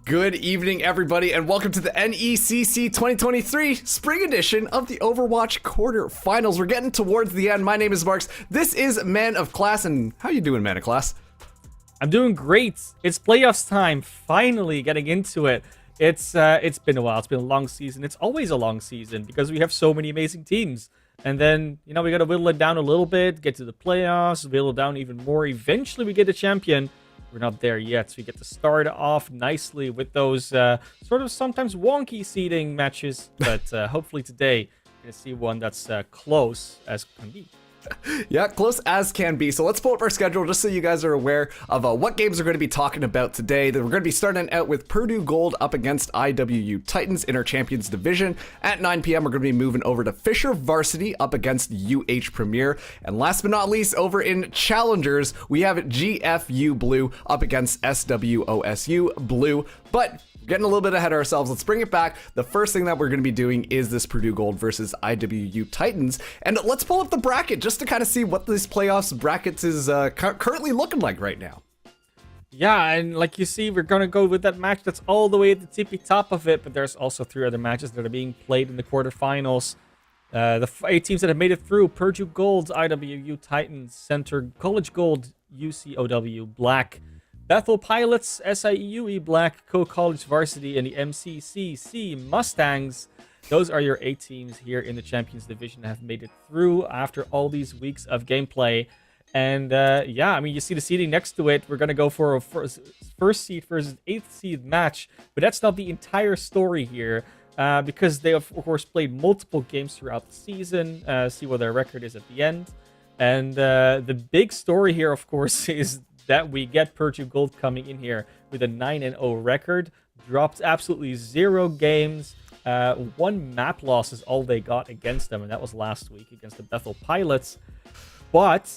Good evening, everybody, and welcome to the NECC 2023 Spring Edition of the Overwatch Quarterfinals. We're getting towards the end. My name is Marks. This is Man of Class, and how you doing, Man of Class? I'm doing great. It's playoffs time. Finally getting into it. It's been a while. It's been a long season. It's always a long season because we have so many amazing teams. And then, we got to whittle it down a little bit, get to the playoffs, whittle it down even more. Eventually, we get a champion. We're not there yet, so we get to start off nicely with those sort of sometimes wonky seeding matches. But hopefully today, we're going to see one that's close as can be. Yeah, close as can be. So let's pull up our schedule just so you guys are aware of what games we're going to be talking about today. We're going to be starting out with Purdue Gold up against IWU Titans in our Champions Division. At 9 p.m., we're going to be moving over to Fisher Varsity up against UH Premier. And last but not least, over in Challengers, we have GFU Blue up against SWOSU Blue. But getting a little bit ahead of ourselves, let's bring it back. The first thing that we're going to be doing is this Purdue Gold versus IWU Titans. And let's pull up the bracket just to kind of see what this playoffs brackets is currently looking like right now. Yeah, and like you see, we're going to go with that match that's all the way at the tippy top of it. But there's also 3 other matches that are being played in the quarterfinals. The 8 teams that have made it through: Purdue Gold, IWU Titans, Center College Gold, UCOW Black, Bethel Pilots, SIUE Black, Co-College Varsity, and the MCCC Mustangs. Those are your 8 teams here in the Champions Division that have made it through after all these weeks of gameplay. And you see the seeding next to it. We're going to go for a first seed versus 8th seed match. But that's not the entire story here because they, of course, played multiple games throughout the season. See what their record is at the end. And the big story here, of course, is that we get Purdue Gold coming in here with a 9-0 record, dropped absolutely 0 games. 1 map loss is all they got against them, and that was last week against the Bethel Pilots. But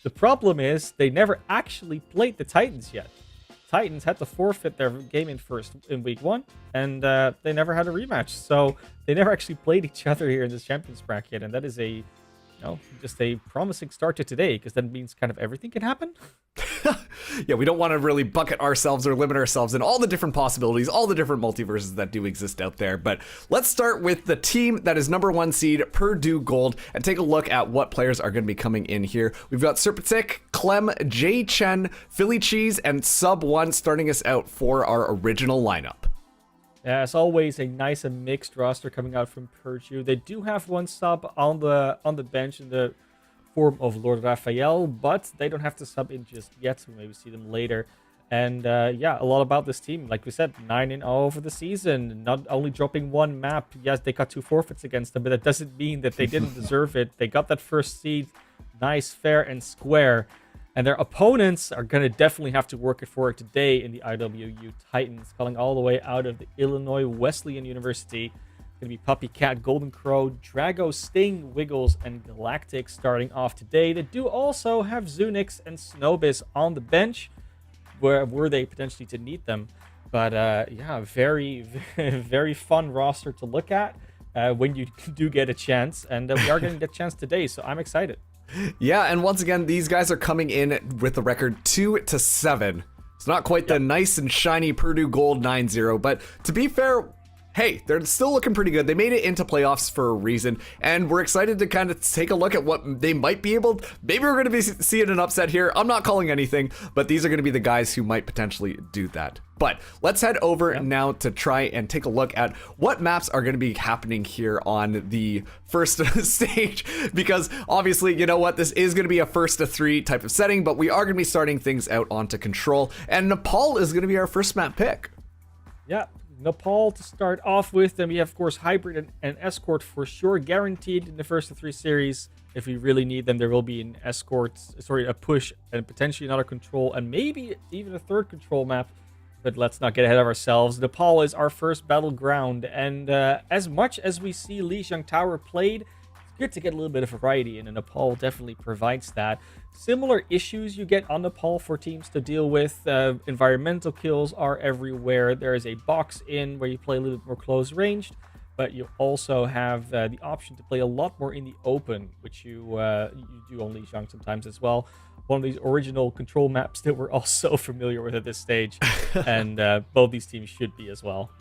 the problem is they never actually played the Titans yet. Titans had to forfeit their game in week 1, and they never had a rematch. So they never actually played each other here in this Champions bracket, and that is just a promising start to today, because that means kind of everything can happen. Yeah, we don't want to really bucket ourselves or limit ourselves in all the different possibilities, all the different multiverses that do exist out there. But let's start with the team that is number 1 seed, Purdue Gold, and take a look at what players are going to be coming in here. We've got Serpentic, Clem, Jay Chen, Philly Cheese, and Sub 1 starting us out for our original lineup. Yeah, as always, a nice and mixed roster coming out from Purdue. They do have 1 sub on the bench in the form of Lord Raphael, but they don't have to sub in just yet. We'll maybe see them later. And a lot about this team. Like we said, 9-0 for the season. Not only dropping 1 map. Yes, they got 2 forfeits against them, but that doesn't mean that they didn't deserve it. They got that first seed nice, fair, and square. And their opponents are going to definitely have to work for it today in the IWU Titans, calling all the way out of the Illinois Wesleyan University. Going to be Puppy Cat, Golden Crow, Drago, Sting, Wiggles, and Galactic starting off today. They do also have Zunix and Snowbiz on the bench, were they potentially to need them. But very, very fun roster to look at when you do get a chance. And we are getting that chance today, so I'm excited. Yeah, and once again, these guys are coming in with the record 2-7. It's not quite the nice and shiny Purdue Gold 9-0, but to be fair, hey, they're still looking pretty good. They made it into playoffs for a reason, and we're excited to kind of take a look at what they might be able to. Maybe we're going to be seeing an upset here. I'm not calling anything, but these are going to be the guys who might potentially do that. But let's head over now to try and take a look at what maps are going to be happening here on the first stage, because obviously, you know what, this is going to be a 1st to 3 type of setting, but we are going to be starting things out onto Control, and Nepal is going to be our first map pick. Yeah. Nepal to start off with. Then we have, of course, Hybrid and Escort for sure, guaranteed in the 1st to 3 series. If we really need them, there will be an Escort, a push, and potentially another Control, and maybe even a 3rd Control map. But let's not get ahead of ourselves. Nepal is our first battleground, and as much as we see Lijiang Tower played, it's good to get a little bit of variety, and Nepal definitely provides that. Similar issues you get on Nepal for teams to deal with. Environmental kills are everywhere. There is a box in where you play a little bit more close ranged, but you also have the option to play a lot more in the open, which you do on Lijiang sometimes as well. one of these original control maps that we're all so familiar with at this stage. And both these teams should be as well.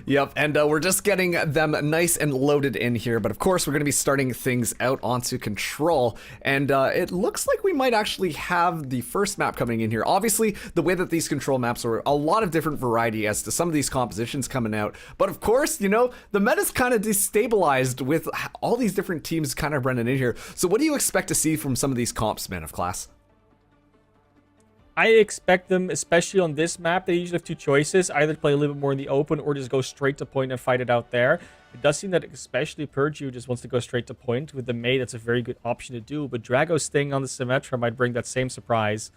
Yep, and we're just getting them nice and loaded in here, but of course we're going to be starting things out onto control, and it looks like we might actually have the first map coming in here. Obviously, the way that these control maps are a lot of different variety as to some of these compositions coming out, but of course, you know, the meta's kind of destabilized with all these different teams kind of running in here. So what do you expect to see from some of these comps, Man of Class? I expect them, especially on this map, they usually have two choices. Either play a little bit more in the open or just go straight to point and fight it out there. It does seem that especially Purdue just wants to go straight to point. With the Mei, that's a very good option to do. But Drago staying on the Symmetra might bring that same surprise.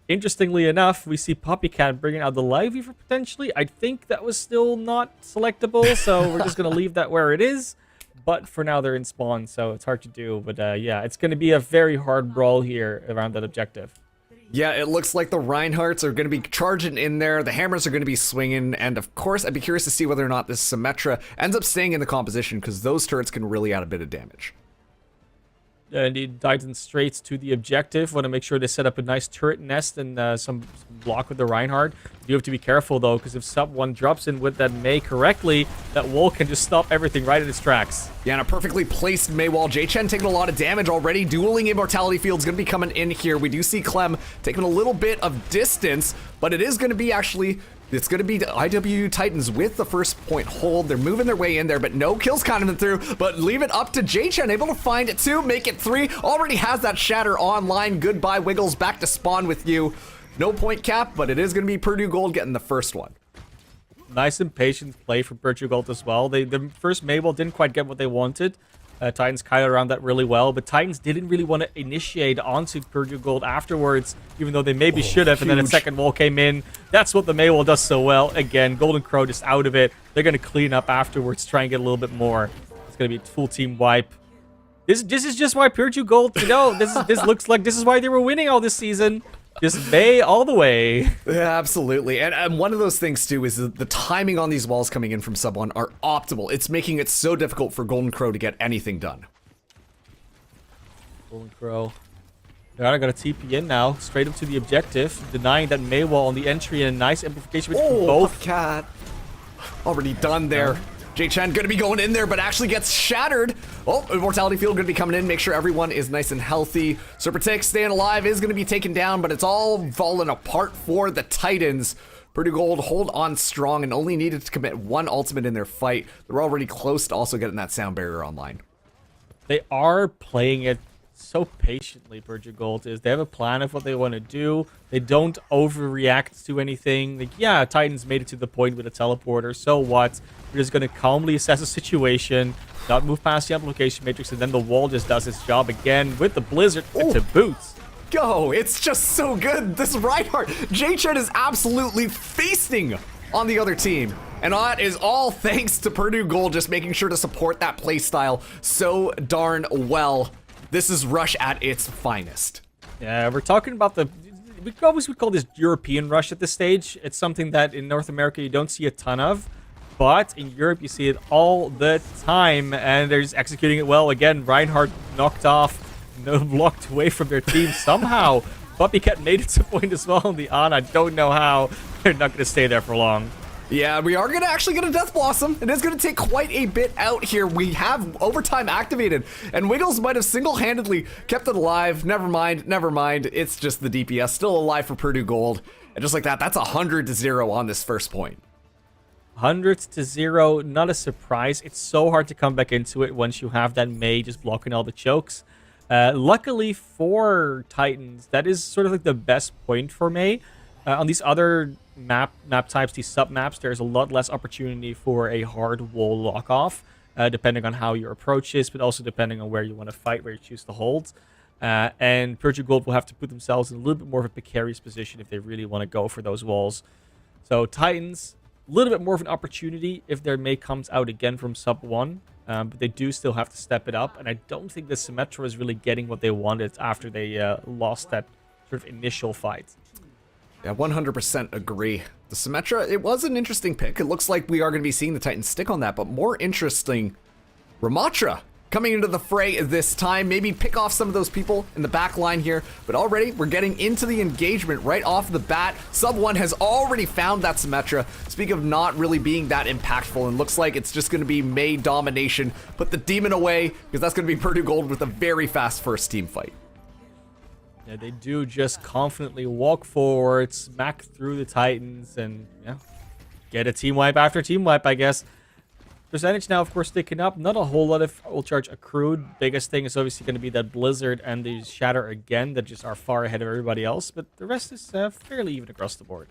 Interestingly enough, we see Poppycat bringing out the Live Weaver potentially. I think that was still not selectable, so we're just going to leave that where it is. But for now, they're in spawn, so it's hard to do. But yeah, it's going to be a very hard brawl here around that objective. Yeah, it looks like the Reinhardts are going to be charging in there, the Hammers are going to be swinging, and of course, I'd be curious to see whether or not this Symmetra ends up staying in the composition, because those turrets can really add a bit of damage. Indeed, Titan straight to the objective. Want to make sure they set up a nice turret nest and some block with the Reinhardt. You do have to be careful, though, because if sub 1 drops in with that Mei correctly, that wall can just stop everything right in its tracks. Yeah, and a perfectly placed Mei wall. J-Chen taking a lot of damage already. Dueling Immortality Field's going to be coming in here. We do see Clem taking a little bit of distance, but it is going to be actually... It's going to be the IWU Titans with the first point hold. They're moving their way in there, but no kills coming through. But leave it up to J-Chen, able to find it 2, make it 3. Already has that Shatter online. Goodbye, Wiggles. Back to spawn with you. No point cap, but it is going to be Purdue Gold getting the first one. Nice and patient play from Purdue Gold as well. The first Mabel didn't quite get what they wanted. Titans kind of around that really well, but Titans didn't really want to initiate onto Purdue Gold afterwards, even though they maybe should have, and then a second wall came in. That's what the Mei wall does so well. Again, Golden Crow just out of it. They're going to clean up afterwards, try and get a little bit more. It's going to be a full team wipe. This is just why Purdue Gold, you know, this looks like this is why they were winning all this season. Just Mei all the way. Yeah, absolutely. And one of those things, too, is the timing on these walls coming in from sub 1 are optimal. It's making it so difficult for Golden Crow to get anything done. Golden Crow. They're got a TP in now, straight up to the objective, denying that Mei wall on the entry, and a nice amplification between both. Cat. Already done there. J-Chen going to be going in there, but actually gets shattered. Oh, Immortality Field going to be coming in. Make sure everyone is nice and healthy. Serpentix staying alive is going to be taken down, but it's all falling apart for the Titans. Purdue Gold hold on strong and only needed to commit 1 ultimate in their fight. They're already close to also getting that sound barrier online. They are playing it so patiently, Purdue Gold is. They have a plan of what they want to do. They don't overreact to anything. Like, yeah, Titans made it to the point with a teleporter. So what? We're just going to calmly assess the situation, not move past the amplification matrix, and then the wall just does its job again with the blizzard to boot. Go! It's just so good. This Reinhardt, J-Chen is absolutely feasting on the other team. And that is all thanks to Purdue Gold just making sure to support that playstyle so darn well. This is Rush at its finest. Yeah, we're talking about we always would call this European Rush at this stage. It's something that in North America you don't see a ton of, but in Europe you see it all the time, and they're just executing it well. Again, Reinhardt knocked off, blocked away from their team somehow. Puppycat made it to point as well on the on. I don't know how. They're not going to stay there for long. Yeah, we are going to actually get a Death Blossom. It is going to take quite a bit out here. We have overtime activated, and Wiggles might have single-handedly kept it alive. Never mind, never mind. It's just the DPS still alive for Purdue Gold. And just like that, that's 100-0 on this first point. 100-0, not a surprise. It's so hard to come back into it once you have that Mei just blocking all the chokes. Luckily for Titans, that is sort of like the best point for Mei. On these other map types, these sub maps, there's a lot less opportunity for a hard wall lock off, depending on how your approach is, but also depending on where you want to fight, where you choose to hold. And Purdue Gold will have to put themselves in a little bit more of a precarious position if they really want to go for those walls. So Titans, a little bit more of an opportunity if their Mei comes out again from sub 1, but they do still have to step it up. And I don't think the Symmetra is really getting what they wanted after they lost that sort of initial fight. Yeah, 100% agree. The Symmetra, it was an interesting pick. It looks like we are going to be seeing the Titans stick on that, but more interesting, Ramatra coming into the fray this time. Maybe pick off some of those people in the back line here. But already, we're getting into the engagement right off the bat. Sub 1 has already found that Symmetra. Speak of not really being that impactful, and looks like it's just going to be May domination. Put the demon away, because that's going to be Purdue Gold with a very fast first team fight. Yeah, they do just confidently walk forward, smack through the Titans, and yeah, get a team wipe after team wipe, I guess. Percentage now, of course, sticking up. Not a whole lot of ult charge accrued. Biggest thing is obviously going to be that Blizzard and the Shatter again that just are far ahead of everybody else, but the rest is fairly even across the board.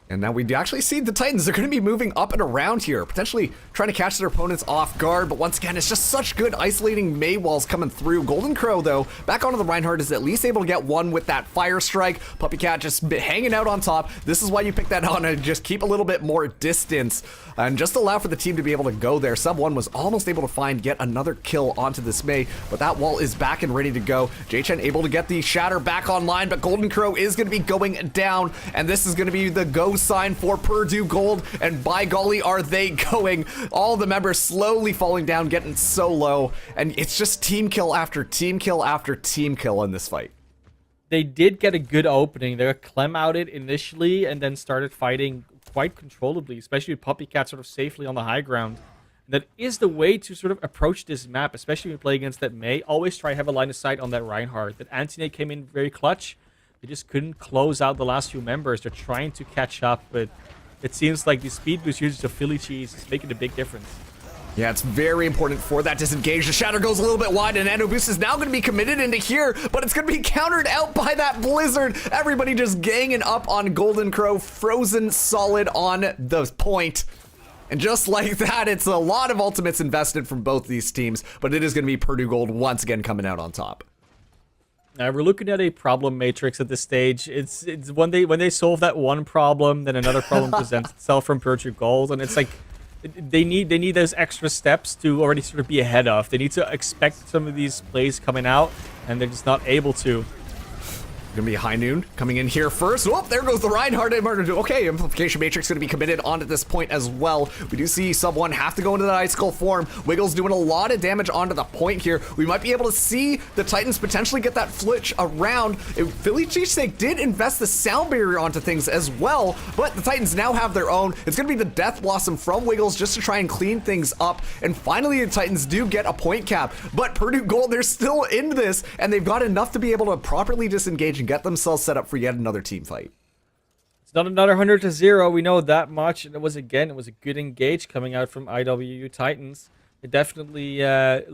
And now we actually see the Titans. They're going to be moving up and around here, potentially trying to catch their opponents off guard. But once again, it's just such good isolating May walls coming through. Golden Crow, though, back onto the Reinhardt, is at least able to get one with that Fire Strike. Puppy Cat just hanging out on top. This is why you pick that on and just keep a little bit more distance and just allow for the team to be able to go there. Sub 1 was almost able to find yet another kill onto this May, but that wall is back and ready to go. J-Chen able to get the Shatter back online, but Golden Crow is going to be going down, and this is going to be the go sign for Purdue Gold, and by golly are they going. All the members slowly falling down, getting so low, and it's just team kill after team kill after team kill in this fight. They did get a good opening. They got Clem outed initially and then started fighting quite controllably, especially with Puppy Cat sort of safely on the high ground. That is the way to sort of approach this map, especially when you play against that May. Always try to have a line of sight on that Reinhardt. That Anti-Nate came in very clutch. They just couldn't close out the last few members. They're trying to catch up, but it seems like the speed boost usage of Philly Cheese is making a big difference. Yeah, it's very important for that disengage. The Shatter goes a little bit wide, and Nano Boost is now going to be committed into here, but it's going to be countered out by that Blizzard. Everybody just ganging up on Golden Crow, frozen solid on the point. And just like that, it's a lot of ultimates invested from both these teams, but it is going to be Purdue Gold once again coming out on top. We're looking at a problem matrix at this stage. It's when they solve that one problem, then another problem presents itself from Purdue Gold, and it's like they need those extra steps to already sort of be ahead of. They need to expect some of these plays coming out, and they're just not able to. Gonna be High Noon coming in here first. Oh, there goes the Reinhardt. Okay, Amplification Matrix gonna be committed on at this point as well. We do see Sub 1 have to go into that Icicle form. Wiggles doing a lot of damage onto the point here. We might be able to see the Titans potentially get that flitch around. Philly Cheesesteak did invest the sound barrier onto things as well, but the Titans now have their own. It's gonna be the Death Blossom from Wiggles just to try and clean things up. And finally, the Titans do get a point cap, but Purdue Gold, they're still in this, and they've got enough to be able to properly disengage and get themselves set up for yet another team fight. It's not another 100-0. We know that much. And it was a good engage coming out from IWU Titans. They definitely, I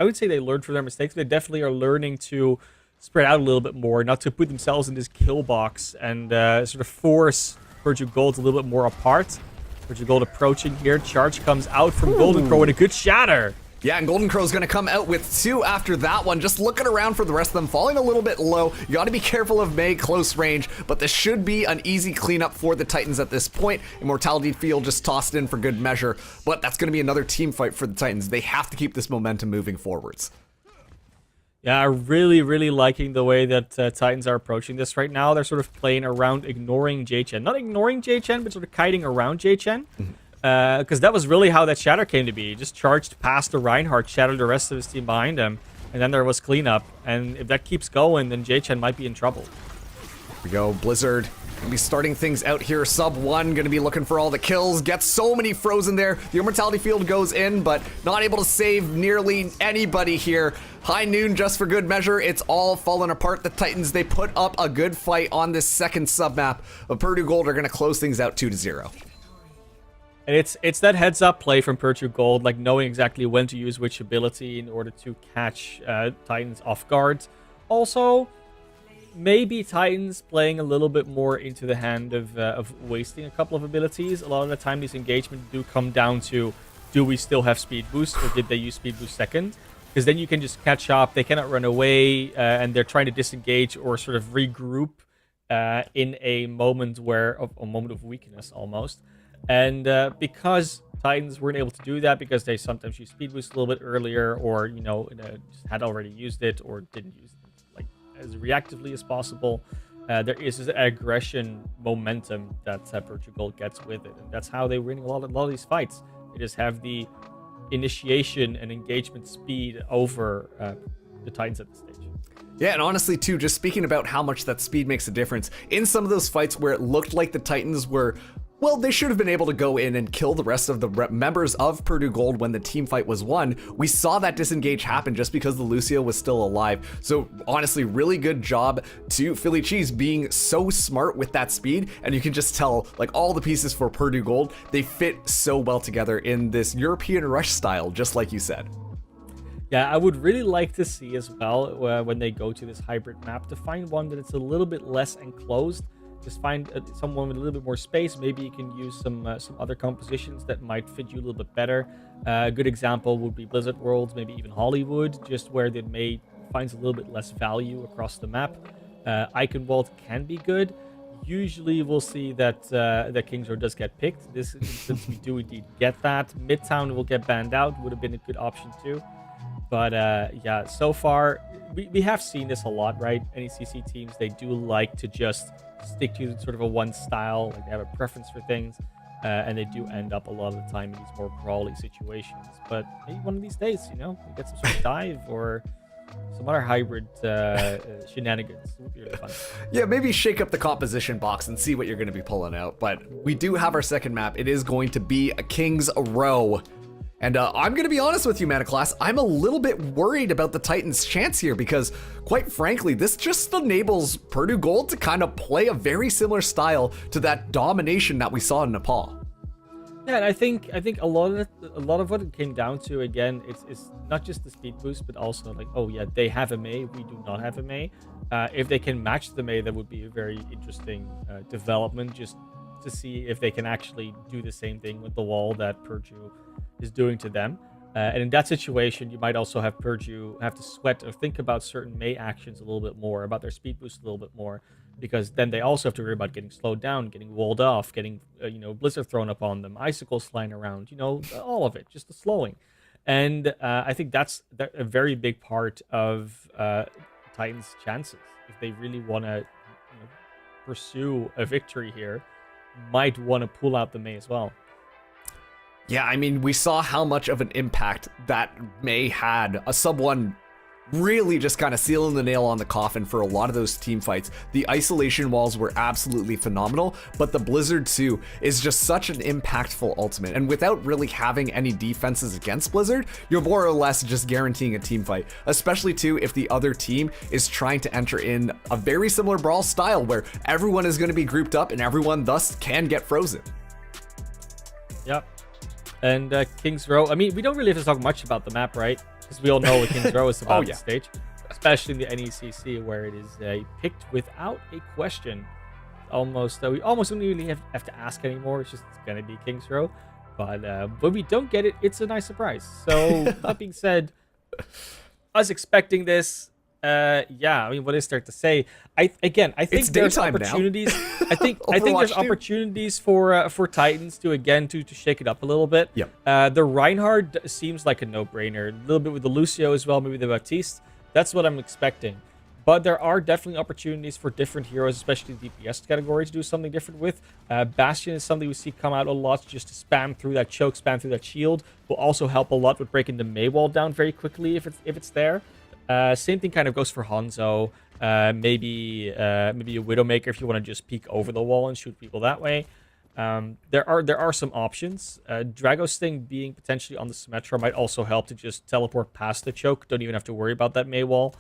would say they learned from their mistakes. They definitely are learning to spread out a little bit more, not to put themselves in this kill box and sort of force Purdue Gold a little bit more apart. Purdue Gold approaching here. Charge comes out from Golden Crow with a good shatter. Yeah, and Golden Crow's gonna come out with 2 after that one. Just looking around for the rest of them, falling a little bit low. You gotta be careful of May close range, but this should be an easy cleanup for the Titans at this point. Immortality Field just tossed in for good measure, but that's gonna be another team fight for the Titans. They have to keep this momentum moving forwards. Yeah, I'm really, really liking the way that Titans are approaching this right now. They're sort of playing around, ignoring J-Chen. Not ignoring J-Chen, but sort of kiting around J-Chen. Because that was really how that Shatter came to be. He just charged past the Reinhardt, shattered the rest of his team behind him, and then there was cleanup. And if that keeps going, then J-Chen might be in trouble. Here we go, Blizzard. Gonna be starting things out here. Sub 1 gonna be looking for all the kills. Gets so many frozen there. The Immortality Field goes in, but not able to save nearly anybody here. High Noon just for good measure. It's all falling apart. The Titans, they put up a good fight on this second sub map, but Purdue Gold are gonna close things out 2-0. And it's that heads-up play from Purdue Gold, like knowing exactly when to use which ability in order to catch Titans off guard. Also, maybe Titans playing a little bit more into the hand of wasting a couple of abilities. A lot of the time, these engagements do come down to, do we still have speed boost, or did they use speed boost second? Because then you can just catch up. They cannot run away, and they're trying to disengage or sort of regroup in a moment a moment of weakness almost. And because Titans weren't able to do that, because they sometimes use speed boost a little bit earlier, or just had already used it or didn't use it like as reactively as possible, there is this aggression momentum that Purdue Gold gets with it, and that's how they win a lot of these fights. They just have the initiation and engagement speed over the Titans at this stage. Yeah, and honestly, too, just speaking about how much that speed makes a difference, in some of those fights where it looked like the Titans were, well, they should have been able to go in and kill the rest of the members of Purdue Gold when the team fight was won, we saw that disengage happen just because the Lucio was still alive. So honestly, really good job to Philly Cheese being so smart with that speed, and you can just tell, like, all the pieces for Purdue Gold, they fit so well together in this European rush style, just like you said. Yeah, I would really like to see as well when they go to this hybrid map to find one that it's a little bit less enclosed. Just find someone with a little bit more space. Maybe you can use some other compositions that might fit you a little bit better. A good example would be Blizzard Worlds, maybe even Hollywood, just where they finds a little bit less value across the map. Icon Vault can be good. Usually we'll see that Kings Row does get picked. This instance we do indeed get that. Midtown will get banned out. Would have been a good option too. But yeah, so far, we have seen this a lot, right? NECC teams, they do like to just stick to sort of a one style, like they have a preference for things, and they do end up a lot of the time in these more brawly situations. But maybe one of these days, we get some sort of dive or some other hybrid shenanigans. It would be really fun. Yeah, maybe shake up the composition box and see what you're going to be pulling out. But we do have our second map. It is going to be a Kings Row. And I'm going to be honest with you, Mana Class, I'm a little bit worried about the Titans' chance here because, quite frankly, this just enables Purdue Gold to kind of play a very similar style to that domination that we saw in Nepal. Yeah, and I think a lot of what it came down to, again, it's not just the speed boost, but also like, oh yeah, they have a Mei, we do not have a Mei. If they can match the Mei, that would be a very interesting development, just to see if they can actually do the same thing with the wall that Purdue is doing to them. And in that situation, you might also have Purdue have to sweat or think about certain Mei actions a little bit more, about their speed boost a little bit more, because then they also have to worry about getting slowed down, getting walled off, getting blizzard thrown up on them, icicles flying around, all of it, just the slowing. And I think that's a very big part of Titans' chances if they really want to pursue a victory here. Might want to pull out the Mei as well. Yeah, I mean, we saw how much of an impact that Mei had. A sub 1 really just kind of sealing the nail on the coffin for a lot of those team fights. The isolation walls were absolutely phenomenal, but the Blizzard 2 is just such an impactful ultimate. And without really having any defenses against Blizzard, you're more or less just guaranteeing a team fight, especially too if the other team is trying to enter in a very similar brawl style where everyone is going to be grouped up and everyone thus can get frozen. Yep. And Kings Row, I mean, we don't really have to talk much about the map, right? Because we all know what Kings Row is about at this stage. Especially in the NECC, where it is picked without a question. We almost don't really have to ask anymore. It's going to be Kings Row. But when we don't get it, it's a nice surprise. So, that being said, us expecting this, I mean, what is there to say? I think there's opportunities. I think there's opportunities for Titans to shake it up a little bit. Yep. The Reinhardt seems like a no-brainer. A little bit with the Lucio as well, maybe the Baptiste. That's what I'm expecting. But there are definitely opportunities for different heroes, especially the DPS category, to do something different with. Bastion is something we see come out a lot, just to spam through that choke, spam through that shield. Will also help a lot with breaking the Mei wall down very quickly if it's there. Same thing kind of goes for Hanzo. Maybe a Widowmaker if you want to just peek over the wall and shoot people that way. There are some options. Drago Sting being potentially on the Symmetra might also help to just teleport past the choke. Don't even have to worry about that Mei wall.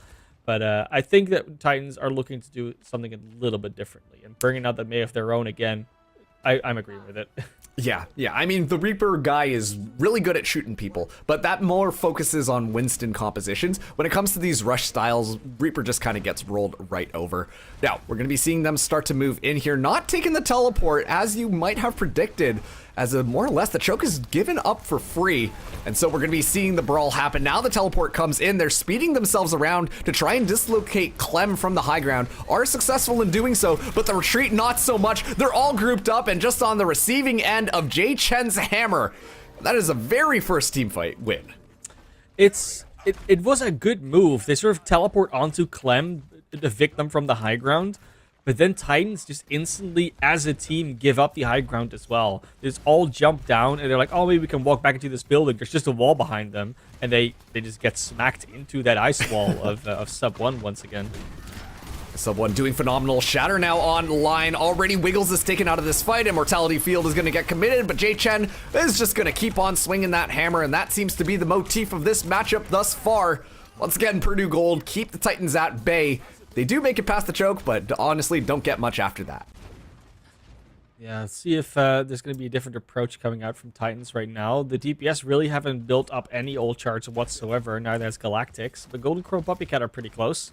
But I think that Titans are looking to do something a little bit differently. And bringing out the Mei of their own again, I'm agreeing with it. Yeah. I mean, the Reaper guy is really good at shooting people, but that more focuses on Winston compositions. When it comes to these rush styles, Reaper just kind of gets rolled right over. Now, we're going to be seeing them start to move in here, not taking the teleport, as you might have predicted, as more or less the choke is given up for free. And so we're going to be seeing the brawl happen. Now the teleport comes in. They're speeding themselves around to try and dislocate Clem from the high ground. Are successful in doing so, but the retreat not so much. They're all grouped up and just on the receiving end of Jay Chen's hammer. That is a very first team fight win. It was a good move. They sort of teleport onto Clem, the victim from the high ground. But then Titans just instantly, as a team, give up the high ground as well. They just all jump down, and they're like, oh, maybe we can walk back into this building. There's just a wall behind them, and they just get smacked into that ice wall of Sub 1 once again. Sub 1 doing phenomenal. Shatter now online. Already Wiggles is taken out of this fight. Immortality Field is going to get committed, but Jay Chen is just going to keep on swinging that hammer, and that seems to be the motif of this matchup thus far. Once again, Purdue Gold keep the Titans at bay. They do make it past the choke, but honestly don't get much after that. Yeah, let's see if there's going to be a different approach coming out from Titans right now. The DPS really haven't built up any ult charge whatsoever. Neither has Galactics. The Golden Crow Puppy Cat are pretty close.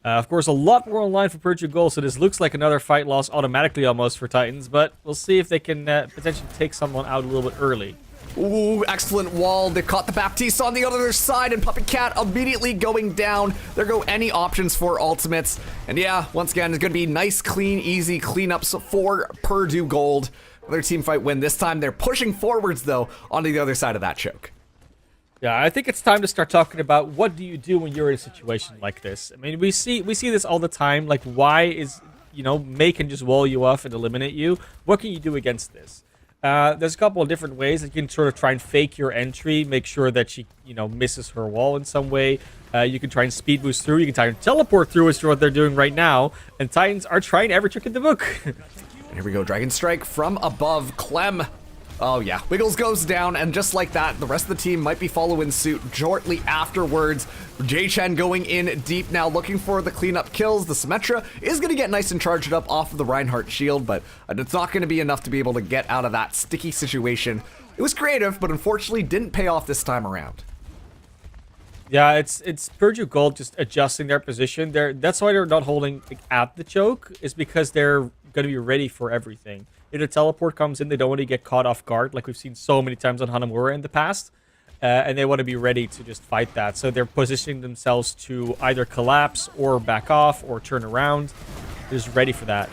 Of course, a lot more online for Purdue Gold, so this looks like another fight loss automatically almost for Titans, but we'll see if they can potentially take someone out a little bit early. Ooh, excellent wall. They caught the Baptiste on the other side, and Puppy Cat immediately going down. There go any options for ultimates. And yeah, once again, it's going to be nice, clean, easy cleanups for Purdue Gold. Another team fight win. This time they're pushing forwards, though, onto the other side of that choke. Yeah, I think it's time to start talking about what do you do when you're in a situation like this. I mean, we see this all the time. Like, why is, May can just wall you off and eliminate you? What can you do against this? There's a couple of different ways that you can sort of try and fake your entry, make sure that she, misses her wall in some way. You can try and speed boost through. You can try and teleport through, which is what they're doing right now. And Titans are trying every trick in the book. Here we go, Dragon Strike from above. Clem. Oh yeah, Wiggles goes down, and just like that, the rest of the team might be following suit shortly afterwards. Jay Chen going in deep now, looking for the cleanup kills. The Symmetra is going to get nice and charged up off of the Reinhardt shield, but it's not going to be enough to be able to get out of that sticky situation. It was creative, but unfortunately didn't pay off this time around. Yeah, it's Purdue Gold just adjusting their position. That's why they're not holding at the choke, is because they're going to be ready for everything. If a teleport comes in, they don't want to get caught off guard, like we've seen so many times on Hanamura in the past. And they want to be ready to just fight that. So they're positioning themselves to either collapse or back off or turn around. They're just ready for that.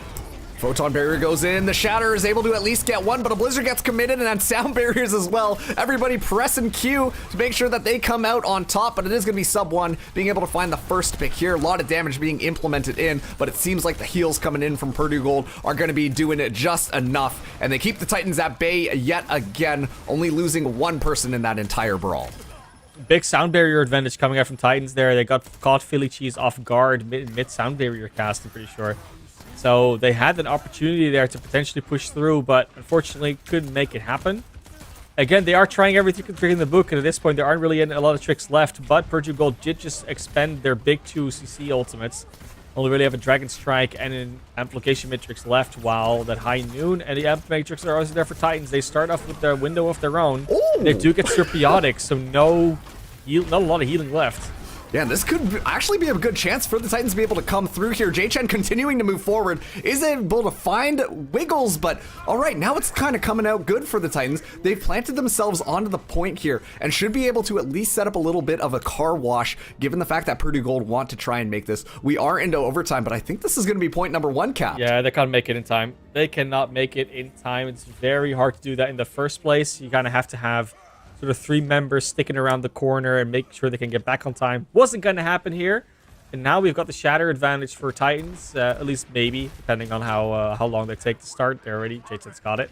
Photon Barrier goes in. The Shatter is able to at least get one, but a Blizzard gets committed, and then Sound Barriers as well. Everybody pressing Q to make sure that they come out on top, but it is going to be Sub 1 being able to find the first pick here. A lot of damage being implemented in, but it seems like the heals coming in from Purdue Gold are going to be doing it just enough, and they keep the Titans at bay yet again, only losing one person in that entire brawl. Big Sound Barrier advantage coming out from Titans there. They got caught Philly Cheese off guard mid Sound Barrier cast, I'm pretty sure. So they had an opportunity there to potentially push through, but unfortunately couldn't make it happen. Again, they are trying every trick in the book, and at this point there aren't really a lot of tricks left, but Purdue Gold did just expend their big 2 CC ultimates. Only really have a Dragon Strike and an Amplification Matrix left, while that High Noon and the Amp Matrix are also there for Titans. They start off with the window of their own. Ooh. They do get Serpiotic, so not a lot of healing left. Yeah, this could actually be a good chance for the Titans to be able to come through here. Jay Chen continuing to move forward, is able to find Wiggles, but all right, now it's kind of coming out good for the Titans. They've planted themselves onto the point here and should be able to at least set up a little bit of a car wash, given the fact that Purdue Gold want to try and make this. We are into overtime, but I think this is going to be point number 1, Cap. Yeah, they can't make it in time. They cannot make it in time. It's very hard to do that in the first place. You kind of have to have sort of 3 members sticking around the corner and make sure they can get back on time. Wasn't going to happen here. And now we've got the Shatter advantage for Titans. At least maybe, depending on how long they take to start. They're already, Jason's got it.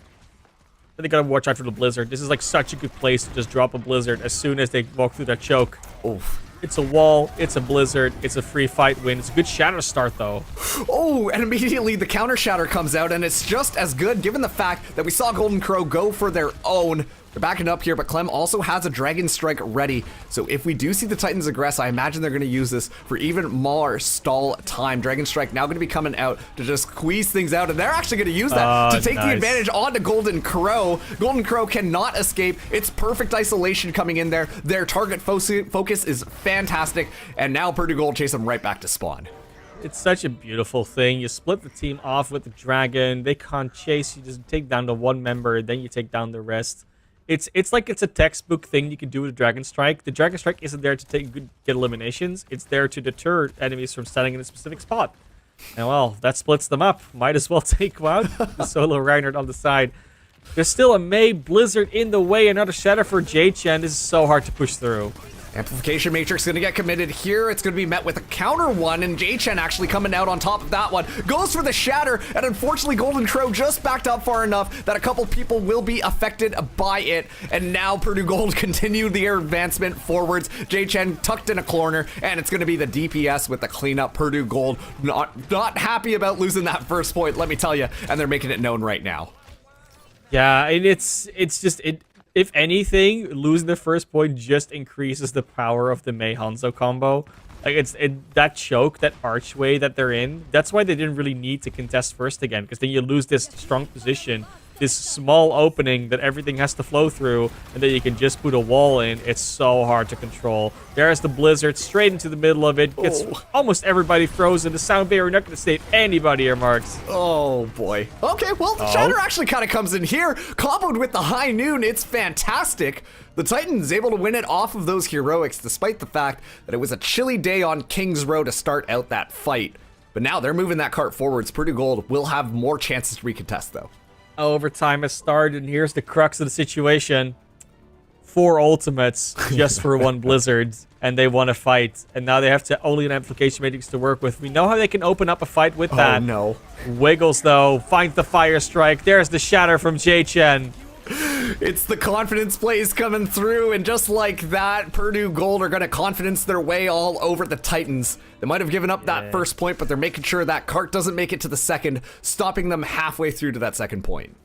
But they got to watch out for the Blizzard. This is like such a good place to just drop a Blizzard as soon as they walk through that choke. Oof. It's a wall, it's a Blizzard, it's a free fight win. It's a good Shatter start, though. Oh, and immediately the counter Shatter comes out, and it's just as good given the fact that we saw Golden Crow go for their own. They're backing up here, but Clem also has a Dragon Strike ready. So if we do see the Titans aggress, I imagine they're going to use this for even more stall time. Dragon Strike now going to be coming out to just squeeze things out, and they're actually going to use that to take the advantage onto Golden Crow. Golden Crow cannot escape. It's perfect isolation coming in there. Their target focus is fantastic, and now Purdue Gold chase them right back to spawn. It's such a beautiful thing. You split the team off with the Dragon. They can't chase. You just take down the one member, then you take down the rest. It's like it's a textbook thing you can do with Dragon Strike. The Dragon Strike isn't there to get eliminations. It's there to deter enemies from standing in a specific spot. And well, that splits them up. Might as well take out the solo Reinhardt on the side. There's still a May Blizzard in the way. Another Shatter for Jay Chen. This is so hard to push through. Amplification Matrix gonna get committed here. It's gonna be met with a counter one, and J-Chen actually coming out on top of that one. Goes for the shatter, and unfortunately Golden Crow just backed up far enough that a couple people will be affected by it. And now Purdue Gold continue their advancement forwards. J-Chen tucked in a corner, and it's gonna be the DPS with the cleanup. Purdue Gold not happy about losing that first point, let me tell you, and they're making it known right now. Yeah, and it's just if anything, losing the first point just increases the power of the Mei Hanzo combo. Like that choke, that archway that they're in. That's why they didn't really need to contest first again, because then you lose this strong position, this small opening that everything has to flow through, and then you can just put a wall in. It's so hard to control. There's the blizzard straight into the middle of it. Gets almost everybody frozen. The sound barrier not going to save anybody here, Marks. Oh boy. Okay, well, the shatter actually kind of comes in here, comboed with the high noon. It's fantastic. The Titans able to win it off of those heroics, despite the fact that it was a chilly day on King's Row to start out that fight. But now they're moving that cart forwards. Purdue Gold will have more chances to recontest, though. Overtime has started, and here's the crux of the situation. 4 ultimates just for 1 blizzard, and they want to fight. And now they have to only an amplification matrix to work with. We know how they can open up a fight with that. Oh, no. Wiggles, though, finds the fire strike. There's the shatter from J-Chen. It's the confidence plays coming through, and just like that, Purdue Gold are going to confidence their way all over the Titans. They might have given up that first point, but they're making sure that cart doesn't make it to the second, stopping them halfway through to that second point.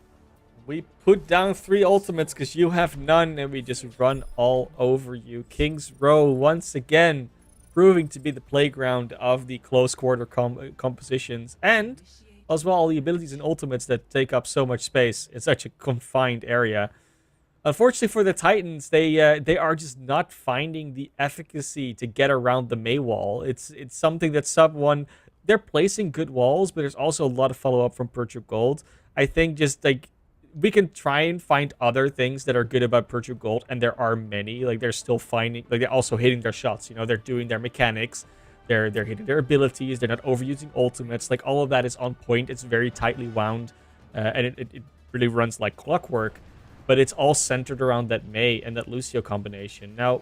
We put down 3 ultimates because you have none, and we just run all over you. King's Row, once again, proving to be the playground of the close quarter compositions, and as well all the abilities and ultimates that take up so much space in such a confined area. Unfortunately for the Titans, they are just not finding the efficacy to get around the Mei wall. It's something that sub 1, they're placing good walls, but there's also a lot of follow-up from Purdue Gold. I think just like we can try and find other things that are good about Purdue Gold, and there are many. Like they're still finding, like they're also hitting their shots. You know, they're doing their mechanics. They're hitting their abilities. They're not overusing ultimates. Like all of that is on point. It's very tightly wound, and it really runs like clockwork. But it's all centered around that Mei and that Lucio combination. Now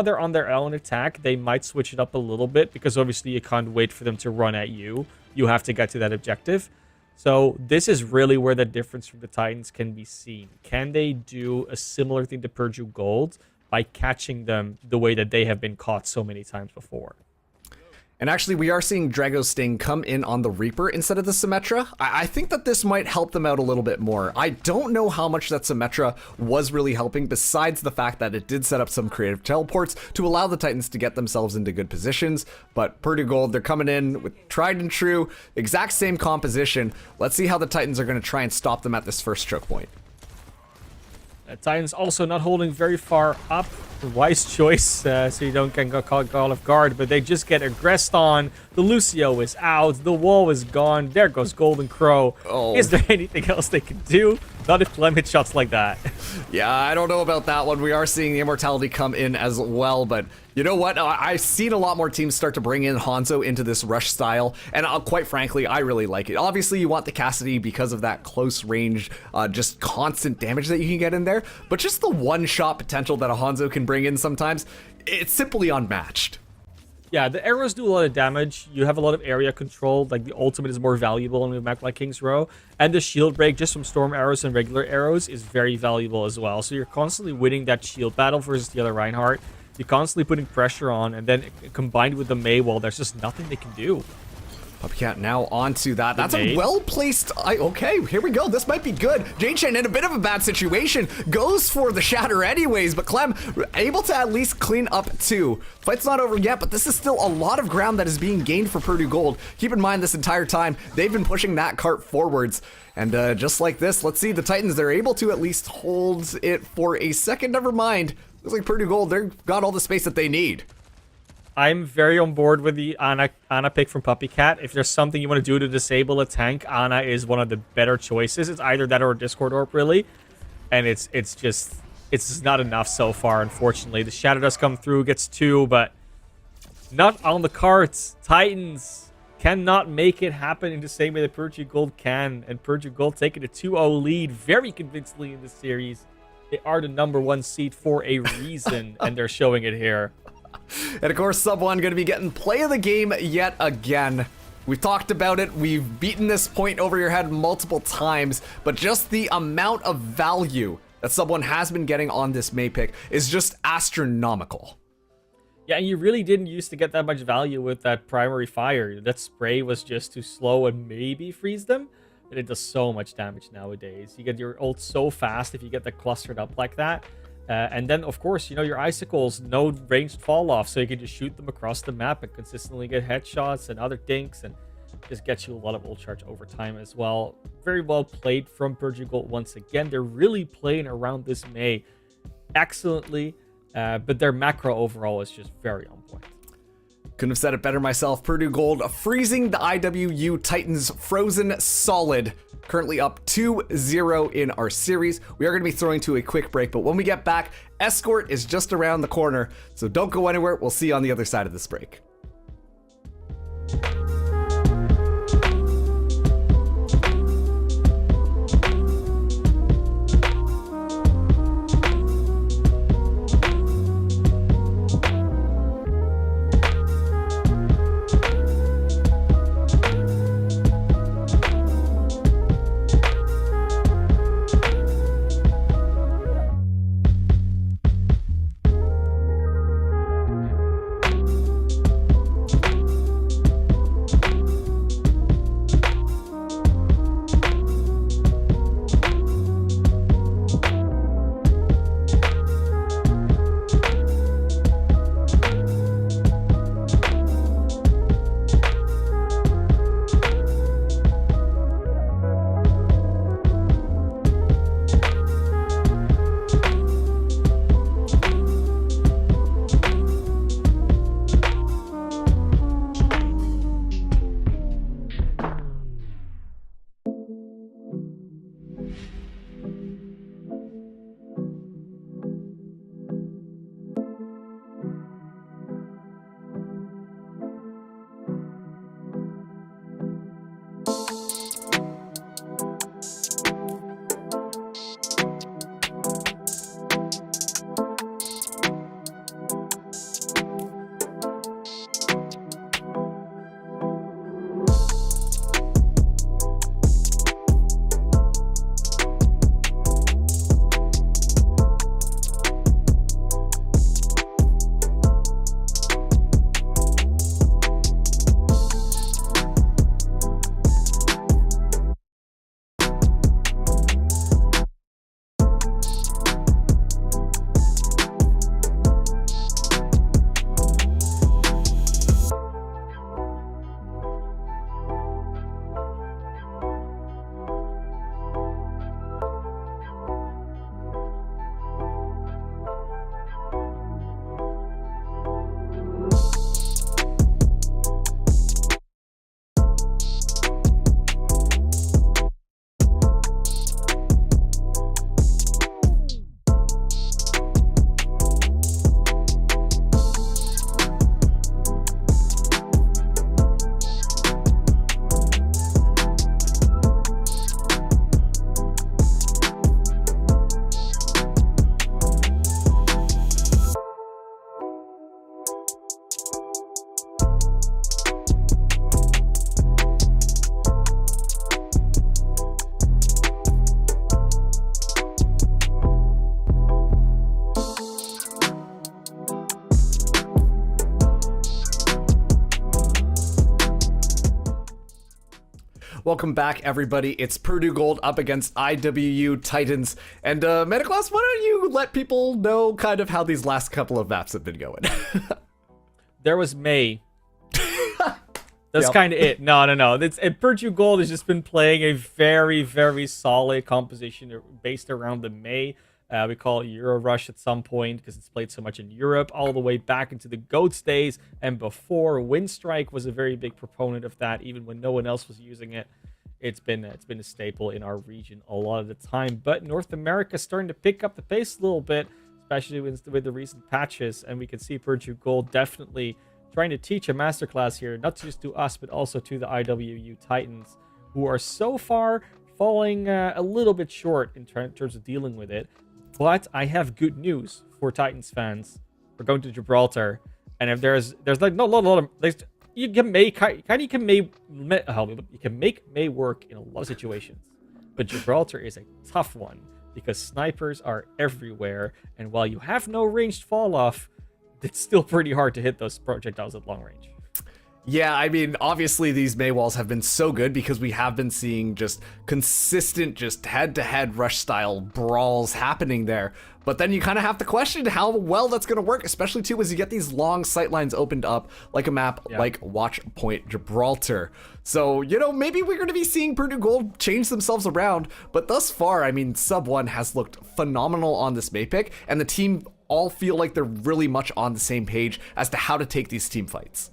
they're on their own attack. They might switch it up a little bit because obviously you can't wait for them to run at you. You have to get to that objective. So this is really where the difference from the Titans can be seen. Can they do a similar thing to Purdue Gold by catching them the way that they have been caught so many times before? And actually, we are seeing Drago's Sting come in on the Reaper instead of the Symmetra. I think that this might help them out a little bit more. I don't know how much that Symmetra was really helping, besides the fact that it did set up some creative teleports to allow the Titans to get themselves into good positions. But Purdue Gold, they're coming in with tried and true, exact same composition. Let's see how the Titans are going to try and stop them at this first choke point. Titans also not holding very far up. Wise choice, so you don't get caught off guard, but they just get aggressed on. The Lucio is out. The wall is gone. There goes Golden Crow. Oh. Is there anything else they can do? Not if Clem hit shots like that. Yeah, I don't know about that one. We are seeing the Immortality come in as well, but you know what? I've seen a lot more teams start to bring in Hanzo into this rush style, and quite frankly, I really like it. Obviously, you want the Cassidy because of that close range, just constant damage that you can get in there, but just the one-shot potential that a Hanzo can bring in sometimes, it's simply unmatched. Yeah, the arrows do a lot of damage. You have a lot of area control. Like, the ultimate is more valuable on a map like King's Row. And the shield break, just from storm arrows and regular arrows, is very valuable as well. So you're constantly winning that shield battle versus the other Reinhardt. You're constantly putting pressure on, and then combined with the Mei wall, there's just nothing they can do. Puppycat now onto that. That's a well-placed... Okay, here we go. This might be good. J-Chen in a bit of a bad situation. Goes for the shatter anyways, but Clem able to at least clean up 2. Fight's not over yet, but this is still a lot of ground that is being gained for Purdue Gold. Keep in mind, this entire time, they've been pushing that cart forwards. And just like this, let's see, the Titans, they're able to at least hold it for a second. Never mind. Looks like Purdue Gold, they've got all the space that they need. I'm very on board with the Ana pick from Puppycat. If there's something you want to do to disable a tank, Ana is one of the better choices. It's either that or a Discord Orb, really. And it's just not enough so far, unfortunately. The Shadow does come through, gets 2, but not on the carts. Titans cannot make it happen in the same way that Purdue Gold can. And Purdue Gold taking a 2-0 lead very convincingly in this series. They are the #1 seed for a reason, and they're showing it here. And of course, Sub 1 going to be getting play of the game yet again. We've talked about it, we've beaten this point over your head multiple times, but just the amount of value that Sub 1 has been getting on this May pick is just astronomical. Yeah, and you really didn't used to get that much value with that primary fire. That spray was just too slow and maybe freeze them, but it does so much damage nowadays. You get your ult so fast if you get that clustered up like that. And then, of course, you know, your icicles, no ranged fall off, so you can just shoot them across the map and consistently get headshots and other dinks, and just gets you a lot of ult charge over time as well. Very well played from Purdue Gold once again. They're really playing around this May excellently, but their macro overall is just very on point. Couldn't have said it better myself. Purdue Gold freezing the IWU Titans frozen solid. Currently up 2-0 in our series. We are going to be throwing to a quick break, but when we get back, Escort is just around the corner. So don't go anywhere. We'll see you on the other side of this break. Welcome back, everybody. It's Purdue Gold up against IWU Titans. And Metaclass, why don't you let people know kind of how these last couple of maps have been going? There was May. That's kind of it. No. Purdue Gold has just been playing a very, very solid composition based around the May. We call it Euro Rush at some point because it's played so much in Europe, all the way back into the GOATS days and before. Windstrike was a very big proponent of that, even when no one else was using it. It's been a staple in our region a lot of the time. But North America is starting to pick up the pace a little bit, especially with the recent patches, and we can see Purdue Gold definitely trying to teach a masterclass here, not just to us, but also to the IWU Titans, who are so far falling a little bit short in terms of dealing with it. But I have good news for Titans fans. We're going to Gibraltar, and if there's like not a lot of you can make May work in a lot of situations, but Gibraltar is a tough one because snipers are everywhere, and while you have no ranged fall off, it's still pretty hard to hit those projectiles at long range. Yeah, I mean, obviously these May walls have been so good because we have been seeing just consistent, just head-to-head rush-style brawls happening there. But then you kind of have to question how well that's going to work, especially too as you get these long sightlines opened up like a map like Watch Point Gibraltar. So, you know, maybe we're going to be seeing Purdue Gold change themselves around. But thus far, I mean, Sub 1 has looked phenomenal on this May pick, and the team all feel like they're really much on the same page as to how to take these team fights.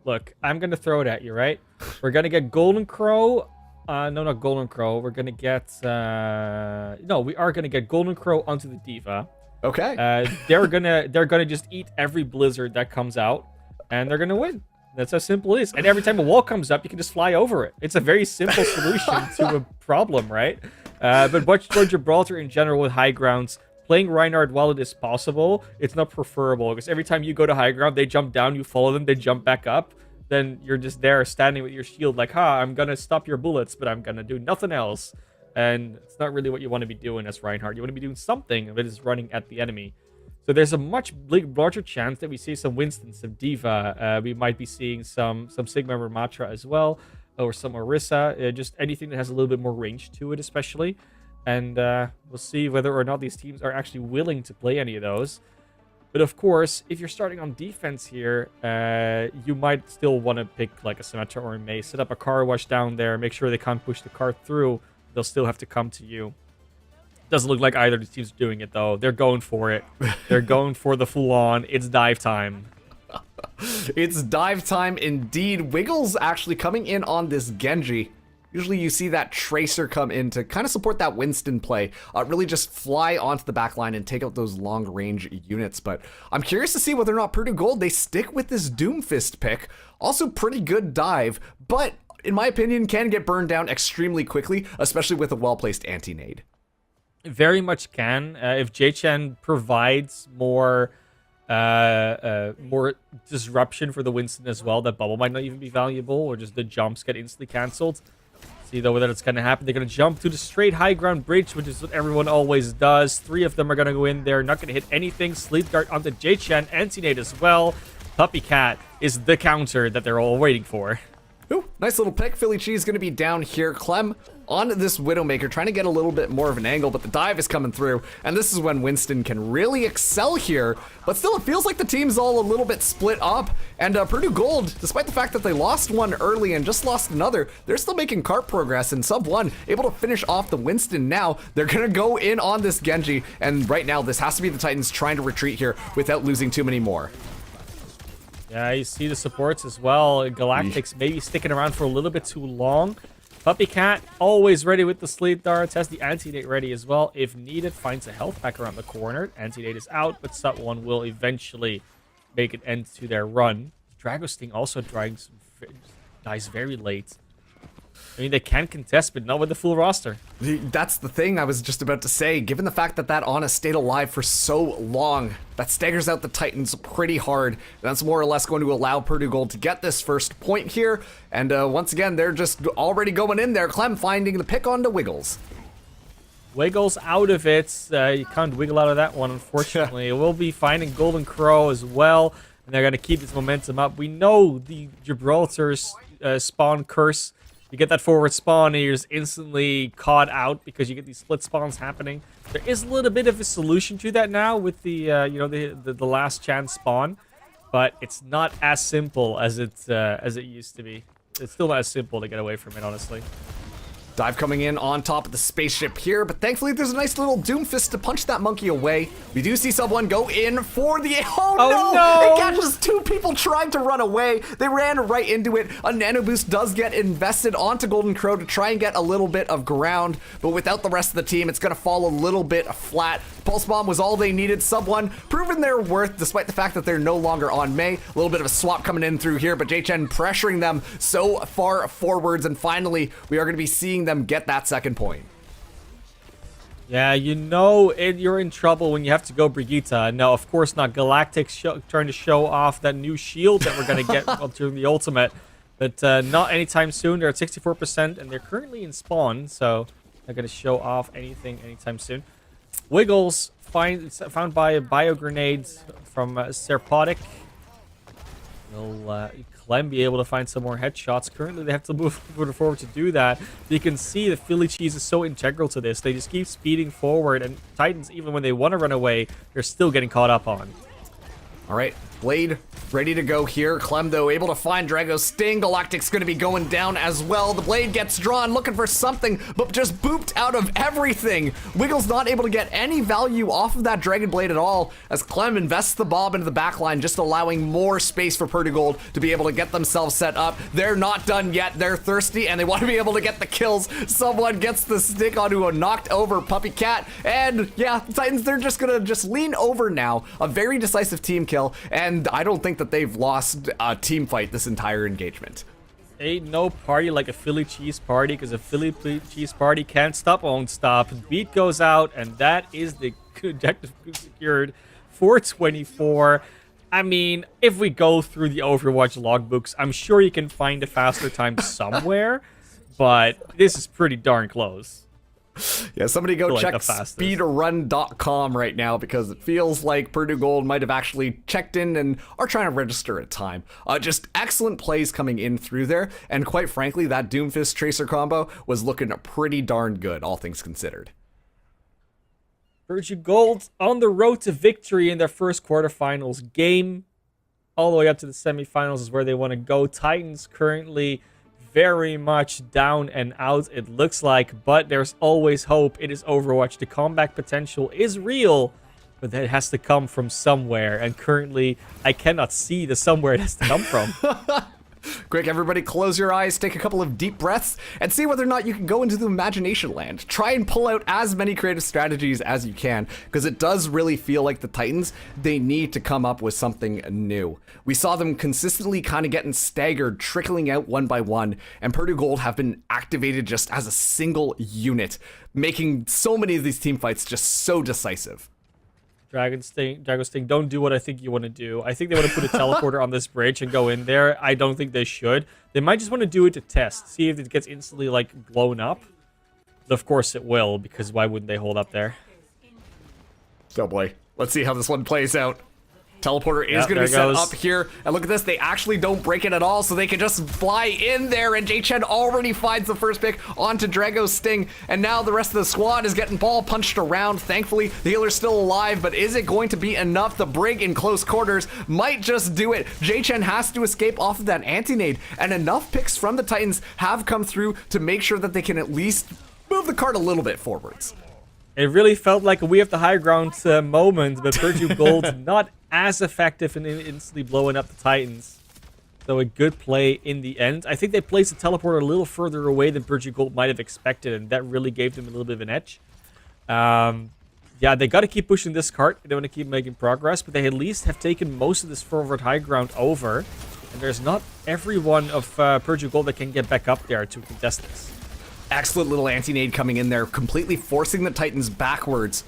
Look, I'm going to throw it at you, right? We're going to get Golden Crow. No, not Golden Crow. We're going to get... No, we are going to get Golden Crow onto the Diva. Okay. They're gonna just eat every blizzard that comes out, and they're going to win. That's how simple it is. And every time a wall comes up, you can just fly over it. It's a very simple solution to a problem, right? But watch for Gibraltar in general with high grounds. Playing Reinhardt while it is possible, it's not preferable, because every time you go to high ground, they jump down, you follow them, they jump back up, then you're just there standing with your shield like, I'm gonna stop your bullets, but I'm gonna do nothing else. And it's not really what you want to be doing as Reinhardt. You want to be doing something that is running at the enemy. So there's a much larger chance that we see some Winston, some Diva. We might be seeing some Sigma Ramatra as well, or some Orisa, just anything that has a little bit more range to it, especially. And we'll see whether or not these teams are actually willing to play any of those. But of course, if you're starting on defense here, you might still want to pick like a Symmetra or a Mei. Set up a car wash down there. Make sure they can't push the car through. They'll still have to come to you. Doesn't look like either of the teams are doing it, though. They're going for it. They're going for the full-on. It's dive time. It's dive time indeed. Wiggles actually coming in on this Genji. Usually you see that Tracer come in to kind of support that Winston play, really just fly onto the back line and take out those long-range units. But I'm curious to see whether or not Purdue Gold, they stick with this Doomfist pick. Also pretty good dive, but in my opinion, can get burned down extremely quickly, especially with a well-placed anti-nade. Very much can. If J-Chen provides more disruption for the Winston as well, that bubble might not even be valuable, or just the jumps get instantly cancelled. See, though, whether it's going to happen. They're going to jump to the straight high ground bridge, which is what everyone always does. 3 of them are going to go in there, not going to hit anything. Sleep Guard onto J-Chen, anti-nade as well. Puppy Cat is the counter that they're all waiting for. Ooh, nice little pick. Philly Cheese going to be down here. Clem on this Widowmaker, trying to get a little bit more of an angle, but the dive is coming through, and this is when Winston can really excel here. But still, it feels like the team's all a little bit split up, and Purdue Gold, despite the fact that they lost one early and just lost another, they're still making cart progress, and Sub 1 able to finish off the Winston now. They're going to go in on this Genji, and right now, this has to be the Titans trying to retreat here without losing too many more. Yeah, you see the supports as well. Galactics maybe sticking around for a little bit too long. Puppy Cat always ready with the sleep darts. Has the anti-nade ready as well. If needed, finds a health pack around the corner. Anti-nade is out, but Sub 1 will eventually make an end to their run. Dragosting also dies very late. I mean, they can contest, but not with the full roster. That's the thing I was just about to say. Given the fact that that Ana stayed alive for so long, that staggers out the Titans pretty hard. That's more or less going to allow Purdue Gold to get this first point here. And once again, they're just already going in there. Clem finding the pick onto Wiggles. Wiggles out of it. You can't wiggle out of that one, unfortunately. We'll be finding Golden Crow as well. And they're going to keep this momentum up. We know the Gibraltar's spawn curse. You get that forward spawn and you're just instantly caught out because you get these split spawns happening. There is a little bit of a solution to that now with the the last chance spawn, but it's not as simple as it used to be. It's still not as simple to get away from it, honestly. Dive coming in on top of the spaceship here, but thankfully there's a nice little Doomfist to punch that monkey away. We do see Sub 1 go in for the... Oh no! It catches 2 people trying to run away. They ran right into it. A nano boost does get invested onto Golden Crow to try and get a little bit of ground, but without the rest of the team, it's going to fall a little bit flat. Pulse Bomb was all they needed. Sub 1 proving their worth despite the fact that they're no longer on Mei. A little bit of a swap coming in through here, but J-Chen pressuring them so far forwards, and finally we are going to be seeing them get that second point. Yeah, you know you're in trouble when you have to go Brigitte. No, of course not. Galactic's trying to show off that new shield that we're going to get during the ultimate. But not anytime soon. They're at 64%, and they're currently in spawn, so they're going to show off anything anytime soon. Wiggles found by a bio grenade from Serpotic. Will Clem be able to find some more headshots? Currently, they have to move forward to do that. You can see the Philly cheese is so integral to this. They just keep speeding forward, and Titans, even when they want to run away, they're still getting caught up on. All right, Blade ready to go here. Clem, though, able to find Drago's Sting. Galactic's going to be going down as well. The Blade gets drawn, looking for something, but just booped out of everything. Wiggles not able to get any value off of that Dragon Blade at all, as Clem invests the bomb into the backline, just allowing more space for Purdue Gold to be able to get themselves set up. They're not done yet. They're thirsty, and they want to be able to get the kills. Someone gets the stick onto a knocked over Puppy Cat, and yeah, the Titans, they're just going to lean over now. A very decisive team kill, and I don't think that they've lost a team fight this entire engagement. Ain't no party like a Philly cheese party, because a Philly cheese party can't stop, won't stop. Beat goes out, and that is the objective secured for 24. I mean, if we go through the Overwatch logbooks, I'm sure you can find a faster time somewhere, but this is pretty darn close. Yeah, somebody go check speedrun.com right now, because it feels like Purdue Gold might have actually checked in and are trying to register at time. Just excellent plays coming in through there, and quite frankly, that Doomfist Tracer combo was looking pretty darn good, all things considered. Purdue Gold on the road to victory in their first quarterfinals game. All the way up to the semifinals is where they want to go. Titans currently very much down and out, it looks like, but there's always hope. It is Overwatch. The comeback potential is real, but that has to come from somewhere, and currently I cannot see the somewhere it has to come from. Quick, everybody, close your eyes, take a couple of deep breaths, and see whether or not you can go into the imagination land. Try and pull out as many creative strategies as you can, because it does really feel like the Titans, they need to come up with something new. We saw them consistently kind of getting staggered, trickling out one by one, and Purdue Gold have been activated just as a single unit, making so many of these team fights just so decisive. Dragon Sting, don't do what I think you want to do. I think they want to put a teleporter on this bridge and go in there. I don't think they should. They might just want to do it to test, see if it gets instantly, like, blown up. But of course it will, because why wouldn't they hold up there? Oh boy, let's see how this one plays out. Teleporter is going to be set up here, and look at this, they actually don't break it at all, so they can just fly in there, and J-Chen already finds the first pick onto Drago's Sting, and now the rest of the squad is getting ball punched around. Thankfully, the healer's still alive, but is it going to be enough? The Brig in close quarters might just do it. J-Chen has to escape off of that anti-nade, and enough picks from the Titans have come through to make sure that they can at least move the card a little bit forwards. It really felt like a we have the high ground moment, but Purdue Gold not as effective in instantly blowing up the Titans. So a good play in the end. I think they placed the teleporter a little further away than Purdue Gold might have expected, and that really gave them a little bit of an edge. Yeah, they got to keep pushing this cart. They want to keep making progress, but they at least have taken most of this forward high ground over. And there's not everyone of Purdue Gold that can get back up there to contest this. Excellent little anti-nade coming in there, completely forcing the Titans backwards.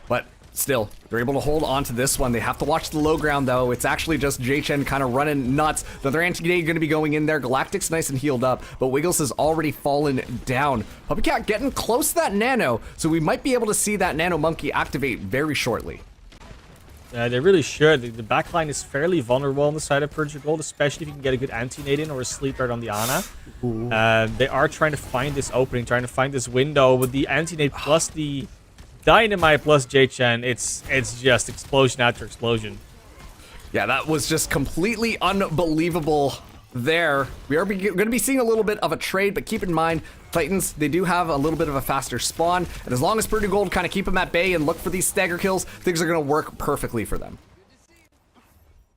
But still, they're able to hold on to this one. They have to watch the low ground, though. It's actually just J-Chen kind of running nuts. Another anti-nade going to be going in there. Galactic's nice and healed up, but Wiggles has already fallen down. Puppy Cat getting close to that nano, so we might be able to see that nano monkey activate very shortly. They really should. The backline is fairly vulnerable on the side of Purdue Gold, especially if you can get a good anti-nade in or a sleep right on the Ana. They are trying to find this opening, trying to find this window with the anti-nade plus the dynamite plus J-Chen. It's just explosion after explosion. Yeah, that was just completely unbelievable there. We are going to be seeing a little bit of a trade, but keep in mind, Titans, they do have a little bit of a faster spawn, and as long as Purdue Gold kind of keep them at bay and look for these stagger kills, things are going to work perfectly for them.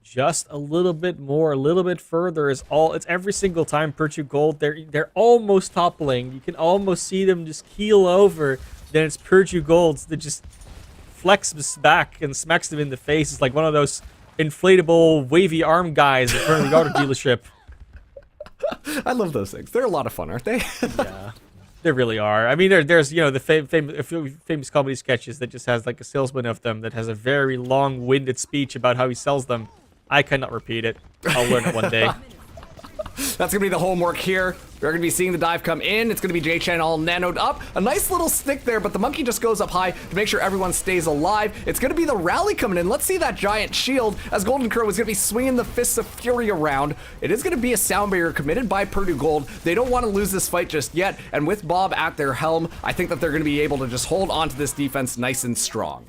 Just a little bit more, a little bit further is all. It's every single time Purdue Gold, they're almost toppling. You can almost see them just keel over. Then it's Purdue Gold that just flexes back and smacks them in the face. It's like one of those inflatable wavy arm guys in front of the auto dealership. I love those things. They're a lot of fun, aren't they? Yeah. There really are. I mean, there's the famous comedy sketches that just has like a salesman of them that has a very long-winded speech about how he sells them. I cannot repeat it. I'll learn it one day. That's going to be the homework here. We're going to be seeing the dive come in. It's going to be J-Chen all nanoed up. A nice little stick there, but the monkey just goes up high to make sure everyone stays alive. It's going to be the rally coming in. Let's see that giant shield as Golden Crow is going to be swinging the Fists of Fury around. It is going to be a sound barrier committed by Purdue Gold. They don't want to lose this fight just yet, and with Bob at their helm, I think that they're going to be able to just hold on to this defense nice and strong.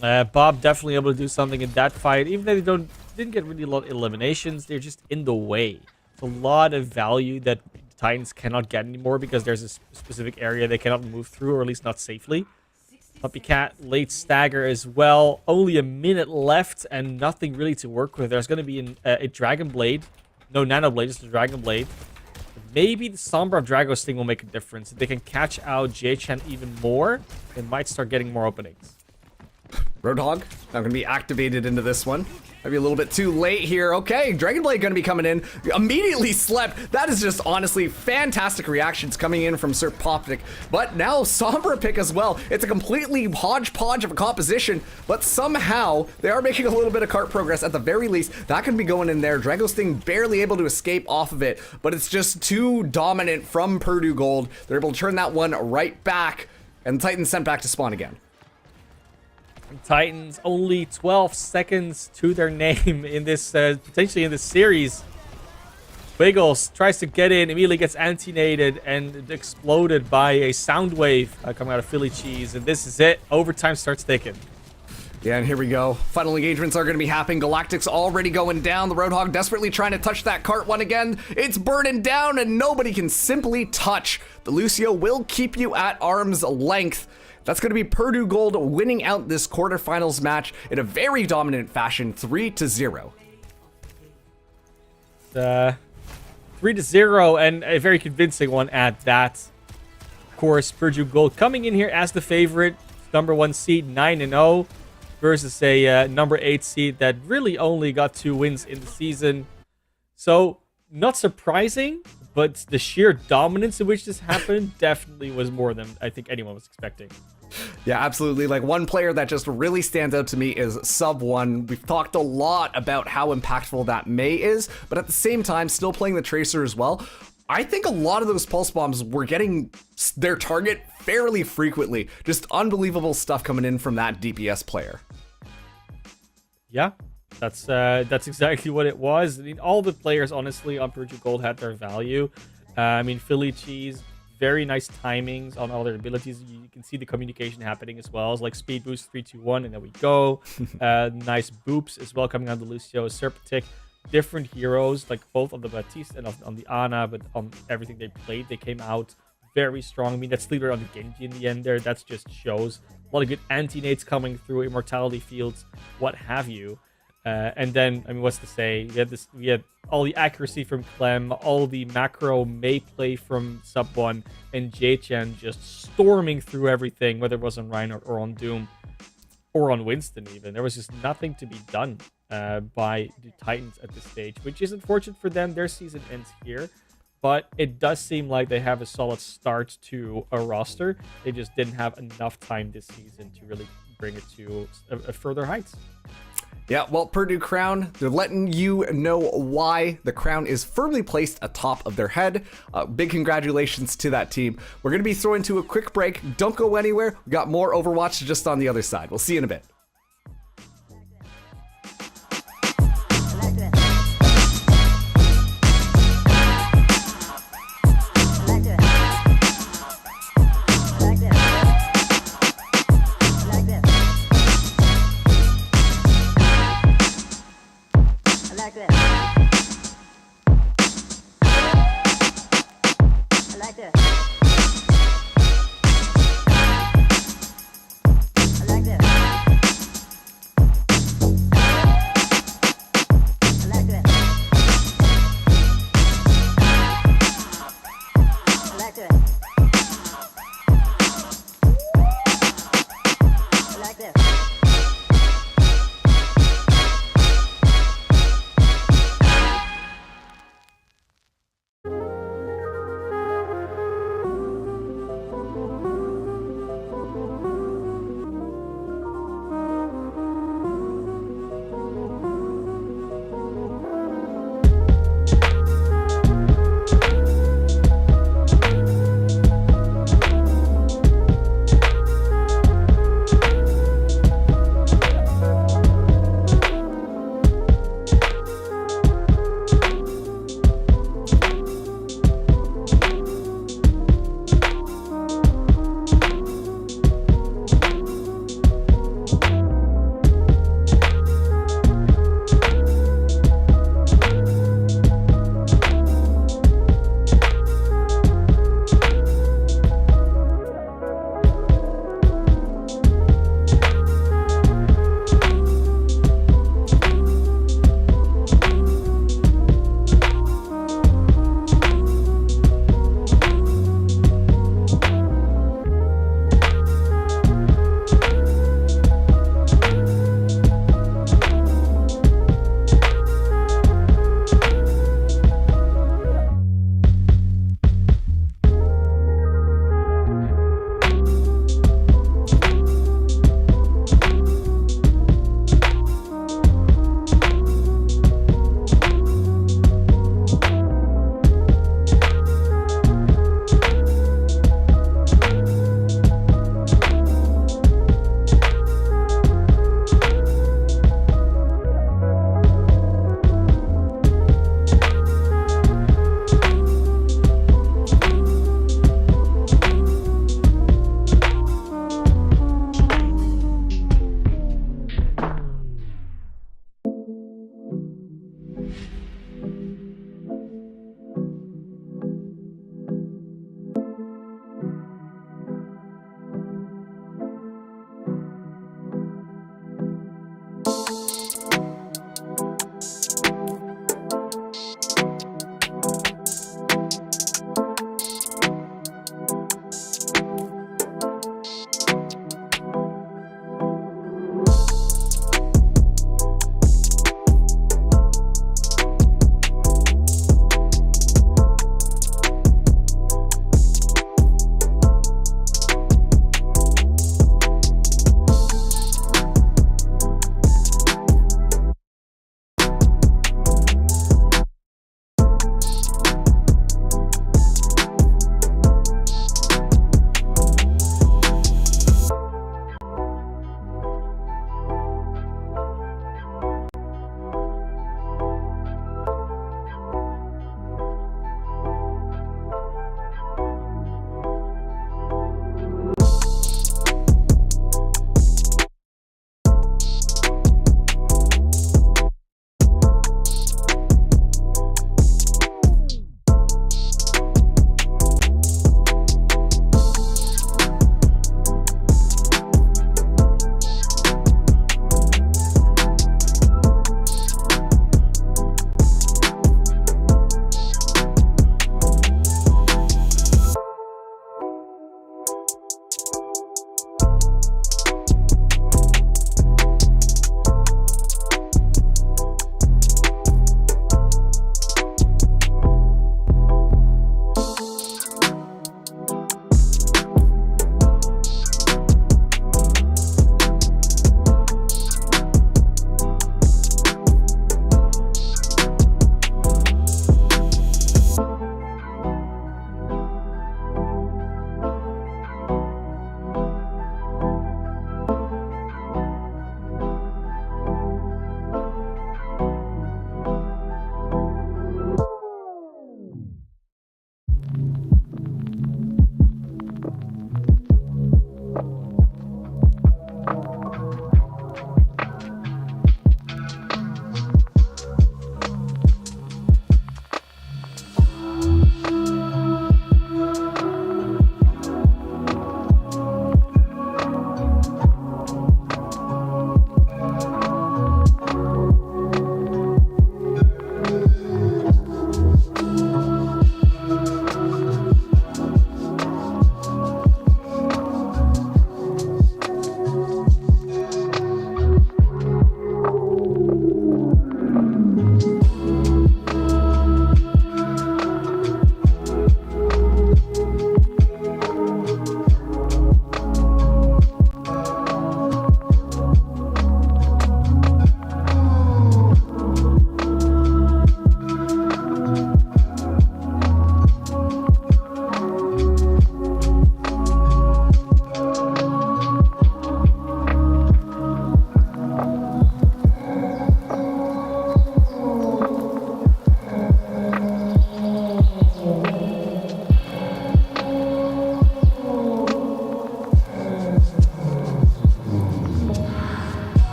Bob definitely able to do something in that fight. Even though they didn't get really a lot of eliminations, they're just in the way. It's a lot of value that Titans cannot get anymore because there's a specific area they cannot move through, or at least not safely. Puppy Cat, late stagger as well. Only a minute left and nothing really to work with. There's going to be a Dragon Blade. No, Nano Blade, just a Dragon Blade. Maybe the Sombra of Dragos thing will make a difference. If they can catch out J-Chan even more, they might start getting more openings. Roadhog, not going to be activated into this one. Maybe a little bit too late here. Okay, Dragon Blade going to be coming in. Immediately slept. That is just honestly fantastic reactions coming in from Sir Popnik. But now Sombra pick as well. It's a completely hodgepodge of a composition, but somehow they are making a little bit of cart progress at the very least. That can be going in there. Dragos thing barely able to escape off of it, but it's just too dominant from Purdue Gold. They're able to turn that one right back, and the Titans sent back to spawn again. Titans only 12 seconds to their name in this, potentially in this series. Wiggles tries to get in, immediately gets anti-nated and exploded by a sound wave coming out of Philly Cheese. And this is it. Overtime starts ticking. Yeah, and here we go. Final engagements are going to be happening. Galactic's already going down. The Roadhog desperately trying to touch that cart one again. It's burning down and nobody can simply touch. The Lucio will keep you at arm's length. That's going to be Purdue Gold winning out this quarterfinals match in a very dominant fashion, 3-0. 3-0, and a very convincing one at that. Of course, Purdue Gold coming in here as the favorite, number 1 seed, 9-0, versus a number 8 seed that really only got 2 wins in the season. So, not surprising, but the sheer dominance in which this happened definitely was more than I think anyone was expecting. Yeah, absolutely. Like, one player that just really stands out to me is Sub1. We've talked a lot about how impactful that Mei is, but at the same time, still playing the Tracer as well. I think a lot of those pulse bombs were getting their target fairly frequently. Just unbelievable stuff coming in from that DPS player. Yeah, that's exactly what it was. I mean, all the players, honestly, on Purdue Gold had their value. I mean, Philly Cheese, very nice timings on all their abilities. You can see the communication happening as well. It's like speed boost 3, 2, 1, and there we go. Nice boops as well coming on the Lucio. Serptic, different heroes, like both on the Baptiste and on the Ana, but on everything they played, they came out very strong. I mean, that sleeper on the Genji in the end there, that's just shows a lot of good anti-nates coming through, immortality fields, what have you. And then, I mean, what's to say? We had all the accuracy from Clem, all the macro Mei play from Sub1, and J-Chan just storming through everything, whether it was on Reinhardt or on Doom, or on Winston even. There was just nothing to be done by the Titans at this stage, which is unfortunate for them. Their season ends here, but it does seem like they have a solid start to a roster. They just didn't have enough time this season to really bring it to a further heights. Yeah, well, Purdue Crown, they're letting you know why the crown is firmly placed atop of their head. Big congratulations to that team. We're going to be throwing to a quick break. Don't go anywhere. We got more Overwatch just on the other side. We'll see you in a bit.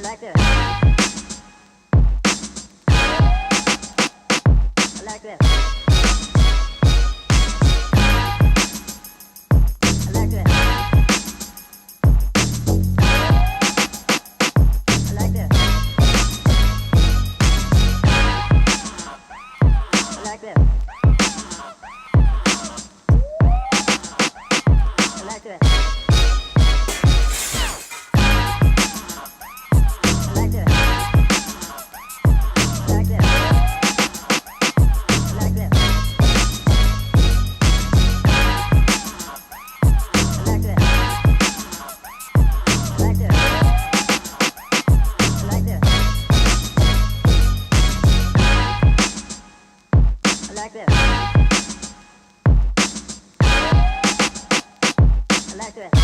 like this. I like this. I like this. I like this. I like this. I like this.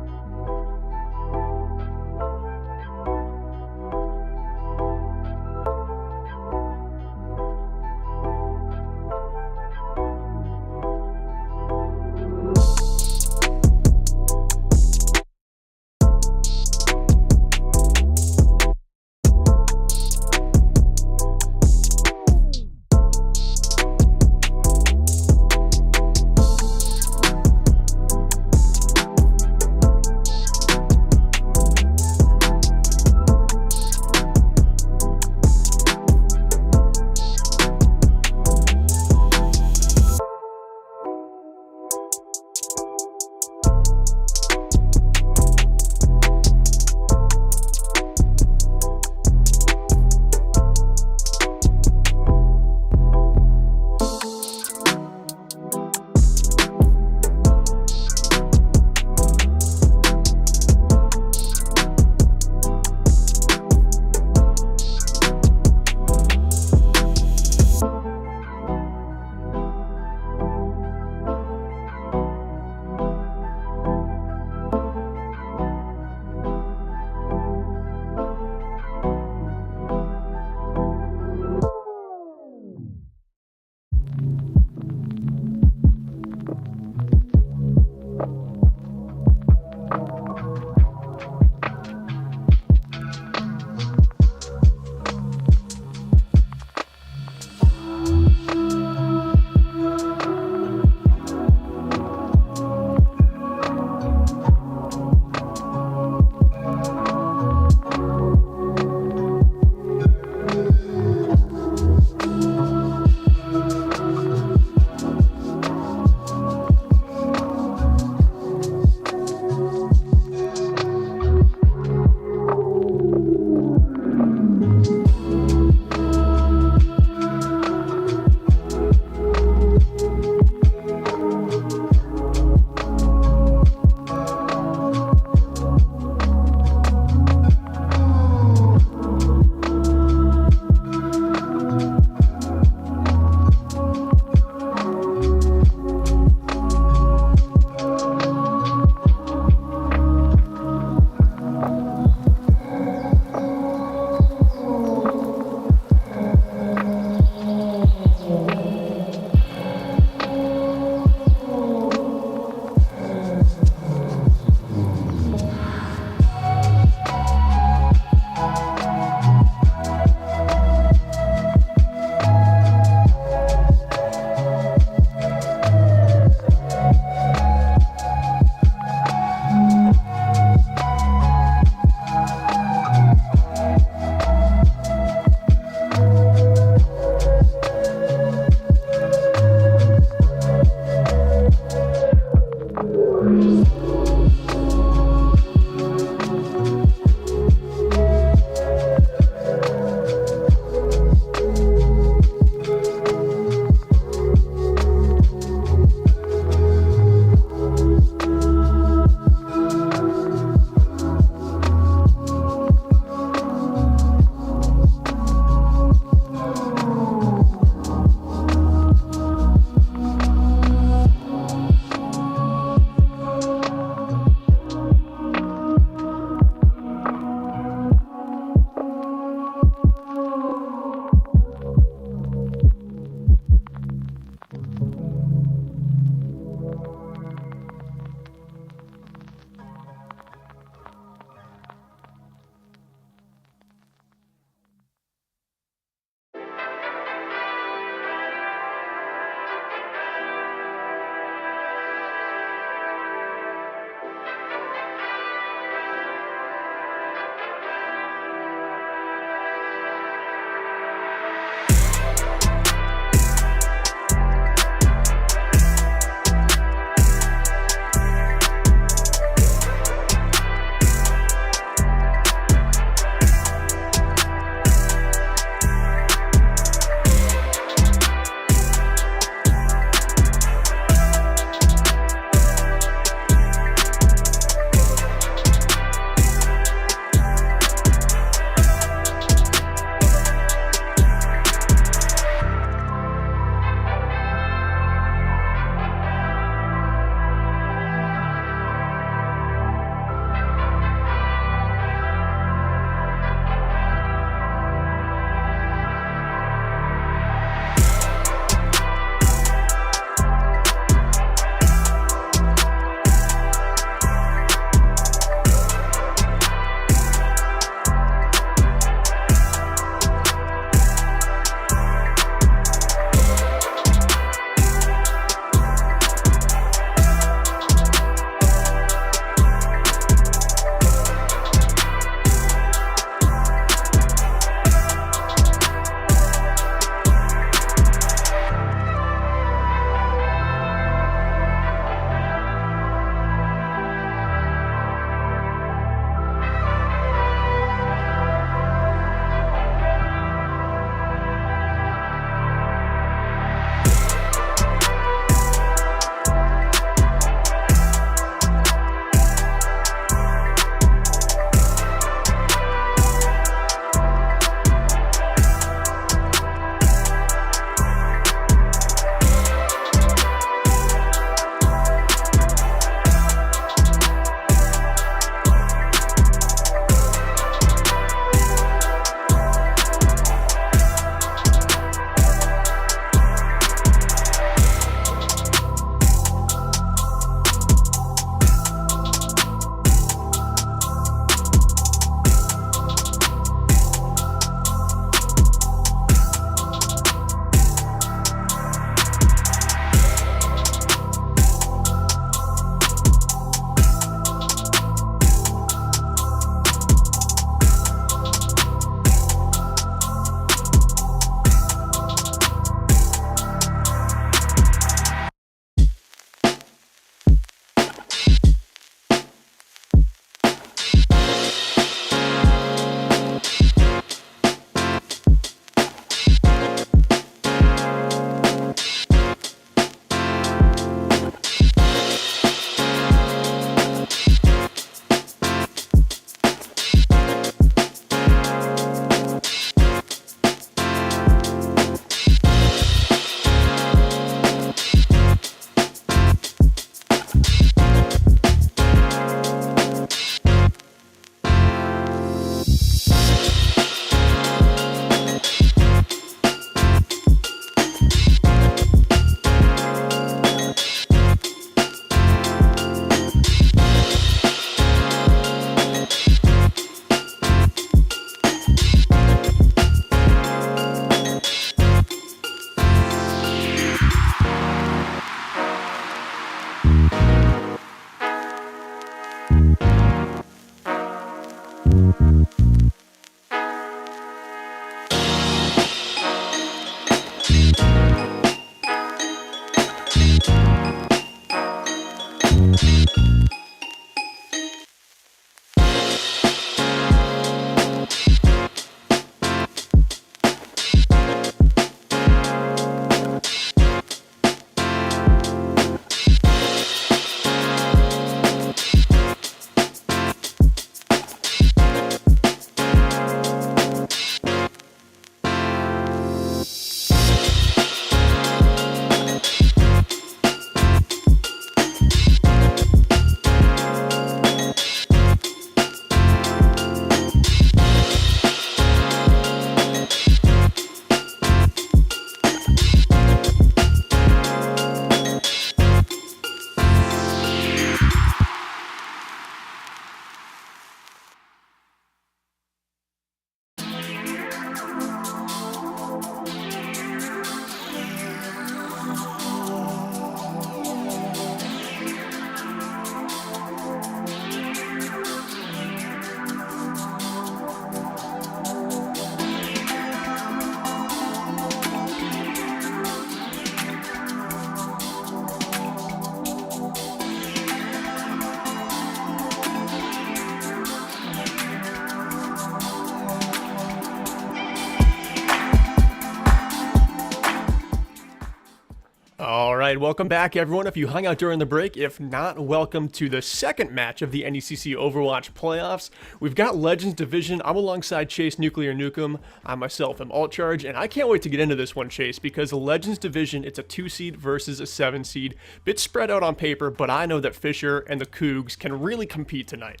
All right, welcome back, everyone. If you hung out during the break, if not, welcome to the second match of the NECC Overwatch playoffs. We've got Legends Division. I'm alongside Chase Nuclear Nukem. I myself am Alt Charge, and I can't wait to get into this one, Chase, because Legends Division, it's a 2-seed versus a 7-seed. Bit spread out on paper, but I know that Fisher and the Cougs can really compete tonight.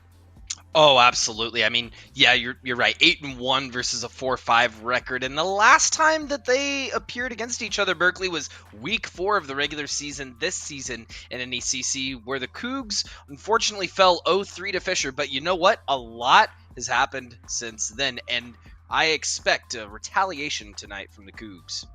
Oh, absolutely. I mean, yeah, you're right. 8-1 versus a 4-5 record, and the last time that they appeared against each other, Berkeley, was week 4 of the regular season this season in NECC, where the Cougs unfortunately fell 0-3 to Fisher. But you know what? A lot has happened since then, and I expect a retaliation tonight from the Cougs.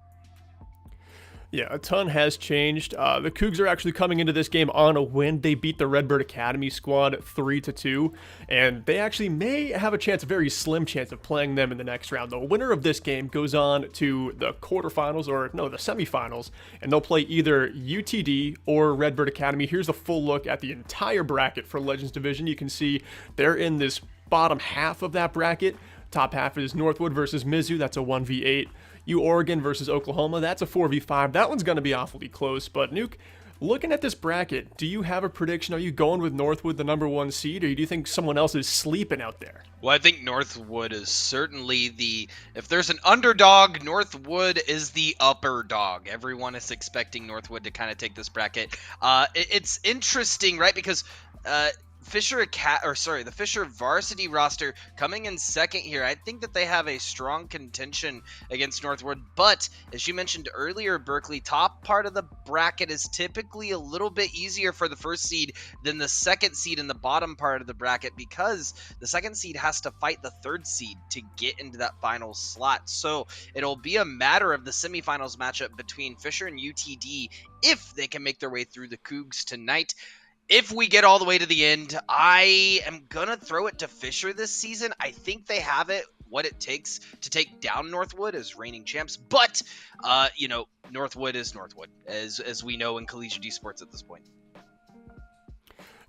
Yeah, a ton has changed. The Cougs are actually coming into this game on a win. They beat the Redbird Academy squad 3-2, and they actually may have a chance, a very slim chance, of playing them in the next round. The winner of this game goes on to the quarterfinals, the semifinals, and they'll play either UTD or Redbird Academy. Here's a full look at the entire bracket for Legends Division. You can see they're in this bottom half of that bracket. Top half is Northwood versus Mizzou. That's a 1v8. Oregon versus Oklahoma, that's a 4v5. That one's going to be awfully close. But Nuke, looking at this bracket, do you have a prediction? Are you going with Northwood, the number 1 seed, or do you think someone else is sleeping out there? Well, I think Northwood is certainly if there's an underdog, Northwood is the upper dog. Everyone is expecting Northwood to kind of take this bracket. It's interesting, right? Because the Fisher varsity roster coming in second here. I think that they have a strong contention against Northwood, but as you mentioned earlier, Berkeley, top part of the bracket is typically a little bit easier for the first seed than the second seed in the bottom part of the bracket, because the second seed has to fight the third seed to get into that final slot. So it'll be a matter of the semifinals matchup between Fisher and UTD if they can make their way through the Cougs tonight. If we get all the way to the end, I am going to throw it to Fisher this season. I think they have what it takes to take down Northwood as reigning champs. But, Northwood is Northwood, as we know in collegiate esports at this point.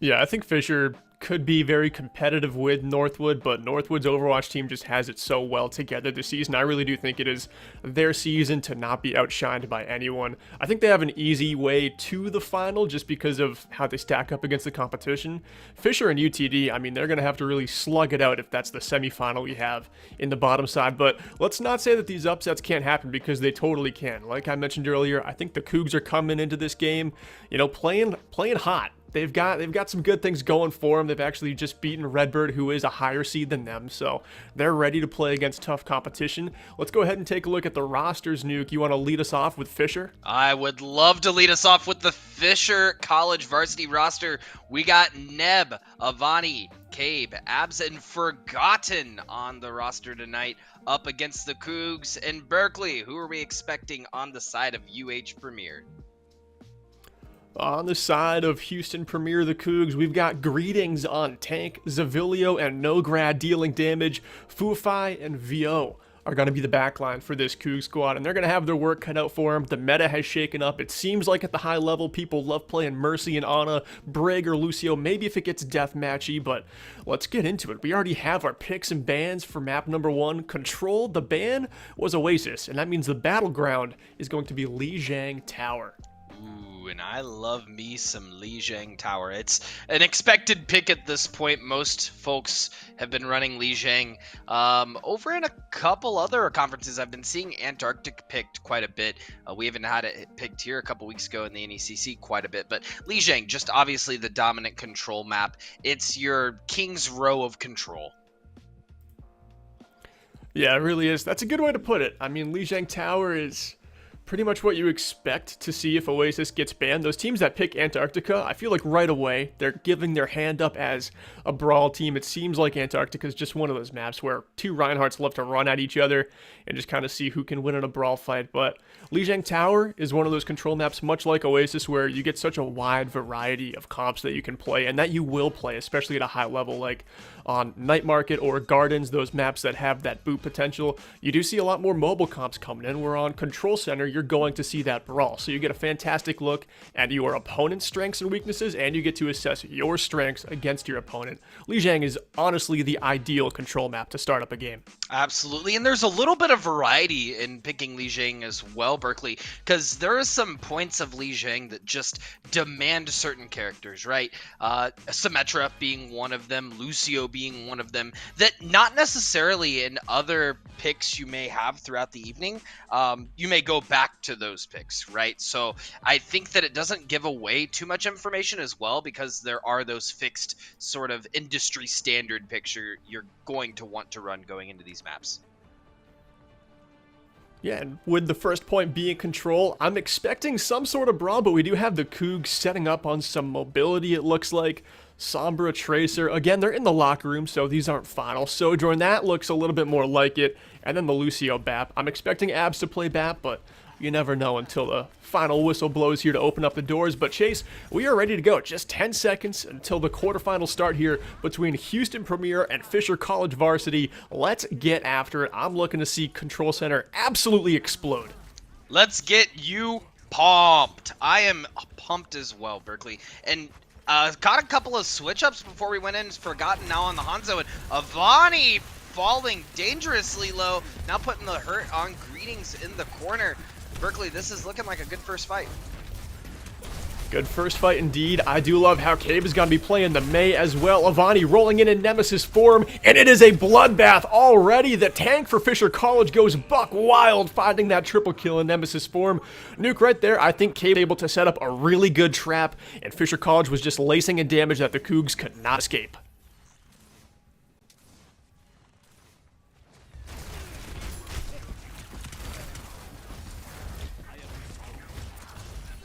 Yeah, I think Fisher could be very competitive with Northwood, but Northwood's Overwatch team just has it so well together this season. I really do think it is their season to not be outshined by anyone. I think they have an easy way to the final just because of how they stack up against the competition. Fisher and UTD, I mean, they're going to have to really slug it out if that's the semifinal we have in the bottom side. But let's not say that these upsets can't happen, because they totally can. Like I mentioned earlier, I think the Cougs are coming into this game, playing hot. They've got some good things going for them. They've actually just beaten Redbird, who is a higher seed than them, so they're ready to play against tough competition. Let's go ahead and take a look at the rosters, Nuke. You want to lead us off with Fisher? I would love to lead us off with the Fisher College varsity roster. We got Neb, Avani, Cabe, Abs, and Forgotten on the roster tonight, up against the Cougs and Berkeley. Who are we expecting on the side of UH Premier? On the side of Houston Premier, the Cougs, we've got Greetings on Tank, Zavilio and Nograd dealing damage. Fufai and VO are going to be the backline for this Coug squad, and they're going to have their work cut out for them. The meta has shaken up. It seems like at the high level, people love playing Mercy and Ana, Brig or Lucio, maybe if it gets deathmatchy, but let's get into it. We already have our picks and bans for map number 1. Control, the ban was Oasis, and that means the battleground is going to be Lijiang Tower. Ooh, and I love me some Lijiang Tower. It's an expected pick at this point. Most folks have been running Lijiang. Over in a couple other conferences, I've been seeing Antarctic picked quite a bit. We haven't had it picked here a couple weeks ago in the NECC quite a bit. But Lijiang, just obviously the dominant control map. It's your King's Row of control. Yeah, it really is. That's a good way to put it. I mean, Lijiang Tower is pretty much what you expect to see if Oasis gets banned. Those teams that pick Antarctica, I feel like right away they're giving their hand up as a brawl team. It seems like Antarctica is just one of those maps where two Reinhardts love to run at each other and just kind of see who can win in a brawl fight. But Lijiang Tower is one of those control maps, much like Oasis, where you get such a wide variety of comps that you can play and that you will play, especially at a high level, like on Night Market or Gardens, those maps that have that boot potential. You do see a lot more mobile comps coming in, where on Control Center, you're going to see that brawl. So you get a fantastic look at your opponent's strengths and weaknesses, and you get to assess your strengths against your opponent. Lijiang is honestly the ideal control map to start up a game. Absolutely, and there's a little bit of variety in picking Lijiang as well, Berkeley, because there are some points of Lijiang that just demand certain characters, right? Symmetra being one of them, Lucio being one of them, that not necessarily in other picks you may have throughout the evening, you may go back to those picks, right? So I think that it doesn't give away too much information as well, because there are those fixed sort of industry standard picks you're going to want to run going into these maps. Yeah, and with the first point being control, I'm expecting some sort of brawl, but we do have the Cougs setting up on some mobility, it looks like. Sombra, Tracer, again, they're in the locker room, so these aren't final. Sojourn, that looks a little bit more like it. And then the Lucio BAP. I'm expecting Abs to play BAP, but you never know until the final whistle blows here to open up the doors. But Chase, we are ready to go. Just 10 seconds until the quarterfinals start here between Houston Premier and Fisher College Varsity. Let's get after it. I'm looking to see Control Center absolutely explode. Let's get you pumped. I am pumped as well, Berkeley. And got a couple of switch-ups before we went in. Forgotten now on the Hanzo. And Avani falling dangerously low. Now putting the hurt on Greetings in the corner. Berkeley, this is looking like a good first fight. Good first fight indeed. I do love how Cabe is going to be playing the Mei as well. Avani rolling in Nemesis form, and it is a bloodbath already. The tank for Fisher College goes buck wild, finding that triple kill in Nemesis form. Nuke right there. I think Cabe able to set up a really good trap, and Fisher College was just lacing in damage that the Cougs could not escape.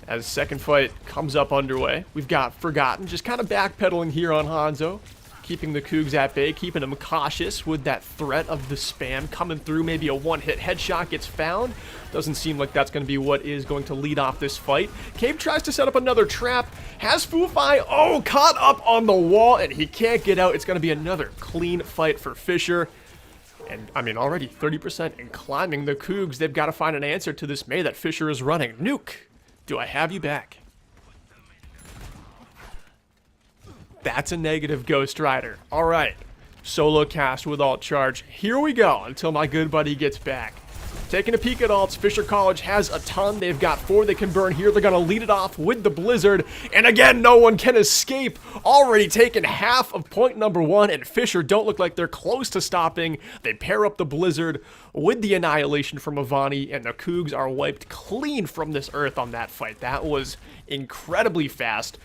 As second fight comes up underway, we've got Forgotten just kind of backpedaling here on Hanzo, keeping the Cougs at bay, keeping them cautious with that threat of the spam coming through. Maybe a one-hit headshot gets found. Doesn't seem like that's going to be what is going to lead off this fight. Cave tries to set up another trap, has Fufai, caught up on the wall, and he can't get out. It's going to be another clean fight for Fisher. And, I mean, already 30% and climbing. The Cougs, they've got to find an answer to this Mei that Fisher is running. Nuke, do I have you back? That's a negative, Ghost Rider. All right, solo cast with alt charge. Here we go until my good buddy gets back. Taking a peek at alts, Fisher College has a ton. They've got 4 they can burn here. They're going to lead it off with the Blizzard. And again, no one can escape. Already taken half of point number 1, and Fisher don't look like they're close to stopping. They pair up the Blizzard with the Annihilation from Avani, and the Cougs are wiped clean from this earth on that fight. That was incredibly fast.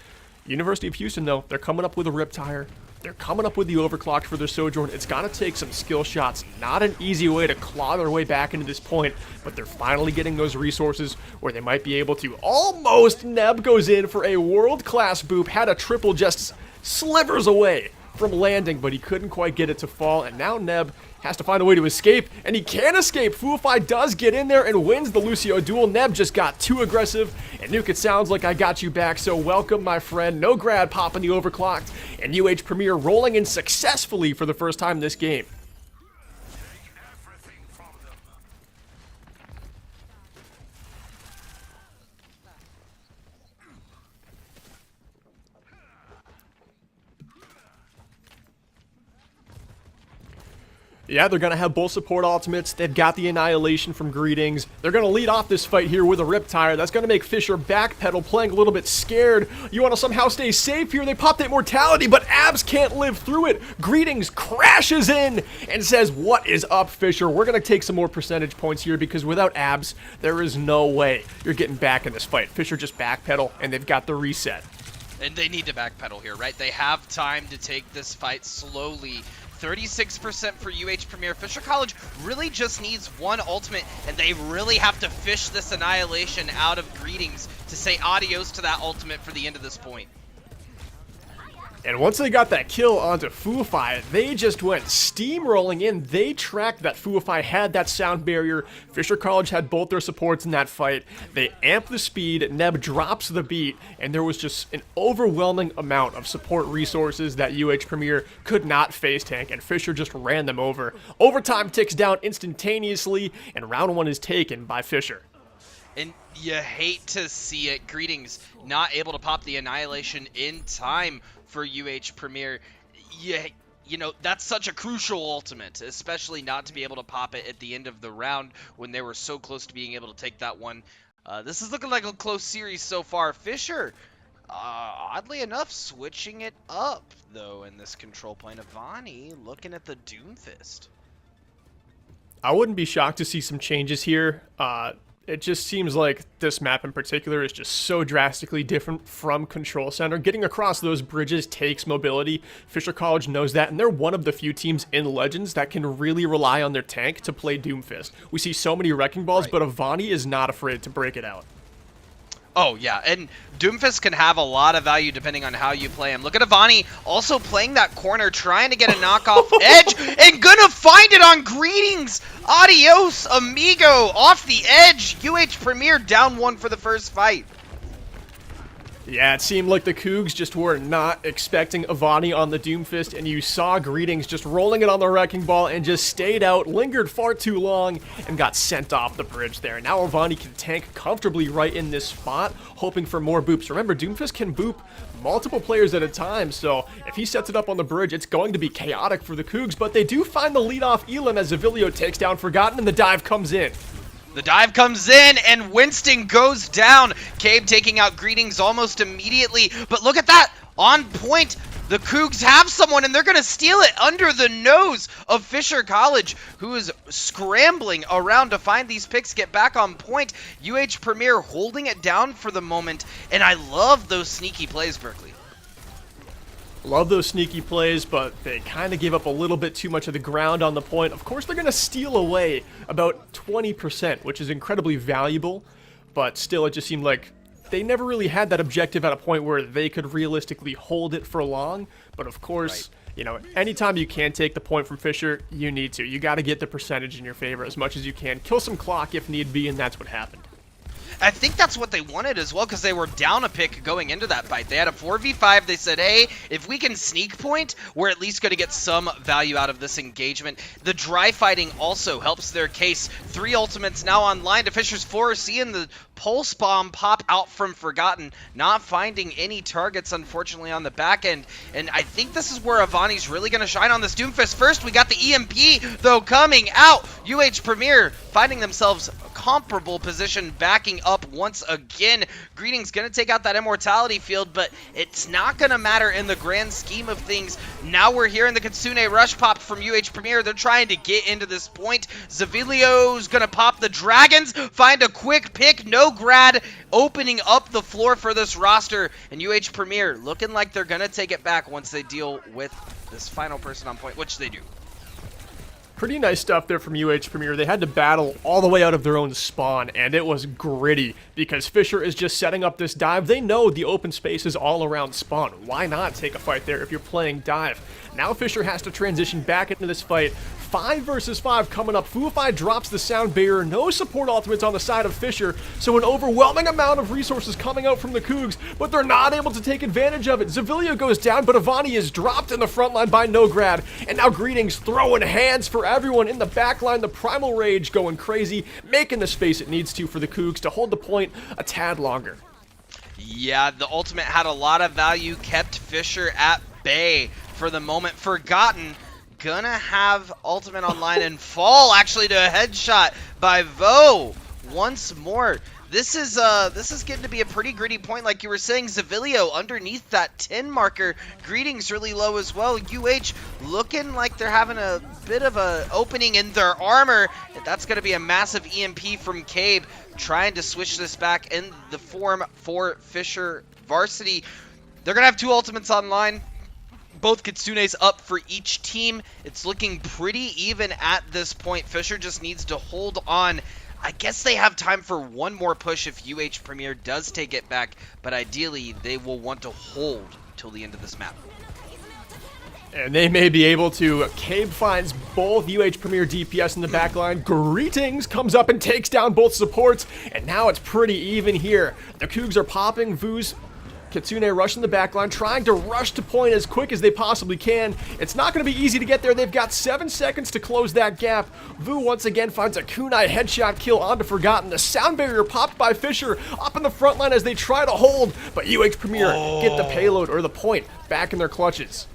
University of Houston, though, they're coming up with a Riptire. They're coming up with the Overclock for their Sojourn. It's got to take some skill shots. Not an easy way to claw their way back into this point, but they're finally getting those resources where they might be able to. Almost Neb goes in for a world-class boop. Had a triple just slivers away from landing, but he couldn't quite get it to fall, and now Neb has to find a way to escape, and he can escape. Fufai does get in there and wins the Lucio duel. Neb just got too aggressive, and Nuke, it sounds like I got you back, so welcome, my friend. No grad popping the overclocked, and UH Premier rolling in successfully for the first time this game. Yeah, they're going to have both support ultimates. They've got the Annihilation from Greetings. They're going to lead off this fight here with a Riptire. That's going to make Fisher backpedal, playing a little bit scared. You want to somehow stay safe here. They pop that Mortality, but Abs can't live through it. Greetings crashes in and says, what is up, Fisher? We're going to take some more percentage points here because without Abs, there is no way you're getting back in this fight. Fisher just backpedal, and they've got the reset. And they need to backpedal here, right? They have time to take this fight slowly. 36% for UH Premier. Fisher College really just needs one ultimate, and they really have to fish this Annihilation out of Greetings to say adios to that ultimate for the end of this point. And once they got that kill onto Fufai, they just went steamrolling in. They tracked that Fufai had that sound barrier. Fisher College had both their supports in that fight. They amped the speed, Neb drops the beat, and there was just an overwhelming amount of support resources that UH Premier could not face tank, and Fisher just ran them over. Overtime ticks down instantaneously, and round 1 is taken by Fisher. And you hate to see it. Greetings, not able to pop the Annihilation in time for UH Premier. You know, that's such a crucial ultimate, especially not to be able to pop it at the end of the round when they were so close to being able to take that one. This is looking like a close series so far. Fisher, oddly enough, switching it up, though, in this control plane. Avani looking at the Doomfist. I wouldn't be shocked to see some changes here. It just seems like this map in particular is just so drastically different from Control Center. Getting across those bridges takes mobility. Fisher College knows that, and they're one of the few teams in Legends that can really rely on their tank to play Doomfist. We see so many Wrecking Balls, but Avani is not afraid to break it out. Oh, yeah, and Doomfist can have a lot of value depending on how you play him. Look at Avani also playing that corner, trying to get a knockoff edge, and gonna find it on Greetings! Adios, amigo! Off the edge! UH Premier down 1 for the first fight. Yeah, it seemed like the Cougs just were not expecting Avani on the Doomfist, and you saw Greetings just rolling it on the Wrecking Ball and just stayed out, lingered far too long, and got sent off the bridge there. Now Avani can tank comfortably right in this spot, hoping for more boops. Remember, Doomfist can boop multiple players at a time, so if he sets it up on the bridge, it's going to be chaotic for the Cougs, but they do find the lead-off Elam as Zavilio takes down Forgotten, and the dive comes in. The dive comes in, and Winston goes down. Cabe taking out Greetings almost immediately. But look at that! On point! The Cougs have someone, and they're going to steal it under the nose of Fisher College, who is scrambling around to find these picks, get back on point. UH Premier holding it down for the moment, and I love those sneaky plays, Berkeley. Love those sneaky plays, but they kind of gave up a little bit too much of the ground on the point. Of course, they're going to steal away about 20%, which is incredibly valuable, but still, it just seemed like they never really had that objective at a point where they could realistically hold it for long. But of course, you know, anytime you can take the point from Fisher, you need to. You got to get the percentage in your favor as much as you can. Kill some clock if need be, and that's what happened. I think that's what they wanted as well, because they were down a pick going into that fight. They had a 4v5. They said, hey, if we can sneak point, we're at least going to get some value out of this engagement. The dry fighting also helps their case. 3 ultimates now online to Fisher's 4, seeing the pulse bomb pop out from Forgotten, not finding any targets, unfortunately, on the back end. And I think this is where Avani's really going to shine on this Doomfist. First, we got the EMP, though, coming out. UH Premier finding themselves comparable position, backing up once again. Greetings gonna take out that immortality field, but it's not gonna matter in the grand scheme of things. Now we're here in the Kitsune rush pop from UH Premier. They're trying to get into this point. Zavilio's gonna pop the dragons, find a quick pick, no grad, opening up the floor for this roster, and UH Premier looking like they're gonna take it back once they deal with this final person on point, which they do. Pretty nice stuff there from UH Premier. They had to battle all the way out of their own spawn, and it was gritty because Fisher is just setting up this dive. They know the open space is all around spawn. Why not take a fight there if you're playing dive? Now Fisher has to transition back into this fight. 5 versus 5 coming up. Fuify drops the sound barrier. No support ultimates on the side of Fisher, so an overwhelming amount of resources coming out from the Cougs, but they're not able to take advantage of it. Zavilio goes down, but Avani is dropped in the front line by Nograd, and now Greetings throwing hands for everyone in the back line. The Primal Rage going crazy, making the space it needs to for the Cougs to hold the point a tad longer. Yeah, the ultimate had a lot of value, kept Fisher at bay for the moment. Forgotten gonna have ultimate online and fall actually to a headshot by Vo once more. This is getting to be a pretty gritty point, like you were saying. Zavilio underneath that 10 marker. Greetings really low as well. UH looking like they're having a bit of a opening in their armor. That's gonna be a massive EMP from Cabe, trying to switch this back in the form for Fisher Varsity. They're gonna have 2 ultimates online. Both Kitsune's up for each team. It's looking pretty even at this point. Fisher just needs to hold on. I guess they have time for one more push if UH Premier does take it back, but ideally they will want to hold till the end of this map. And they may be able to. Cabe finds both UH Premier DPS in the backline. Greetings comes up and takes down both supports, and now it's pretty even here. The Cougs are popping. Vu's Kitsune rushing the backline, trying to rush to point as quick as they possibly can. It's not going to be easy to get there. They've got 7 seconds to close that gap. Vu once again finds a kunai headshot kill onto Forgotten. The sound barrier popped by Fisher up in the front line as they try to hold, but UH Premier get the payload or the point back in their clutches.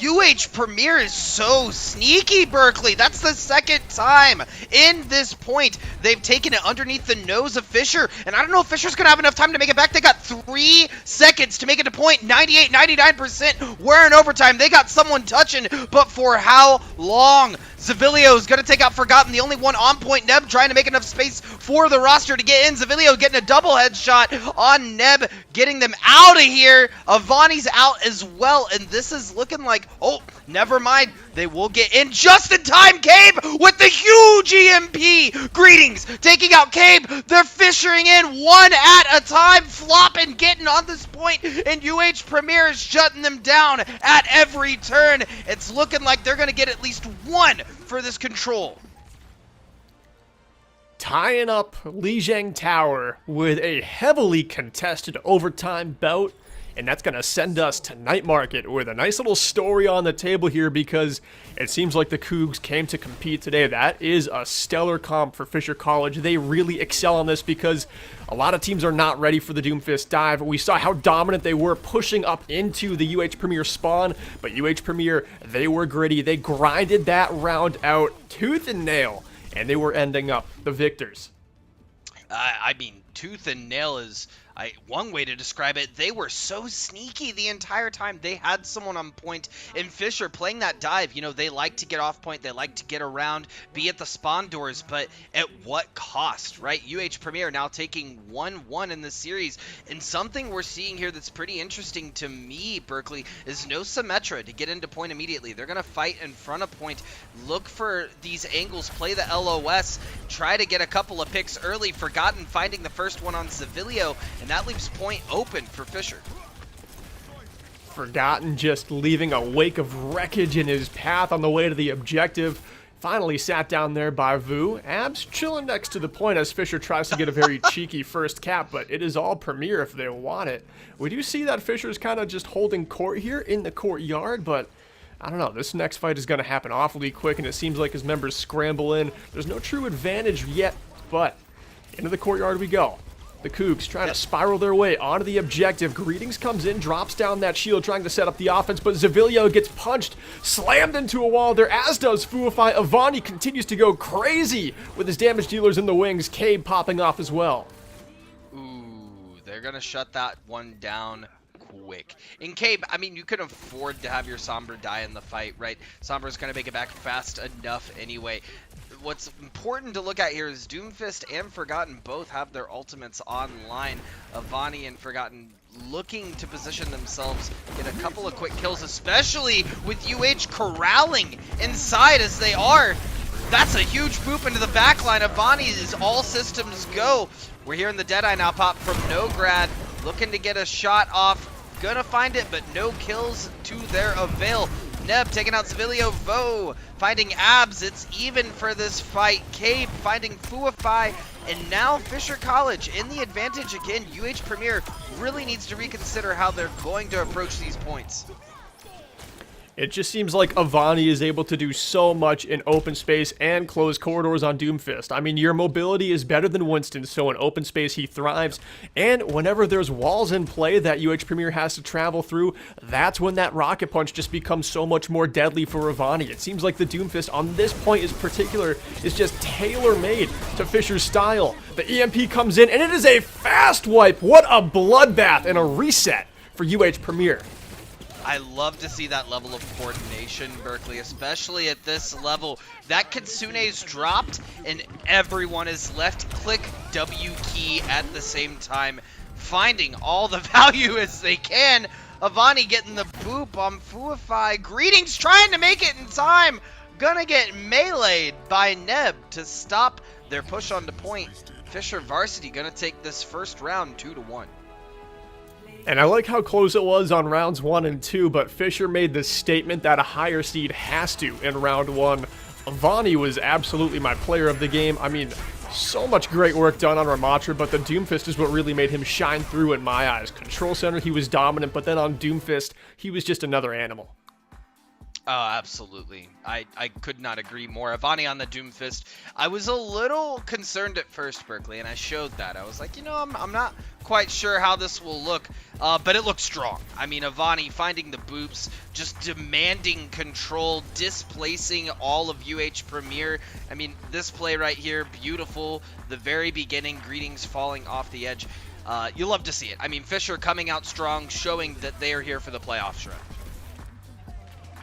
UH Premier is so sneaky, Berkeley. That's the second time in this point they've taken it underneath the nose of Fisher. And I don't know if Fisher's going to have enough time to make it back. They got 3 seconds to make it to point. 98, 99%. We're in overtime. They got someone touching, but for how long? Zavilio's going to take out Forgotten, the only one on point. Neb trying to make enough space for the roster to get in. Zavilio getting a double headshot on Neb, getting them out of here. Avani's out as well, and this is looking like, oh, never mind. They will get in just in time. Cabe with the huge EMP. Greetings, taking out Cabe. They're fishing in one at a time, flopping, getting on this point, and UH Premier is shutting them down at every turn. It's looking like they're going to get at least one for this control. Tying up Lijiang Tower with a heavily contested overtime bout. And that's going to send us to Night Market with a nice little story on the table here because it seems like the Cougs came to compete today. That is a stellar comp for Fisher College. They really excel on this because a lot of teams are not ready for the Doomfist dive. We saw how dominant they were pushing up into the UH Premier spawn, but UH Premier, they were gritty. They grinded that round out tooth and nail, and they were ending up the victors. I mean, tooth and nail is one way to describe it. They were so sneaky the entire time. They had someone on point, and Fisher playing that dive. You know, they like to get off point. They like to get around, be at the spawn doors, but at what cost, right? UH Premier now taking 1-1 in the series, and something we're seeing here that's pretty interesting to me, Berkeley, is no Symmetra to get into point immediately. They're going to fight in front of point, look for these angles, play the LOS, try to get a couple of picks early. Forgotten finding the first one on Zavilio, and that leaves point open for Fisher. Forgotten just leaving a wake of wreckage in his path on the way to the objective. Finally sat down there by Vu. Abs chilling next to the point as Fisher tries to get a very cheeky first cap, but it is all Premier if they want it. We do see that Fisher's kind of just holding court here in the courtyard, but I don't know, this next fight is going to happen awfully quick, and it seems like his members scramble in. There's no true advantage yet, but into the courtyard we go. The Cougs trying to spiral their way onto the objective. Greetings comes in, drops down that shield, trying to set up the offense, but Zavilio gets punched, slammed into a wall there, as does Fuify. Avani continues to go crazy with his damage dealers in the wings. Cabe popping off as well. Ooh, they're going to shut that one down quick. In Cabe, I mean, you can afford to have your Sombra die in the fight, right? Sombra's going to make it back fast enough anyway. What's important to look at here is Doomfist and Forgotten both have their ultimates online. Avani and Forgotten looking to position themselves, get a couple of quick kills, especially with UH corralling inside as they are. That's a huge boop into the backline. Avani is all systems go. We're hearing the Deadeye now pop from Nograd, looking to get a shot off. Gonna find it, but no kills to their avail. Neb taking out Zavilio. Vo finding Abs. It's even for this fight. Cabe finding Fuify. And now Fisher College in the advantage again. UH Premier really needs to reconsider how they're going to approach these points. It just seems like Avani is able to do so much in open space and close corridors on Doomfist. I mean, your mobility is better than Winston, so in open space he thrives. And whenever there's walls in play that UH Premier has to travel through, that's when that rocket punch just becomes so much more deadly for Avani. It seems like the Doomfist on this point in particular is just tailor-made to Fisher's style. The EMP comes in, and it is a fast wipe. What a bloodbath and a reset for UH Premier. I love to see that level of coordination, Berkeley, especially at this level. That Kitsune's dropped, and everyone is left-click W key at the same time, finding all the value as they can. Avani getting the boop on Fuify. Greetings trying to make it in time. Gonna get meleeed by Neb to stop their push on the point. Fisher Varsity gonna take this first round 2-1. And I like how close it was on rounds 1 and 2, but Fisher made this statement that a higher seed has to in round 1. Avani was absolutely my player of the game. I mean, So much great work done on Ramatra, but the Doomfist is what really made him shine through in my eyes. Control Center, he was dominant, but then on Doomfist, he was just another animal. Oh, absolutely. I could not agree more. Avani on the Doomfist. I was a little concerned at first, Berkeley, and I showed that. I was like, I'm not quite sure how this will look, but it looks strong. I mean, Avani finding the boops, just demanding control, displacing all of UH Premier. I mean, this play right here, beautiful. The very beginning, greetings falling off the edge. You love to see it. I mean, Fisher coming out strong, showing that they are here for the playoffs run.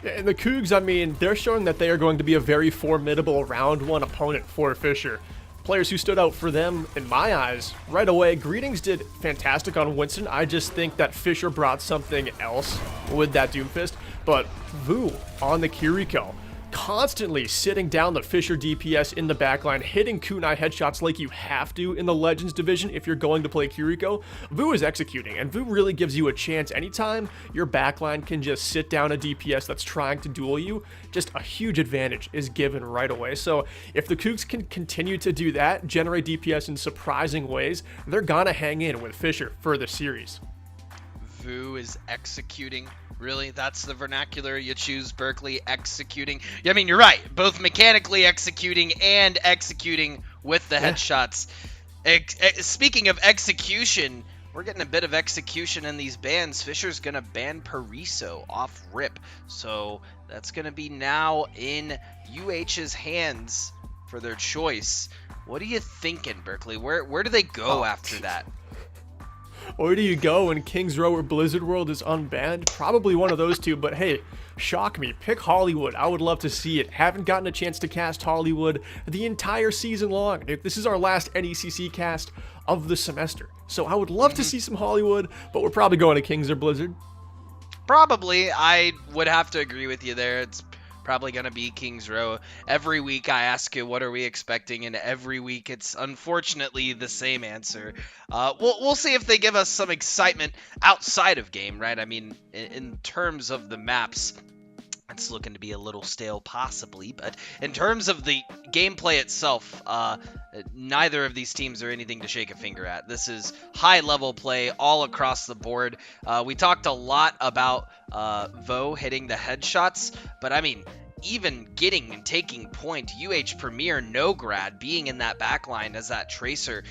Yeah, and the Cougs, I mean, they're showing that they are going to be a very formidable round one opponent for Fisher. Players who stood out for them, in my eyes, right away, Greetings did fantastic on Winston. I just think that Fisher brought something else with that Doomfist. But Vu on the Kiriko, constantly sitting down the Fisher DPS in the backline, hitting kunai headshots like you have to in the Legends division if you're going to play Kiriko. Vu is executing, and Vu really gives you a chance anytime your backline can just sit down a DPS that's trying to duel you. Just a huge advantage is given right away. So if the Cougs can continue to do that, generate DPS in surprising ways, they're gonna hang in with Fisher for the series. Vu is executing. Really? That's the vernacular you choose, Berkeley, executing? I mean, you're right. Both mechanically executing and executing with the headshots. Speaking of execution, we're getting a bit of execution in these bans. Fisher's going to ban Pariso off rip. So that's going to be now in UH's hands for their choice. What are you thinking, Berkeley? Where do they go after that? Where do you go when Kings Row or Blizzard World is unbanned? Probably one of those two, but hey, shock me. Pick Hollywood. I would love to see it. Haven't gotten a chance to cast Hollywood the entire season long. This is our last NECC cast of the semester. So I would love to see some Hollywood, but we're probably going to Kings or Blizzard. Probably. I would have to agree with you there. It's probably going to be Kings Row. Every week I ask you, what are we expecting? And every week it's unfortunately the same answer. We'll see if they give us some excitement outside of game, right? I mean, in terms of the maps, it's looking to be a little stale possibly, but in terms of the gameplay itself, neither of these teams are anything to shake a finger at. This is high level play all across the board. We talked a lot about Vo hitting the headshots, but I mean, even getting and taking point, UH Premier Nograd being in that backline as that tracer,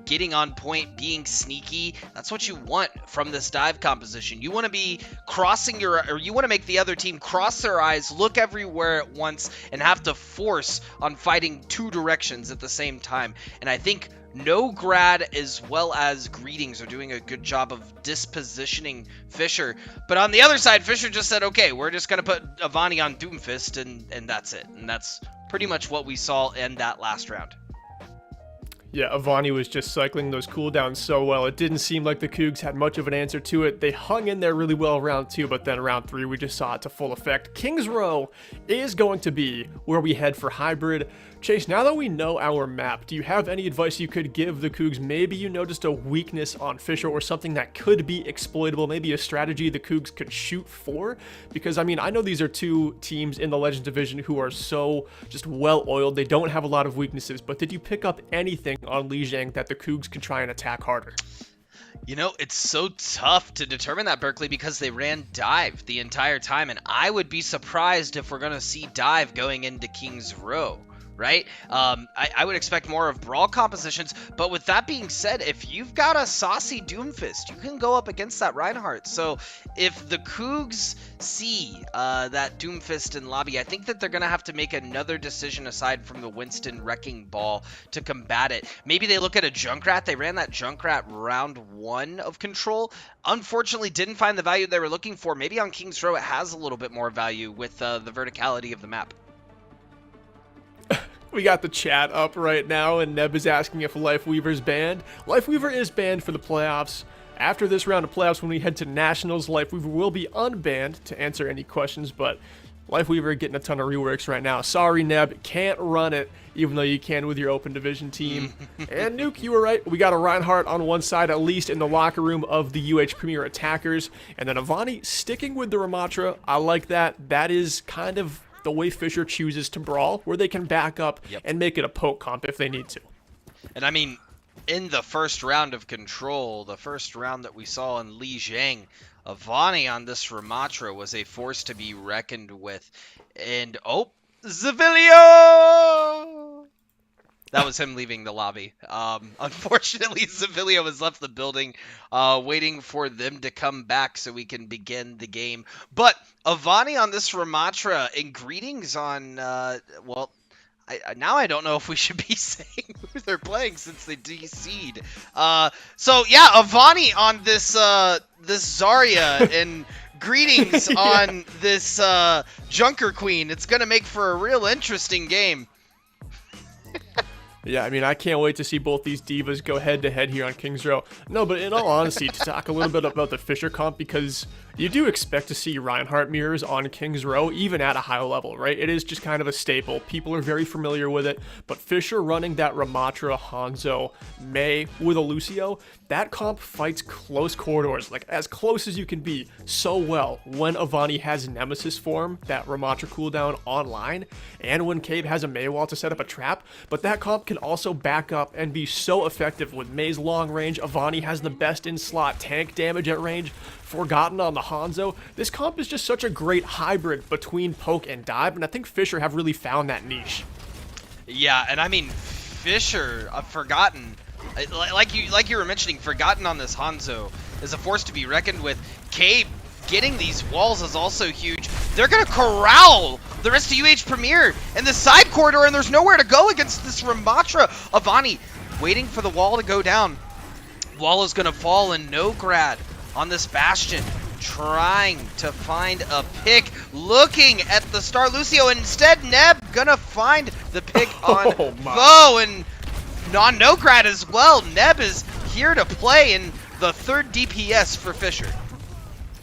getting on point, being sneaky. That's what you want from this dive composition. You want to be crossing or you want to make the other team cross their eyes, look everywhere at once, and have to force on fighting two directions at the same time. And I think Nograd as well as Greetings are doing a good job of dispositioning Fisher. But on the other side, Fisher just said, okay, we're just going to put Avani on Doomfist, and that's it. And that's pretty much what we saw in that last round. Yeah, Avani was just cycling those cooldowns so well. It didn't seem like the Cougs had much of an answer to it. They hung in there really well round 2, but then round 3, we just saw it to full effect. Kings Row is going to be where we head for hybrid. Chase, now that we know our map, do you have any advice you could give the Cougs? Maybe you noticed a weakness on Fisher or something that could be exploitable, maybe a strategy the Cougs could shoot for? Because, I mean, I know these are two teams in the Legends division who are so just well-oiled. They don't have a lot of weaknesses, but did you pick up anything on Lijiang that the Cougs could try and attack harder? You know, it's so tough to determine that, Berkeley, because they ran dive the entire time, and I would be surprised if we're going to see dive going into Kings Row. Right? I would expect more of brawl compositions, but with that being said, if you've got a saucy Doomfist, you can go up against that Reinhardt. So if the Cougs see that Doomfist in lobby, I think that they're going to have to make another decision aside from the Winston Wrecking Ball to combat it. Maybe they look at a Junkrat. They ran that Junkrat round 1 of Control. Unfortunately, didn't find the value they were looking for. Maybe on Kings Row it has a little bit more value with the verticality of the map. We got the chat up right now, and Neb is asking if Lifeweaver's banned. Lifeweaver is banned for the playoffs. After this round of playoffs, when we head to Nationals, Lifeweaver will be unbanned to answer any questions, but Lifeweaver getting a ton of reworks right now. Sorry, Neb, can't run it, even though you can with your open division team. And Nuke, you were right. We got a Reinhardt on one side, at least in the locker room of the UH Premier attackers, and then Avani sticking with the Ramatra. I like that. That is kind of the way Fisher chooses to brawl, where they can back up and make it a poke comp if they need to. And I mean, in the first round of Control, the first round that we saw in Lijiang, Avani on this Ramatra was a force to be reckoned with. And, oh, Zavilio! That was him leaving the lobby. Unfortunately, Zavilio has left the building, waiting for them to come back so we can begin the game. But Avani on this Ramatra, and greetings on, well, now I don't know if we should be saying who they're playing since they DC'd. So yeah, Avani on this this Zarya, and greetings on this Junker Queen. It's gonna make for a real interesting game. Yeah, I mean, I can't wait to see both these divas go head-to-head here on Kings Row. No, but in all honesty, to talk a little bit about the Fisher comp, because you do expect to see Reinhardt mirrors on Kings Row, even at a high level, right? It is just kind of a staple. People are very familiar with it, but Fisher running that Ramatra, Hanzo, Mei with a Lucio, that comp fights close corridors, like as close as you can be, so well when Avani has Nemesis form, that Ramatra cooldown online, and when Cave has a Mei wall to set up a trap, but that comp can also back up and be so effective with Mei's long range. Avani has the best in slot tank damage at range, Forgotten on the Hanzo. This comp is just such a great hybrid between poke and dive, and I think Fisher have really found that niche. Yeah, and I mean, Fisher, Forgotten, like you were mentioning, Forgotten on this Hanzo is a force to be reckoned with. Cabe getting these walls is also huge. They're gonna corral the rest of UH Premier in the side corridor, and there's nowhere to go against this Ramatra. Avani waiting for the wall to go down. Wall is gonna fall, and Nograd on this Bastion trying to find a pick, looking at the Star Lucio, and instead Neb gonna find the pick on Vo, and on Nograd as well. Neb is here to play in the third DPS for Fisher.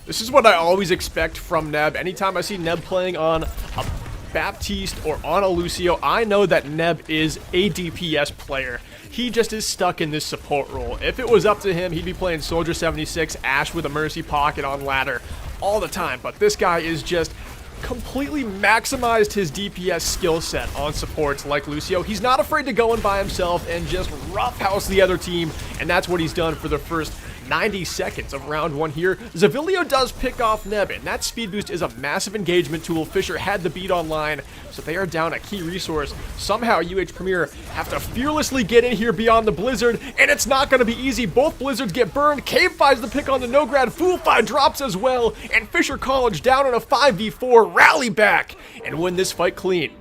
This is what I always expect from Neb. Anytime I see Neb playing on a Baptiste or on a Lucio, I know that Neb is a DPS player. He just is stuck in this support role. If it was up to him, he'd be playing Soldier 76, Ashe with a Mercy Pocket on ladder all the time. But this guy is just completely maximized his DPS skill set on supports like Lucio. He's not afraid to go in by himself and just roughhouse the other team, and that's what he's done for the first 90 seconds of round one here. Zavilio does pick off Neb, and that speed boost is a massive engagement tool. Fisher had the beat online, so they are down a key resource. Somehow UH Premier have to fearlessly get in here beyond the Blizzard, and it's not going to be easy. Both Blizzards get burned. Cave finds the pick on the Nograd. Foolfi drops as well, and Fisher College down in a 5v4, rally back, and win this fight clean.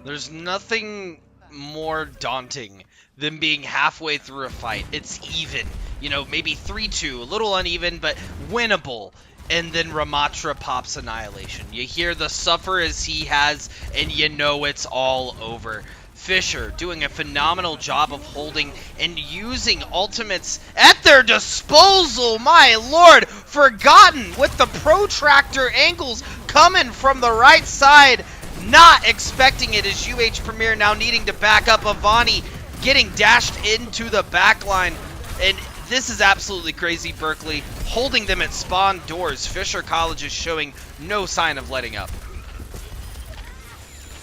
There's nothing more daunting than being halfway through a fight. It's even. You know, maybe 3-2, a little uneven, but winnable. And then Ramatra pops Annihilation. You hear the suffer as he has, and you know it's all over. Fisher doing a phenomenal job of holding and using ultimates at their disposal. My lord, Forgotten with the protractor angles coming from the right side. Not expecting it as UH Premier now needing to back up. Avani getting dashed into the backline. And this is absolutely crazy, Berkeley. Holding them at spawn doors. Fisher College is showing no sign of letting up.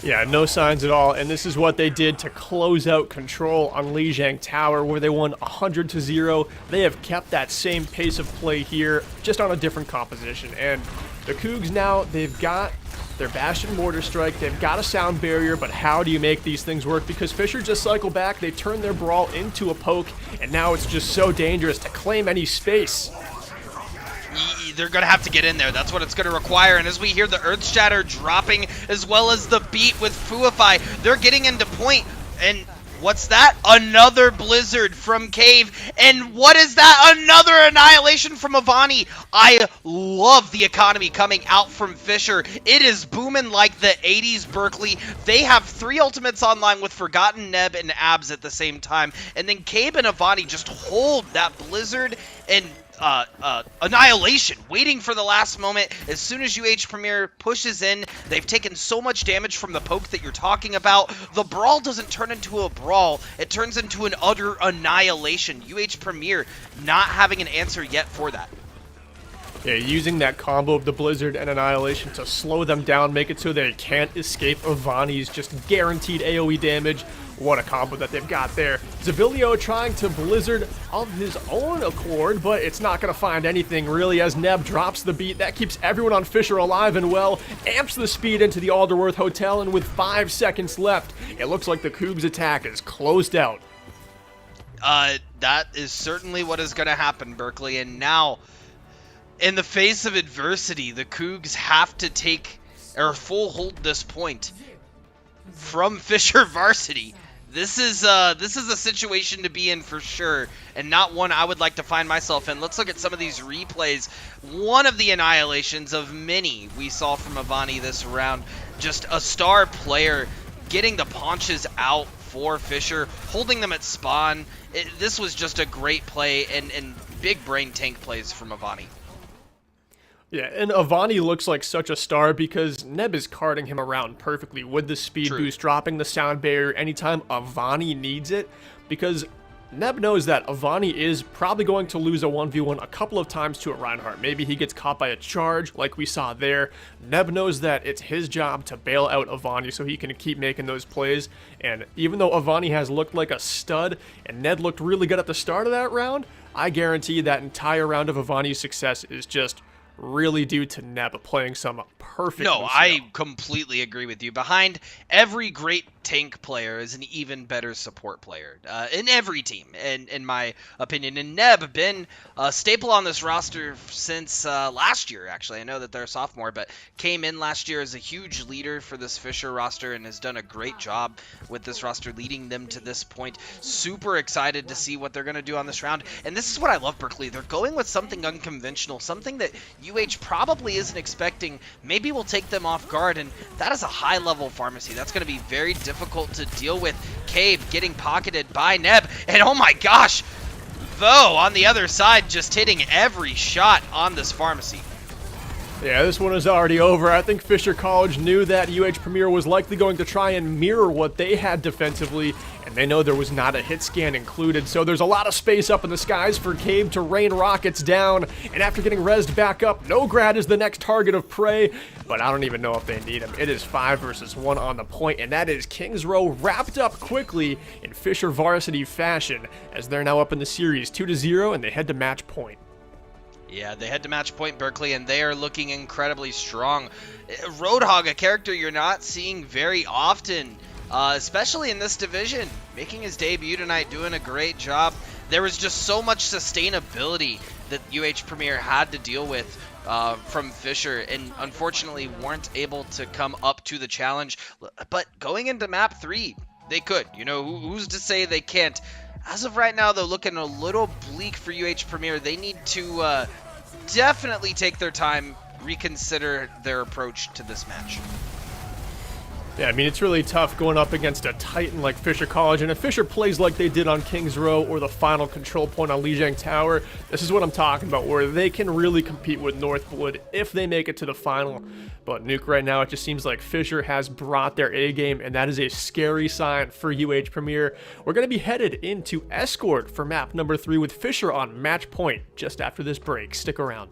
Yeah, no signs at all, and this is what they did to close out Control on Lijiang Tower, where they won 100-0. They have kept that same pace of play here, just on a different composition. And the Cougs now, they've got their Bastion Mortar Strike, they've got a Sound Barrier, but how do you make these things work? Because Fisher just cycle back, they turn their Brawl into a poke, and now it's just so dangerous to claim any space. They're going to have to get in there. That's what it's going to require. And as we hear the Earth Shatter dropping, as well as the beat with Fuify, they're getting into point. And what's that? Another Blizzard from Cave. And what is that? Another Annihilation from Avani. I love the economy coming out from Fisher. It is booming like the 80s, Berkeley. They have 3 ultimates online with Forgotten, Neb, and Abs at the same time. And then Cave and Avani just hold that Blizzard and Annihilation, waiting for the last moment. As soon as UH Premier pushes in, they've taken so much damage from the poke that you're talking about. The Brawl doesn't turn into a Brawl, it turns into an utter Annihilation. UH Premier not having an answer yet for that. Yeah, using that combo of the Blizzard and Annihilation to slow them down, make it so they can't escape Avani's just guaranteed AoE damage. What a combo that they've got there. Zavilio trying to Blizzard of his own accord, but it's not going to find anything really as Neb drops the beat. That keeps everyone on Fisher alive and well, amps the speed into the Alderworth Hotel, and with 5 seconds left, it looks like the Cougs attack is closed out. That is certainly what is going to happen, Berkeley, and now, in the face of adversity, the Cougs have to take, or full hold this point from Fisher Varsity. This is a situation to be in for sure, and not one I would like to find myself in. Let's look at some of these replays. One of the annihilations of many we saw from Avani this round. Just a star player getting the paunches out for Fisher, holding them at spawn. This was just a great play and big brain tank plays from Avani. Yeah, and Avani looks like such a star because Neb is carting him around perfectly with the speed boost, dropping the sound barrier anytime Avani needs it, because Neb knows that Avani is probably going to lose a 1v1 a couple of times to a Reinhardt. Maybe he gets caught by a charge like we saw there. Neb knows that it's his job to bail out Avani so he can keep making those plays, and even though Avani has looked like a stud and Ned looked really good at the start of that round, I guarantee that entire round of Avani's success is just really due to Neb playing some perfect. No, I completely agree with you. Behind every great tank player is an even better support player in every team, in my opinion. And Neb been a staple on this roster since last year, actually. I know that they're a sophomore, but came in last year as a huge leader for this Fisher roster and has done a great job with this roster, leading them to this point. Super excited to see what they're going to do on this round. And this is what I love, Berkeley. They're going with something unconventional, something that UH probably isn't expecting. Maybe will take them off guard, and that is a high-level pharmacy. That's going to be very difficult to deal with. Cave getting pocketed by Neb, and oh my gosh, Vo on the other side just hitting every shot on this pharmacy. Yeah, this one is already over. I think Fisher College knew that UH Premier was likely going to try and mirror what they had defensively, and they know there was not a hit scan included, so there's a lot of space up in the skies for Cave to rain rockets down, and after getting rezzed back up, Nograd is the next target of prey, but I don't even know if they need him. It is 5 versus 1 on the point, and that is Kings Row wrapped up quickly in Fisher Varsity fashion, as they're now up in the series 2-0, and they head to match point. Yeah, they head to match point, Berkeley, and they are looking incredibly strong. Roadhog, a character you're not seeing very often, especially in this division, making his debut tonight, doing a great job. There was just so much sustainability that UH Premier had to deal with from Fisher, and unfortunately weren't able to come up to the challenge. But going into map 3, they could. You know, who's to say they can't? As of right now, though, looking a little bleak for UH Premier. They need to definitely take their time, reconsider their approach to this match. Yeah, I mean, it's really tough going up against a titan like Fisher College, and if Fisher plays like they did on Kings Row or the final control point on Lijiang Tower, this is what I'm talking about, where they can really compete with Northwood if they make it to the final. But Nuke, right now, it just seems like Fisher has brought their A-game, and that is a scary sign for UH Premier. We're going to be headed into Escort for map number 3 with Fisher on match point just after this break. Stick around.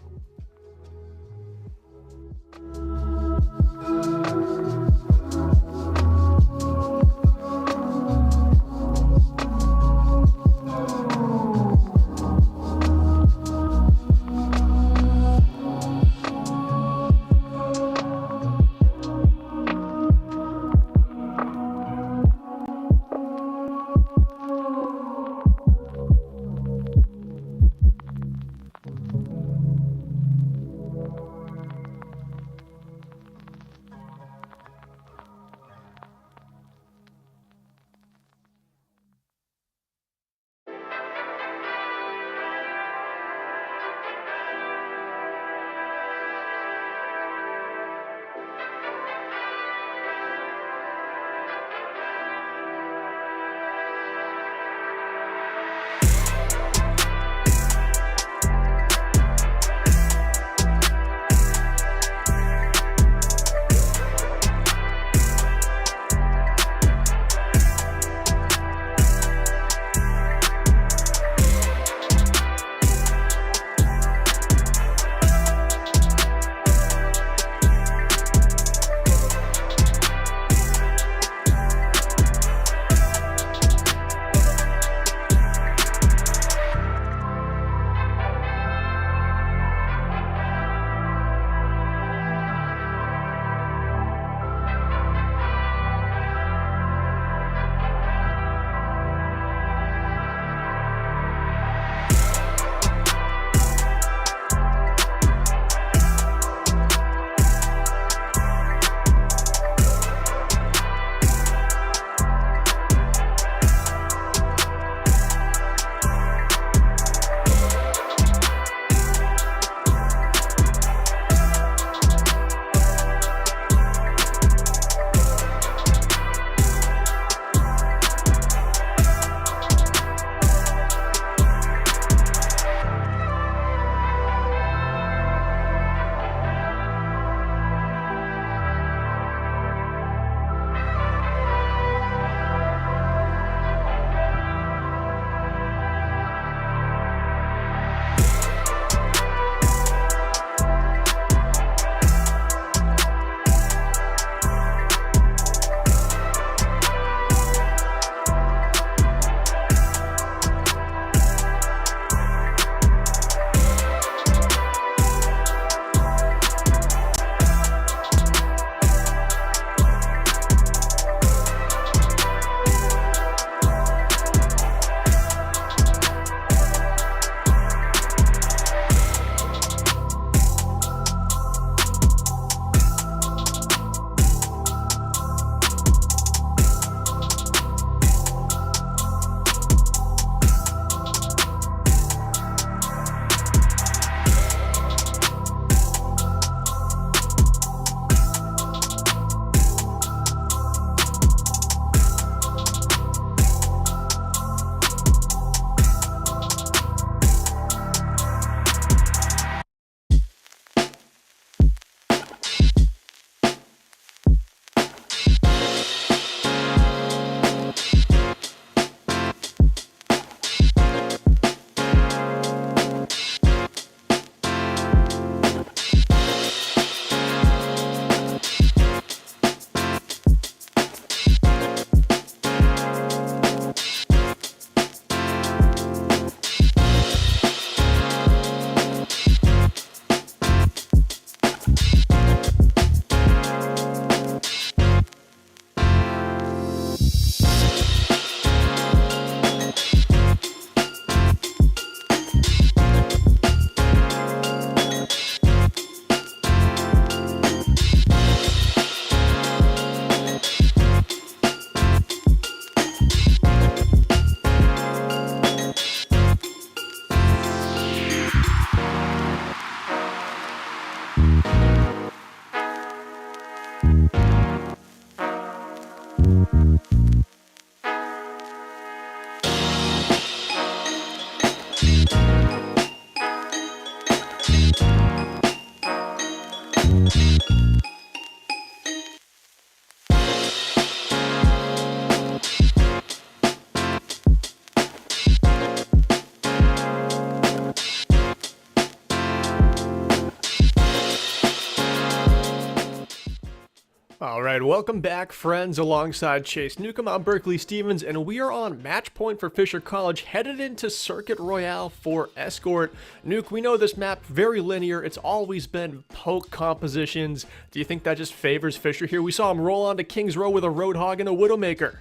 All right, welcome back, friends, alongside Chase Newcomb. I'm Berkeley Stevens, and we are on match point for Fisher College, headed into Circuit Royale for Escort. Nuke, we know this map, very linear. It's always been poke compositions. Do you think that just favors Fisher here? We saw him roll onto Kings Row with a Roadhog and a Widowmaker.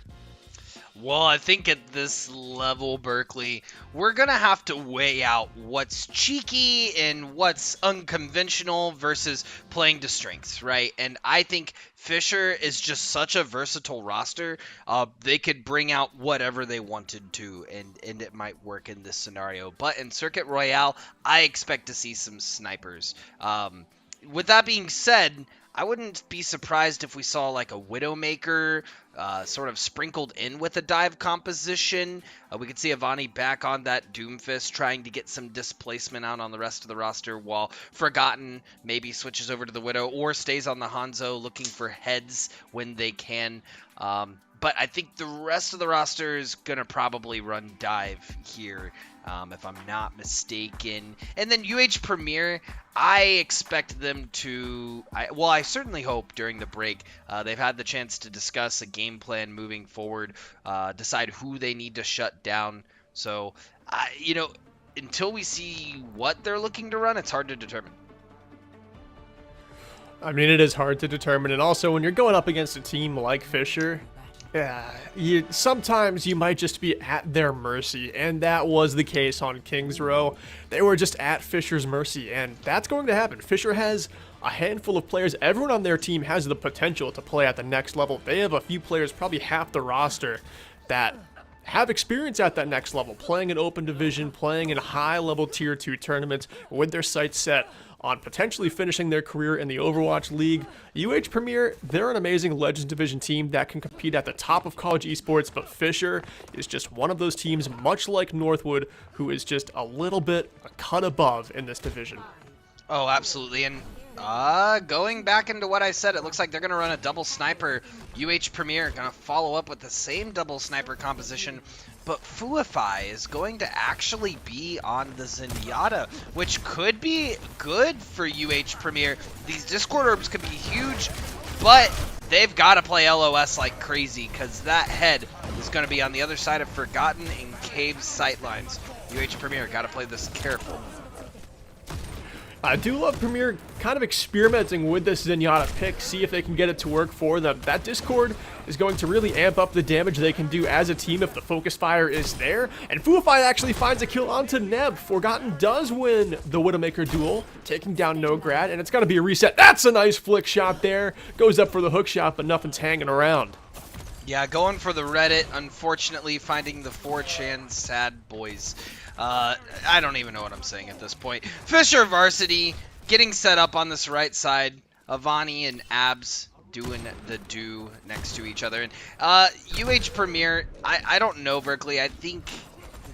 Well, I think at this level, Berkeley, we're going to have to weigh out what's cheeky and what's unconventional versus playing to strengths, right? And I think Fisher is just such a versatile roster. They could bring out whatever they wanted to, and it might work in this scenario. But in Circuit Royale, I expect to see some snipers. With that being said, I wouldn't be surprised if we saw like a Widowmaker sort of sprinkled in with a dive composition. We could see Avani back on that Doomfist trying to get some displacement out on the rest of the roster, while Forgotten maybe switches over to the Widow or stays on the Hanzo looking for heads when they can. But I think the rest of the roster is going to probably run dive here, if I'm not mistaken. And then UH Premier, I expect them to... I certainly hope during the break they've had the chance to discuss a game plan moving forward, decide who they need to shut down. So, until we see what they're looking to run, it's hard to determine. I mean, it is hard to determine, and also when you're going up against a team like Fisher... sometimes you might just be at their mercy, and that was the case on Kings Row. They were just at Fisher's mercy, and that's going to happen. Fisher has a handful of players. Everyone on their team has the potential to play at the next level. They have a few players, probably half the roster, that have experience at that next level, playing in open division, playing in high-level Tier 2 tournaments with their sights set on potentially finishing their career in the Overwatch League. UH Premier, they're an amazing Legends Division team that can compete at the top of college esports, but Fisher is just one of those teams, much like Northwood, who is just a little bit a cut above in this division. Oh, absolutely. And going back into what I said, it looks like they're going to run a double sniper. UH Premier going to follow up with the same double sniper composition, but Fuify is going to actually be on the Zenyatta, which could be good for UH Premier. These Discord orbs could be huge, but they've got to play LOS like crazy, because that head is going to be on the other side of Forgotten and Cave's sightlines. UH Premier got to play this careful. I do love Premier kind of experimenting with this Zenyatta pick, see if they can get it to work for them. That Discord is going to really amp up the damage they can do as a team if the focus fire is there. And Fuify actually finds a kill onto Neb. Forgotten does win the Widowmaker duel, taking down Nograd, and it's going to be a reset. That's a nice flick shot there. Goes up for the hook shot, but nothing's hanging around. Yeah, going for the Reddit, unfortunately finding the 4chan sad boys. I don't even know what I'm saying at this point. Fisher Varsity getting set up on this right side. Avani and Abs doing the do next to each other. And UH Premier, I don't know, Berkeley. I think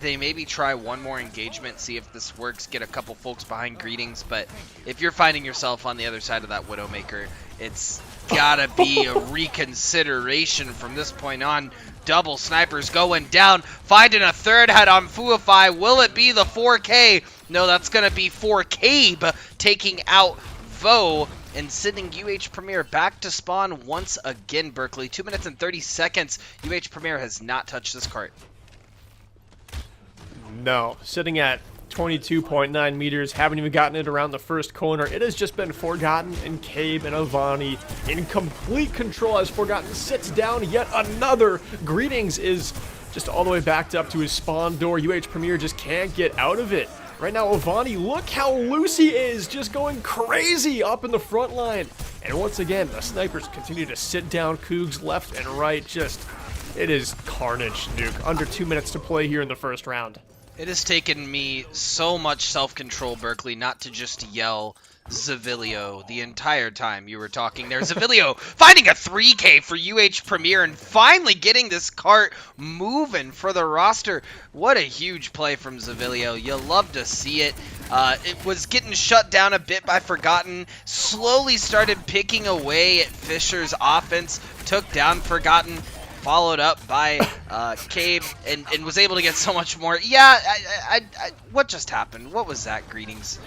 they maybe try one more engagement, see if this works, get a couple folks behind Greetings. But if you're finding yourself on the other side of that Widowmaker, it's gotta be a reconsideration from this point on. Double snipers going down, finding a third head on Fuify. Will it be the 4K? No, that's gonna be 4K taking out Vo and sending UH Premier back to spawn once again, Berkeley. 2 minutes and 30 seconds. UH Premier has not touched this cart. No, sitting at 22.9 meters, haven't even gotten it around the first corner. It has just been Forgotten and Cave and Avani in complete control as Forgotten sits down yet another. Greetings is just all the way backed up to his spawn door. UH Premier just can't get out of it. Right now, Avani, look how loose he is, just going crazy up in the front line. And once again, the snipers continue to sit down. Cougs left and right, just, it is carnage, Nuke. Under 2 minutes to play here in the first round. It has taken me so much self-control, Berkeley, not to just yell Zavilio the entire time you were talking there. Zavilio finding a 3K for UH Premier and finally getting this cart moving for the roster. What a huge play from Zavilio. You love to see it. It was getting shut down a bit by Forgotten. Slowly started picking away at Fisher's offense. Took down Forgotten. Followed up by Cave and was able to get so much more. Yeah, I what just happened? What was that, Greetings?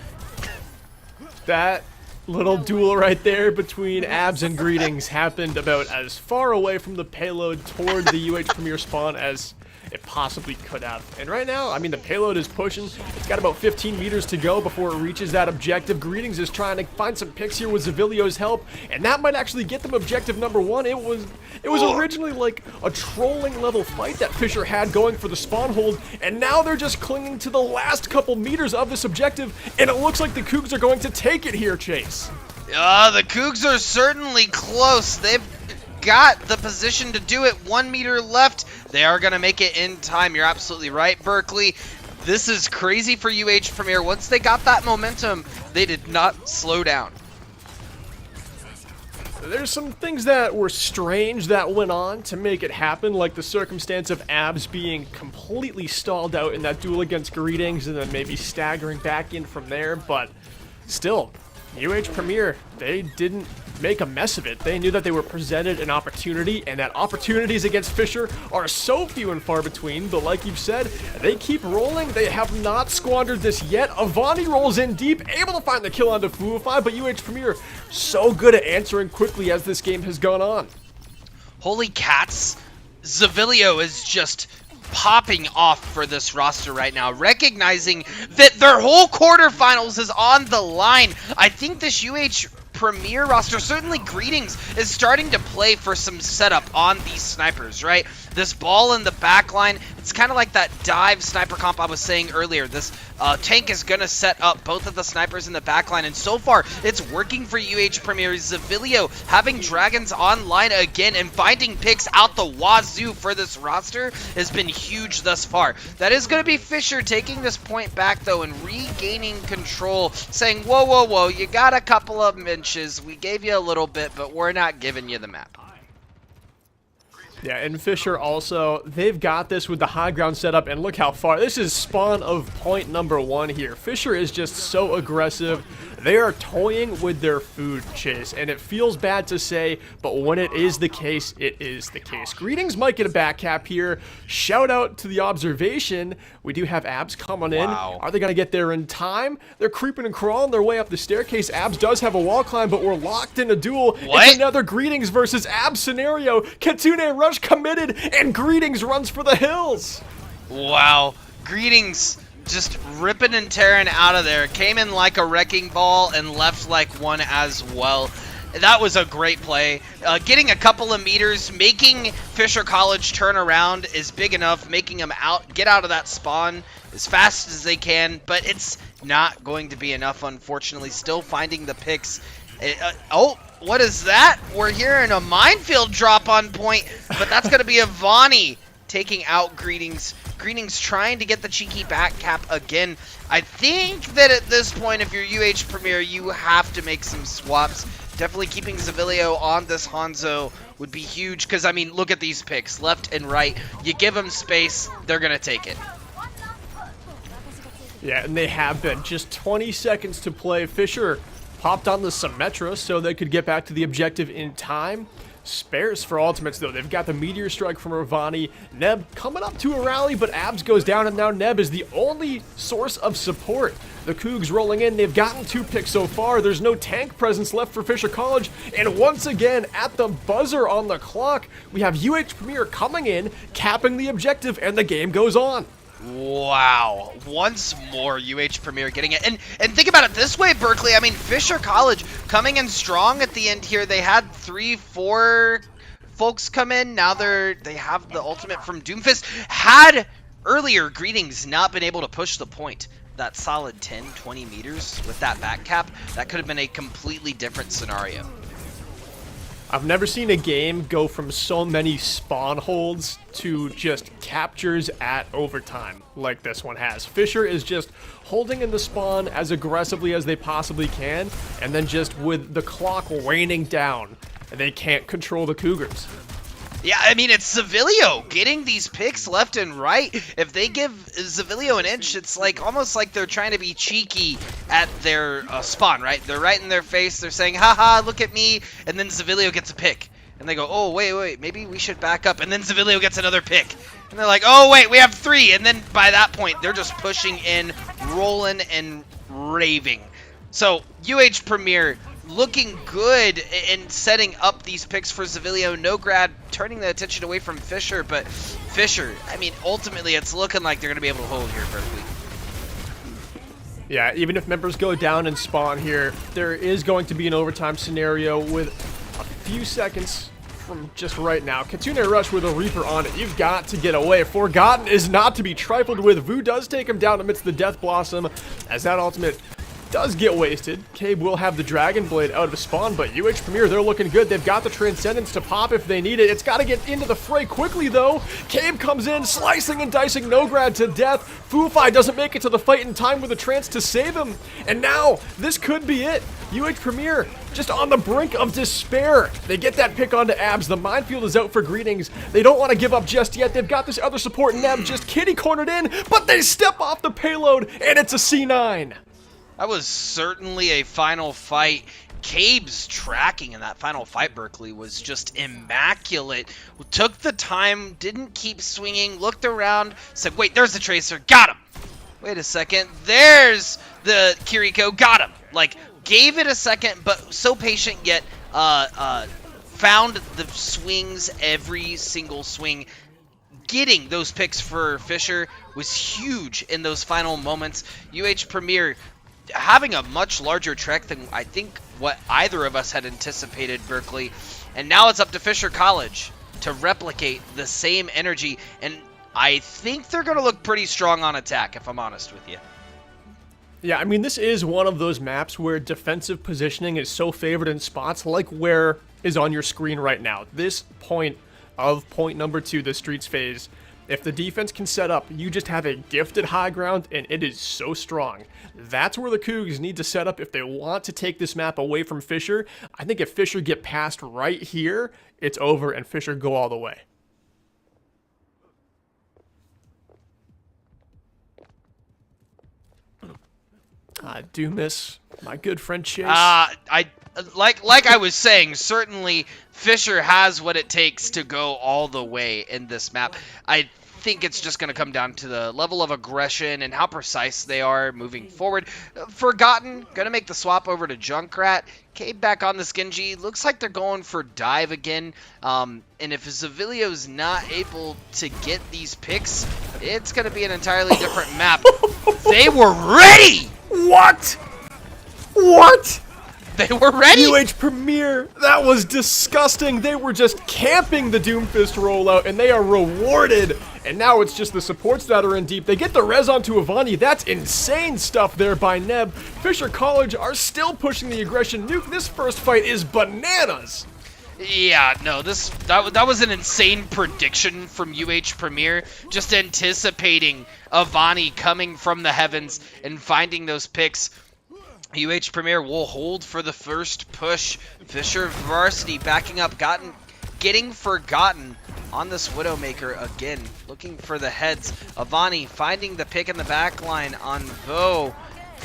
That Little duel right there between Abs and Greetings happened about as far away from the payload toward the UH Premier spawn as it possibly could have. And right now, I mean, the payload is pushing. It's got about 15 meters to go before it reaches that objective. Greetings is trying to find some picks here with Zavilio's help, and that might actually get them objective number 1. It was originally like a trolling level fight that Fisher had going for the spawn hold, and now they're just clinging to the last couple meters of this objective, and it looks like the Cougs are going to take it here, Chase. The Cougs are certainly close. They've got the position to do it. 1 meter left. They are going to make it in time. You're absolutely right, Berkeley. This is crazy for UH Premier. Once they got that momentum, they did not slow down. There's some things that were strange that went on to make it happen, like the circumstance of Abs being completely stalled out in that duel against Greetings and then maybe staggering back in from there, but still, UH Premier, they didn't make a mess of it. They knew that they were presented an opportunity, and that opportunities against Fisher are so few and far between, but like you've said, they keep rolling. They have not squandered this yet. Avani rolls in deep, able to find the kill on Defuify, but UH Premier so good at answering quickly as this game has gone on. Holy cats, Zavilio is just popping off for this roster right now, recognizing that their whole quarterfinals is on the line. I think this UH Premier roster, certainly Greetings, is starting to play for some setup on these snipers, right? This ball in the back line, it's kind of like that dive sniper comp I was saying earlier. This tank is going to set up both of the snipers in the back line, and so far, it's working for UH Premier. Zavilio having Dragons online again and finding picks out the wazoo for this roster has been huge thus far. That is going to be Fisher taking this point back, though, and regaining control, saying, whoa, whoa, whoa, you got a couple of inches. We gave you a little bit, but we're not giving you the map. Yeah, and Fisher also, they've got this with the high ground setup, and look how far. This is spawn of point number 1 here. Fisher is just so aggressive. They are toying with their food, Chase, and it feels bad to say, but when it is the case, it is the case. Greetings might get a back cap here. Shout out to the observation. We do have Abs coming in. Wow. Are they going to get there in time? They're creeping and crawling their way up the staircase. Abs does have a wall climb, but we're locked in a duel. What? It's another Greetings versus Abs scenario. Kitsune Rush committed, and Greetings runs for the hills. Wow. Greetings just ripping and tearing out of there. Came in like a wrecking ball and left like one as well. That was a great play. Getting a couple of meters, making Fisher College turn around is big enough, making them get out of that spawn as fast as they can, but it's not going to be enough, unfortunately. Still finding the picks. Oh, what is that? We're hearing a minefield drop on point, but that's going to be Avani taking out Greetings. Greetings trying to get the cheeky back cap again. I think that at this point, if you're UH Premier, you have to make some swaps. Definitely keeping Zavilio on this Hanzo would be huge, because, I mean, look at these picks, left and right. You give them space, they're going to take it. Yeah, and they have been. Just 20 seconds to play. Fisher popped on the Symmetra so they could get back to the objective in time. Spares for ultimates, though. They've got the Meteor Strike from Ravani. Neb coming up to a rally, but Abs goes down, and now Neb is the only source of support. The Cougs rolling in. They've gotten 2 picks so far. There's no tank presence left for Fisher College. And once again, at the buzzer on the clock, we have UH Premier coming in, capping the objective, and the game goes on. Wow. Once more, UH Premier getting it. And think about it this way, Berkeley. I mean, Fisher College coming in strong at the end here. They had 3-4 folks come in. Now they have the ultimate from Doomfist. Had earlier Greetings not been able to push the point, that solid 10-20 meters with that back cap, that could have been a completely different scenario. I've never seen a game go from so many spawn holds to just captures at overtime like this one has. Fisher is just holding in the spawn as aggressively as they possibly can, and then just with the clock waning down, they can't control the Cougars. Yeah, I mean, it's Zavilio getting these picks left and right. If they give Zavilio an inch, it's like almost like they're trying to be cheeky at their spawn, right? They're right in their face. They're saying, haha, look at me. And then Zavilio gets a pick. And they go, oh, wait, maybe we should back up. And then Zavilio gets another pick. And they're like, oh, wait, we have 3. And then by that point, they're just pushing in, rolling, and raving. So, UH Premier looking good in setting up these picks for Zavilio. Nograd turning the attention away from Fisher, but Fisher, I mean, ultimately it's looking like they're going to be able to hold here, Berkeley. Yeah, even if members go down and spawn here, there is going to be an overtime scenario with a few seconds from just right now. Kitsune Rush with a Reaper on it. You've got to get away. Forgotten is not to be trifled with. Vu does take him down amidst the Death Blossom as that ultimate does get wasted. Cabe will have the Dragon Blade out of spawn, but UH Premier, they're looking good. They've got the Transcendence to pop if they need it. It's got to get into the fray quickly, though. Cabe comes in, slicing and dicing Nograd to death. Fufai doesn't make it to the fight in time with a Trance to save him. And now, this could be it. UH Premier just on the brink of despair. They get that pick onto Abs. The minefield is out for Greetings. They don't want to give up just yet. They've got this other support, Neb, just kitty-cornered in, but they step off the payload, and it's a C9. That was certainly a final fight. Cabe's tracking in that final fight, Berkeley, was just immaculate. Took the time, didn't keep swinging, looked around, said, wait, there's the Tracer, got him. Wait a second, there's the Kiriko, got him. Like, gave it a second, but so patient yet found the swings every single swing. Getting those picks for Fisher was huge in those final moments. UH Premier having a much larger trek than I think what either of us had anticipated, Berkeley. And now it's up to Fisher College to replicate the same energy. And I think they're going to look pretty strong on attack, if I'm honest with you. Yeah, I mean, this is one of those maps where defensive positioning is so favored in spots like where is on your screen right now. This point of point number 2, the Streets phase, if the defense can set up, you just have a gifted high ground, and it is so strong. That's where the Cougs need to set up if they want to take this map away from Fisher. I think if Fisher get past right here, it's over, and Fisher go all the way. I do miss my good friend Chase. Like I was saying, certainly Fisher has what it takes to go all the way in this map. I think it's just going to come down to the level of aggression and how precise they are moving forward. Forgotten, going to make the swap over to Junkrat. Came back on the Skingy. Looks like they're going for dive again. And if Zavilio's not able to get these picks, it's going to be an entirely different map. They were ready! What? What? They were ready! UH Premier, that was disgusting. They were just camping the Doomfist rollout, and they are rewarded. And now it's just the supports that are in deep. They get the res onto Avani. That's insane stuff there by Neb. Fisher College are still pushing the aggression. Nuke, this first fight is bananas. Yeah, no, that was an insane prediction from UH Premier, just anticipating Avani coming from the heavens and finding those picks. UH Premier will hold for the first push. Fisher Varsity backing up, getting forgotten on this Widowmaker again, looking for the heads. Avani finding the pick in the back line on Vo,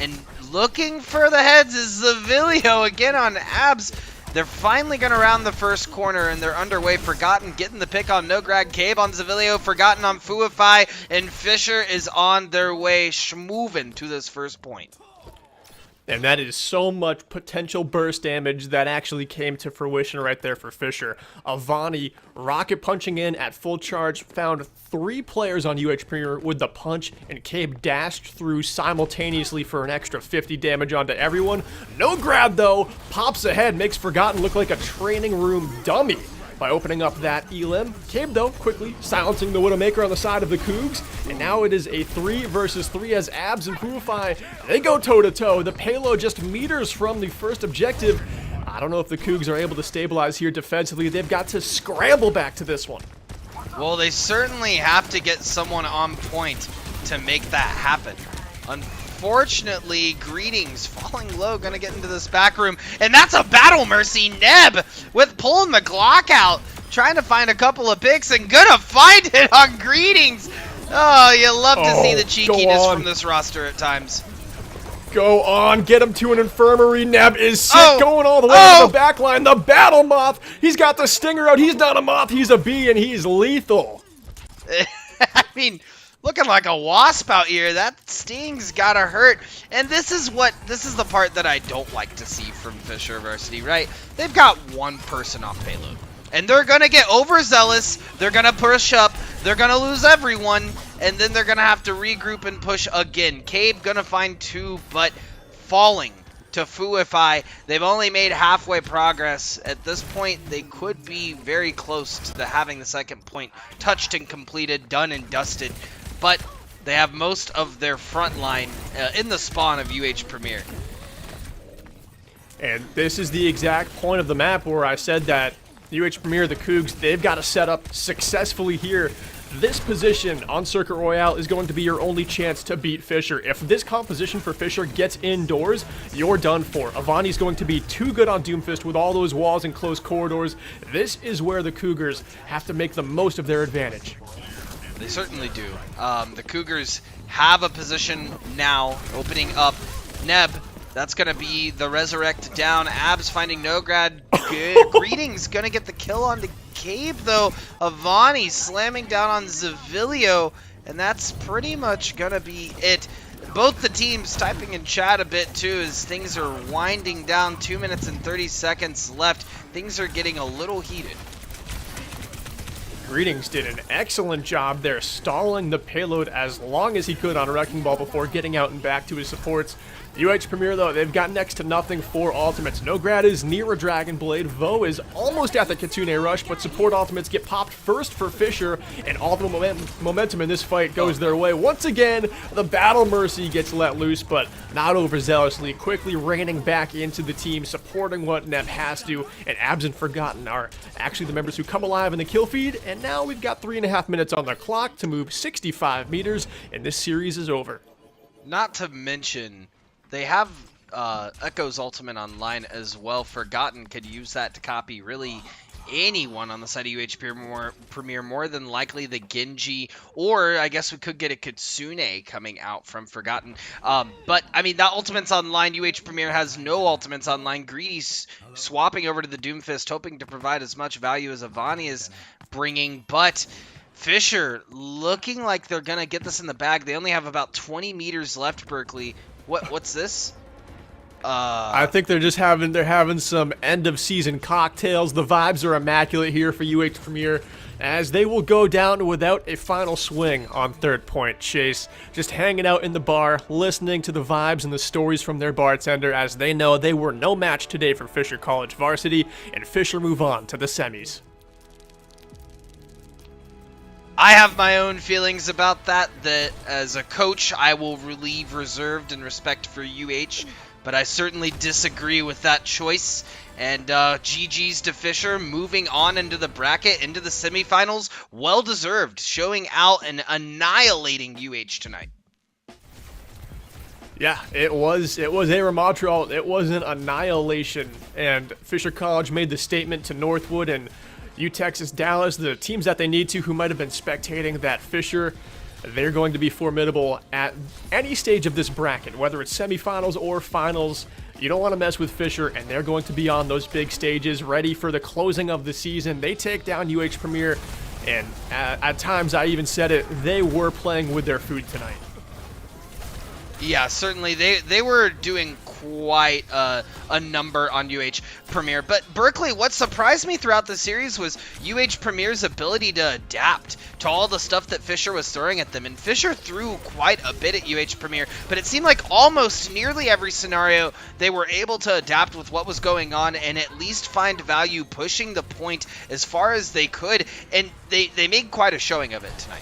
and looking for the heads is Zavilio again on Abs. They're finally going to round the first corner, and they're underway. Forgotten getting the pick on Nograd, Cabe on Zavilio, Forgotten on Fuify, and Fisher is on their way, schmoovin' to this first point. And that is so much potential burst damage that actually came to fruition right there for Fisher. Avani rocket punching in at full charge, found 3 players on UH Premier with the punch, and Cabe dashed through simultaneously for an extra 50 damage onto everyone. No grab though, pops ahead, makes Forgotten look like a training room dummy by opening up that elim. Cabe though, quickly silencing the Widowmaker on the side of the Cougs, and now it is a 3 versus 3 as Abs and Purify, they go toe to toe. The payload just meters from the first objective. I don't know if the Cougs are able to stabilize here defensively. They've got to scramble back to this one. Well, they certainly have to get someone on point to make that happen. Unfortunately, Greetings falling low, gonna get into this back room, and that's a Battle Mercy. Neb with pulling the Glock out, trying to find a couple of picks, and gonna find it on Greetings. Oh, you love to see the cheekiness from this roster at times. Go on, get him to an infirmary. Neb is sick, going all the way to the back line. The Battle Moth, he's got the Stinger out. He's not a Moth, he's a Bee, and he's lethal. I mean, looking like a wasp out here. That sting's gotta hurt. And this is the part that I don't like to see from Fisher Varsity, right? They've got one person off payload. And they're gonna get overzealous, they're gonna push up, they're gonna lose everyone, and then they're gonna have to regroup and push again. Cabe gonna find 2, but falling to Fuify. They've only made halfway progress. At this point, they could be very close to having the second point touched and completed, done and dusted, but they have most of their front line in the spawn of UH Premier. And this is the exact point of the map where I said that UH Premier, the Cougs, they've got to set up successfully here. This position on Circuit Royale is going to be your only chance to beat Fisher. If this composition for Fisher gets indoors, you're done for. Avani's going to be too good on Doomfist with all those walls and closed corridors. This is where the Cougars have to make the most of their advantage. They certainly do. The Cougars have a position now opening up. Neb, that's going to be the resurrect down. Abs finding Nograd. Greetings going to get the kill on the Cabe, though. Avani slamming down on Zavilio, and that's pretty much going to be it. Both the teams typing in chat a bit, too, as things are winding down. 2 minutes and 30 seconds left. Things are getting a little heated. Greetings did an excellent job there, stalling the payload as long as he could on a Wrecking Ball before getting out and back to his supports. UH Premier, though, they've got next to nothing for ultimates. Nograd is near a Dragon Blade. Vo is almost at the Kitsune Rush, but support ultimates get popped first for Fisher, and all the momentum in this fight goes their way. Once again, the Battle Mercy gets let loose, but not overzealously, quickly reining back into the team, supporting what Neb has to, and Abs and Forgotten are actually the members who come alive in the kill feed, and now we've got 3.5 minutes on the clock to move 65 meters, and this series is over. Not to mention, they have Echo's ultimate online as well. Forgotten could use that to copy really anyone on the side of UH Premier, more than likely the Genji, or I guess we could get a Kitsune coming out from Forgotten. But, I mean, that ultimate's online. UH Premier has no ultimates online. Greedy's swapping over to the Doomfist, hoping to provide as much value as Avani is bringing, but Fisher looking like they're going to get this in the bag. They only have about 20 meters left, Berkeley. What's this? I think they're having some end of season cocktails. The vibes are immaculate here for UH Premier, as they will go down without a final swing on third point. Chase just hanging out in the bar, listening to the vibes and the stories from their bartender, as they know they were no match today for Fisher College Varsity, and Fisher move on to the semis. I have my own feelings about that as a coach, I will leave reserved in respect for UH, but I certainly disagree with that choice. And GG's to Fisher, moving on into the bracket, into the semifinals. Well-deserved, showing out and annihilating UH tonight. Yeah, it was Air Montreal. It was an annihilation, and Fisher College made the statement to Northwood and UTexas, Dallas, the teams that they need to, who might have been spectating, that Fisher, they're going to be formidable at any stage of this bracket, whether it's semifinals or finals. You don't want to mess with Fisher, and they're going to be on those big stages, ready for the closing of the season. They take down UH Premier, and at times, I even said it, they were playing with their food tonight. Yeah, certainly. They were doing quite a number on UH Premier. But Berkeley, what surprised me throughout the series was UH Premier's ability to adapt to all the stuff that Fisher was throwing at them. And Fisher threw quite a bit at UH Premier, but it seemed like almost nearly every scenario they were able to adapt with what was going on and at least find value pushing the point as far as they could. And they made quite a showing of it tonight.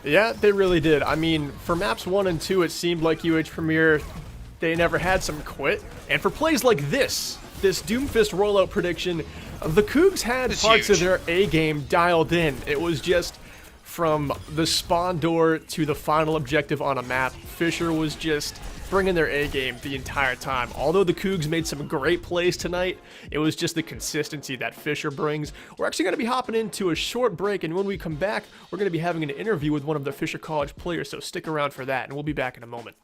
Yeah, they really did. I mean, for maps 1 and 2, it seemed like UH Premier, they never had some quit. And for plays like this Doomfist rollout prediction, the Cougs had parts of their A game dialed in. It was just from the spawn door to the final objective on a map. Fisher was just bringing their A game the entire time. Although the Cougs made some great plays tonight, it was just the consistency that Fisher brings. We're actually going to be hopping into a short break, and when we come back, we're going to be having an interview with one of the Fisher College players, so stick around for that, and we'll be back in a moment.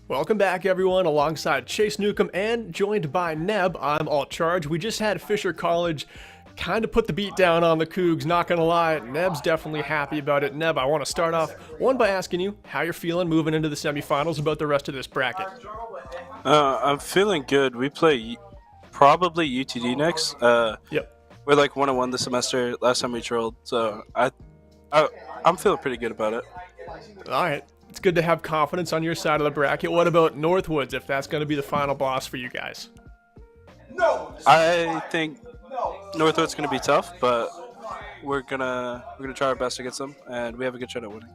Welcome back, everyone, alongside Chase Newcomb and joined by Neb. I'm Alt Charge. We just had Fisher College kind of put the beat down on the Cougs, not gonna lie. Neb's definitely happy about it. Neb, I want to start off, by asking you how you're feeling moving into the semifinals about the rest of this bracket. I'm feeling good. We play probably UTD next. Yep. We're like 1-1 this semester. Last time we trolled, so I'm feeling pretty good about it. All right. It's good to have confidence on your side of the bracket. What about Northwoods, if that's going to be the final boss for you guys? I think Northwood's gonna be tough, but we're gonna try our best against them, and we have a good shot at winning.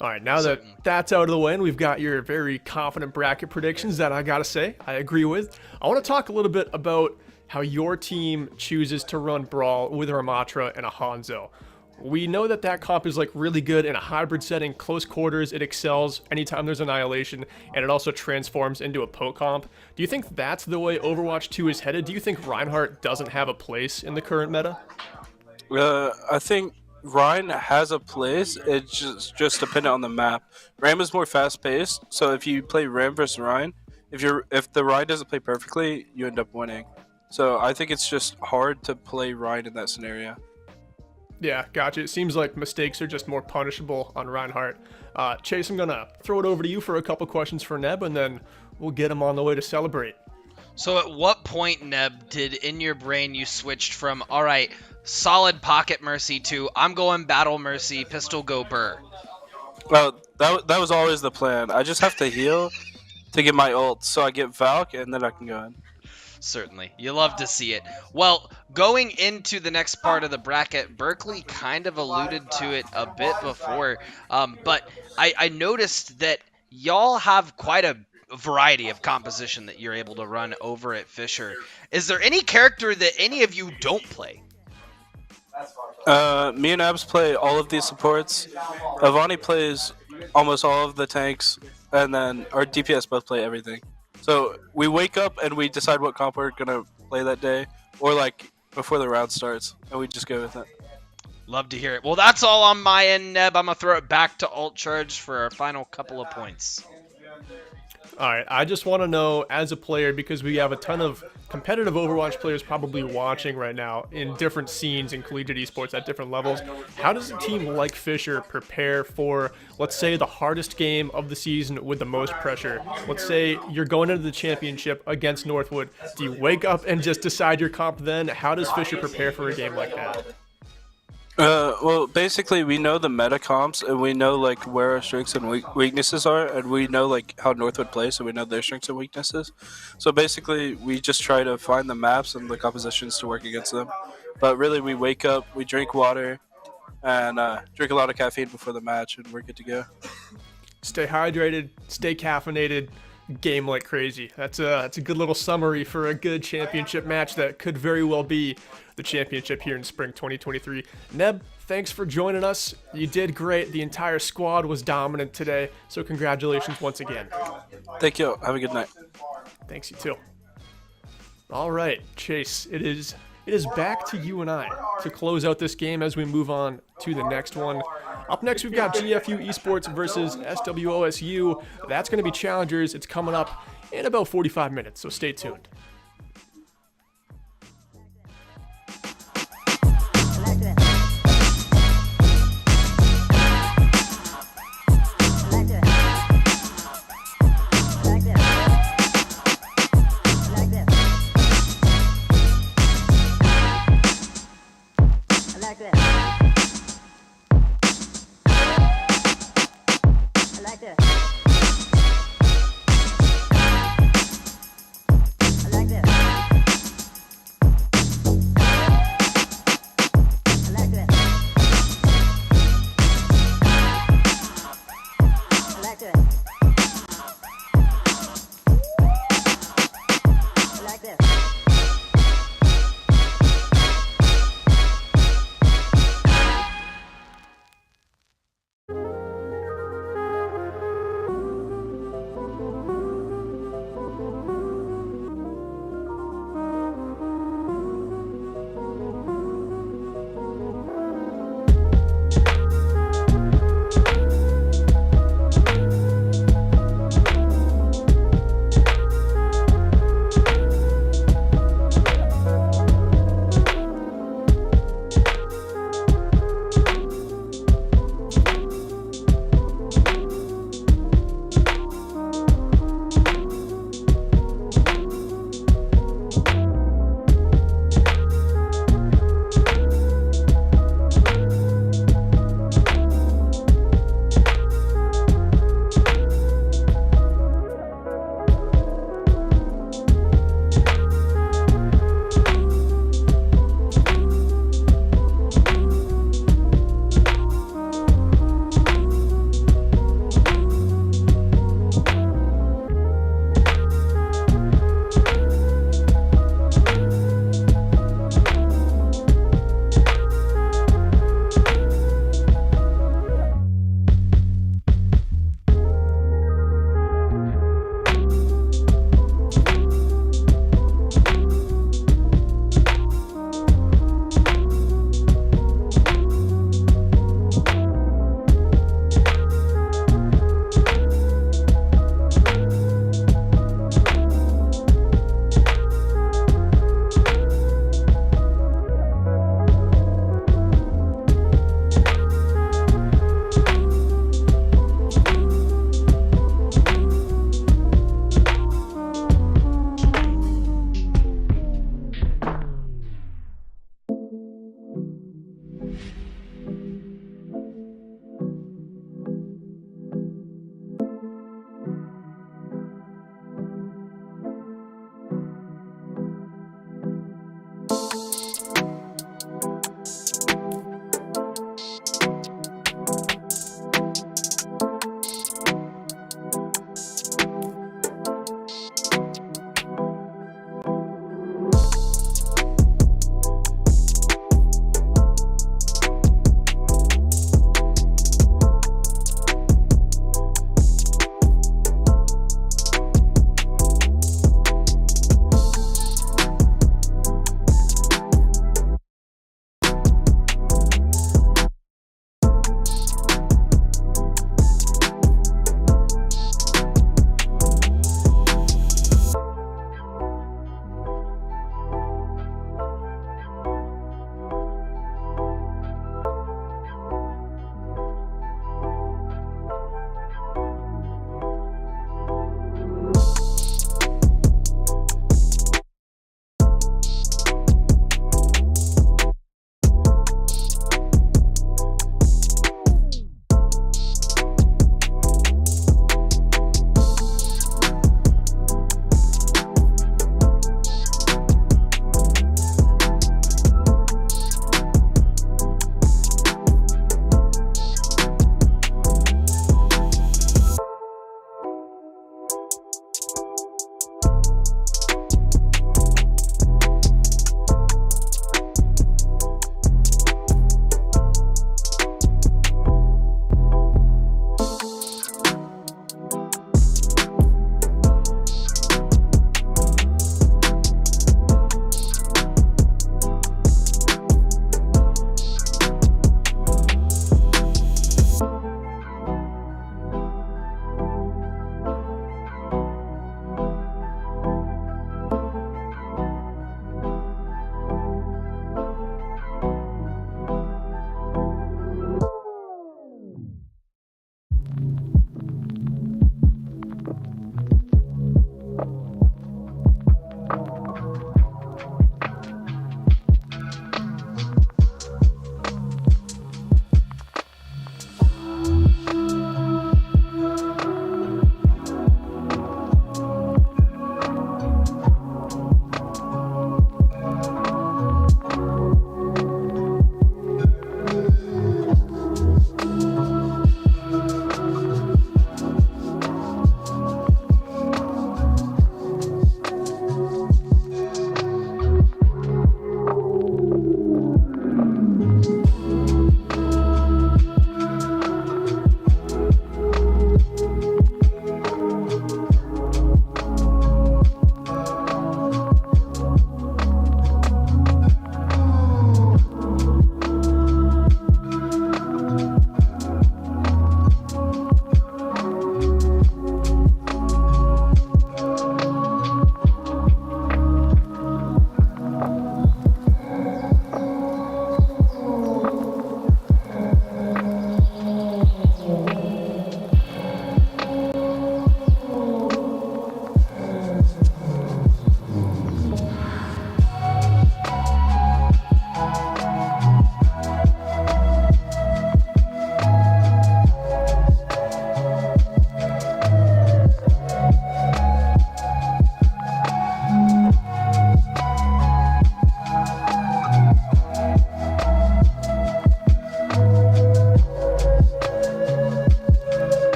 All right, now that that's out of the way and we've got your very confident bracket predictions that I gotta say I agree with, I want to talk a little bit about how your team chooses to run Brawl with a Ramatra and a Hanzo. We know that comp is like really good in a hybrid setting, close quarters. It excels anytime there's annihilation, and it also transforms into a poke comp. Do you think that's the way Overwatch 2 is headed? Do you think Reinhardt doesn't have a place in the current meta? I think Ryan has a place. It's just dependent on the map. Ram is more fast-paced, so if you play Ram versus Ryan, if the Ryan doesn't play perfectly, you end up winning. So I think it's just hard to play Ryan in that scenario. Yeah, gotcha. It seems like mistakes are just more punishable on Reinhardt. Chase, I'm going to throw it over to you for a couple questions for Neb, and then we'll get him on the way to celebrate. So at what point, Neb, did in your brain you switched from, all right, solid pocket Mercy to I'm going battle Mercy, pistol go Burr? Well, that was always the plan. I just have to heal to get my ult, so I get Valk, and then I can go in. Certainly. You love to see it. Well, going into the next part of the bracket, Berkeley kind of alluded to it a bit before, but I noticed that y'all have quite a variety of composition that you're able to run over at Fisher. Is there any character that any of you don't play? Me and Abs play all of these supports. Avani plays almost all of the tanks, and then our DPS both play everything. So we wake up and we decide what comp we're gonna play that day, or like before the round starts, and we just go with it. Love to hear it. Well, that's all on my end, Neb. I'm gonna throw it back to Alt Charge for our final couple of points. All right, I just want to know, as a player, because we have a ton of competitive Overwatch players probably watching right now in different scenes in collegiate esports at different levels, how does a team like Fisher prepare for, let's say, the hardest game of the season with the most pressure? Let's say you're going into the championship against Northwood. Do you wake up and just decide your comp then? How does Fisher prepare for a game like that? Well, basically, we know the meta comps, and we know like where our strengths and weaknesses are, and we know like how Northwood plays, so we know their strengths and weaknesses. So basically, we just try to find the maps and the compositions to work against them. But really, we wake up, we drink water, and drink a lot of caffeine before the match, and we're good to go. Stay hydrated, stay caffeinated, game like crazy. That's a good little summary for a good championship match that could very well be the championship here in spring 2023. Neb, thanks for joining us. You did great. The entire squad was dominant today, so congratulations once again. Thank you. Have a good night. Thanks, you too. All right, Chase, it is back to you and I to close out this game as we move on to the next one. Up next, we've got GFU Esports versus SWOSU. That's going to be challengers. It's coming up in about 45 minutes, so stay tuned. I like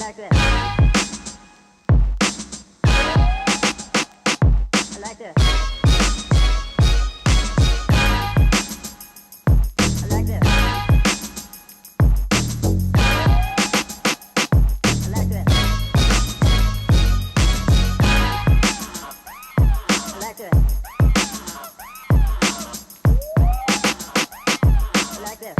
like this. I like this. I like this. I like this. I like this. I like this.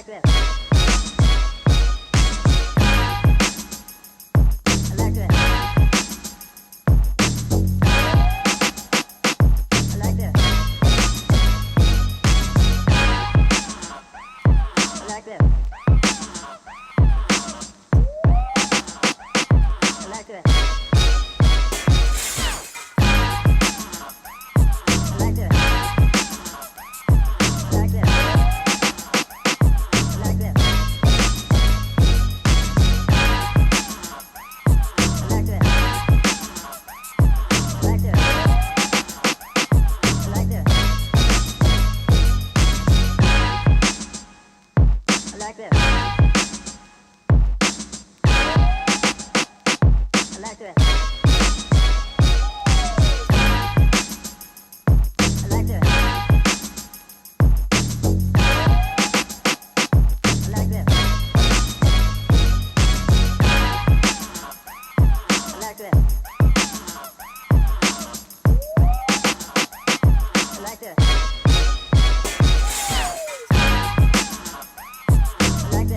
this. I like this. I like this. I like this. I like this. I like this. I like this. I like this. I like this. I like this. I like this. I like this. I like this. I like this. I like this. I like this. I like this. I like this.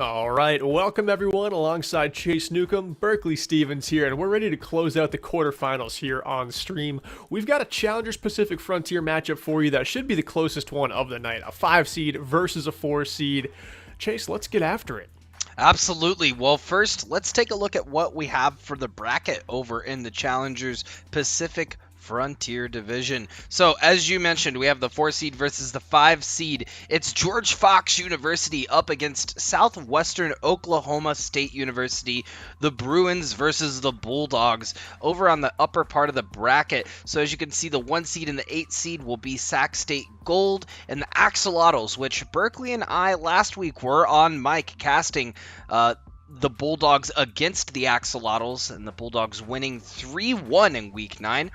All right, welcome everyone alongside Chase Newcomb, Berkeley Stevens here, and we're ready to close out the quarterfinals here on stream. We've got a Challengers Pacific Frontier matchup for you that should be the closest one of the night, a 5 seed versus a 4 seed. Chase, let's get after it. Absolutely. Well, first, let's take a look at what we have for the bracket over in the Challengers Pacific Frontier Division. So, as you mentioned, we have the 4 seed versus the 5 seed. It's George Fox University up against Southwestern Oklahoma State University. The Bruins versus the Bulldogs over on the upper part of the bracket. So, as you can see, the 1 seed and the 8 seed will be Sac State Gold and the Axolotls, which Berkeley and I last week were on mic casting the Bulldogs against the Axolotls, and the Bulldogs winning 3-1 in Week 9.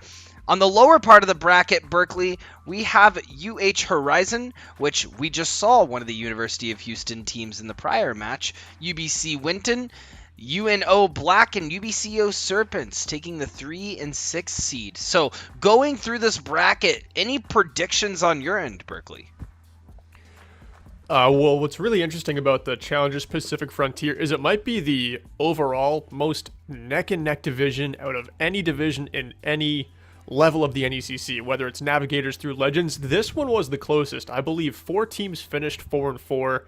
On the lower part of the bracket, Berkeley, we have UH Horizon, which we just saw one of the University of Houston teams in the prior match, UBC Winton, UNO Black, and UBCO Serpents taking the 3 and 6 seed. So going through this bracket, any predictions on your end, Berkeley? Well, what's really interesting about the Challengers Pacific Frontier is it might be the overall most neck-and-neck division out of any division in any level of the NECC, whether it's Navigators through Legends. This one was the closest. I believe 4 teams finished 4-4,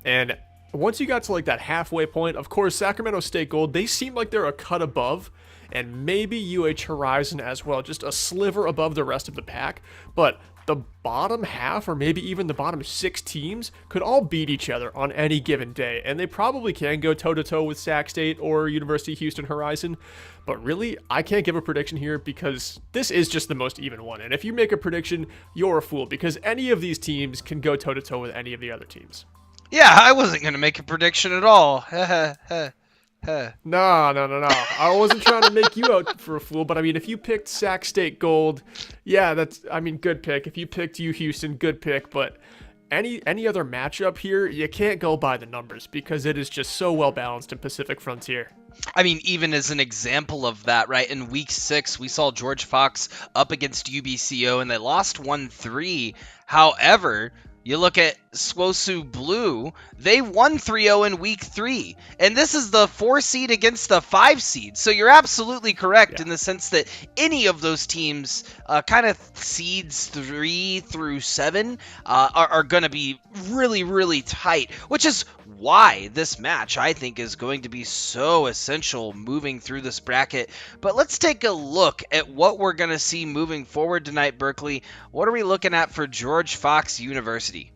and once you got to like that halfway point, of course, Sacramento State Gold, they seem like they're a cut above, and maybe UH Horizon as well, just a sliver above the rest of the pack, but the bottom half, or maybe even the bottom 6 teams, could all beat each other on any given day, and they probably can go toe-to-toe with Sac State or University of Houston Horizon, but really, I can't give a prediction here because this is just the most even one, and if you make a prediction, you're a fool, because any of these teams can go toe-to-toe with any of the other teams. Yeah, I wasn't going to make a prediction at all. No. I wasn't trying to make you out for a fool, but I mean, if you picked Sac State Gold, yeah, good pick. If you picked U Houston, good pick, but any other matchup here, you can't go by the numbers because it is just so well balanced in Pacific Frontier. I mean, even as an example of that, right, in Week 6, we saw George Fox up against UBCO, and they lost 1-3. However, you look at Swosu Blue, they won 3-0 in Week 3. And this is the 4 seed against the 5 seed. So you're absolutely correct in the sense that any of those teams, kind of seeds 3 through 7, are going to be really, really tight. Which is why this match, I think, is going to be so essential moving through this bracket. But let's take a look at what we're going to see moving forward tonight, Berkeley. What are we looking at for George Fox University?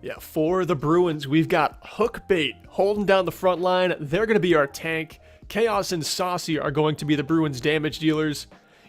Yeah, for the Bruins, we've got Hookbait holding down the front line. They're going to be our tank. Chaos and Saucy are going to be the Bruins' damage dealers.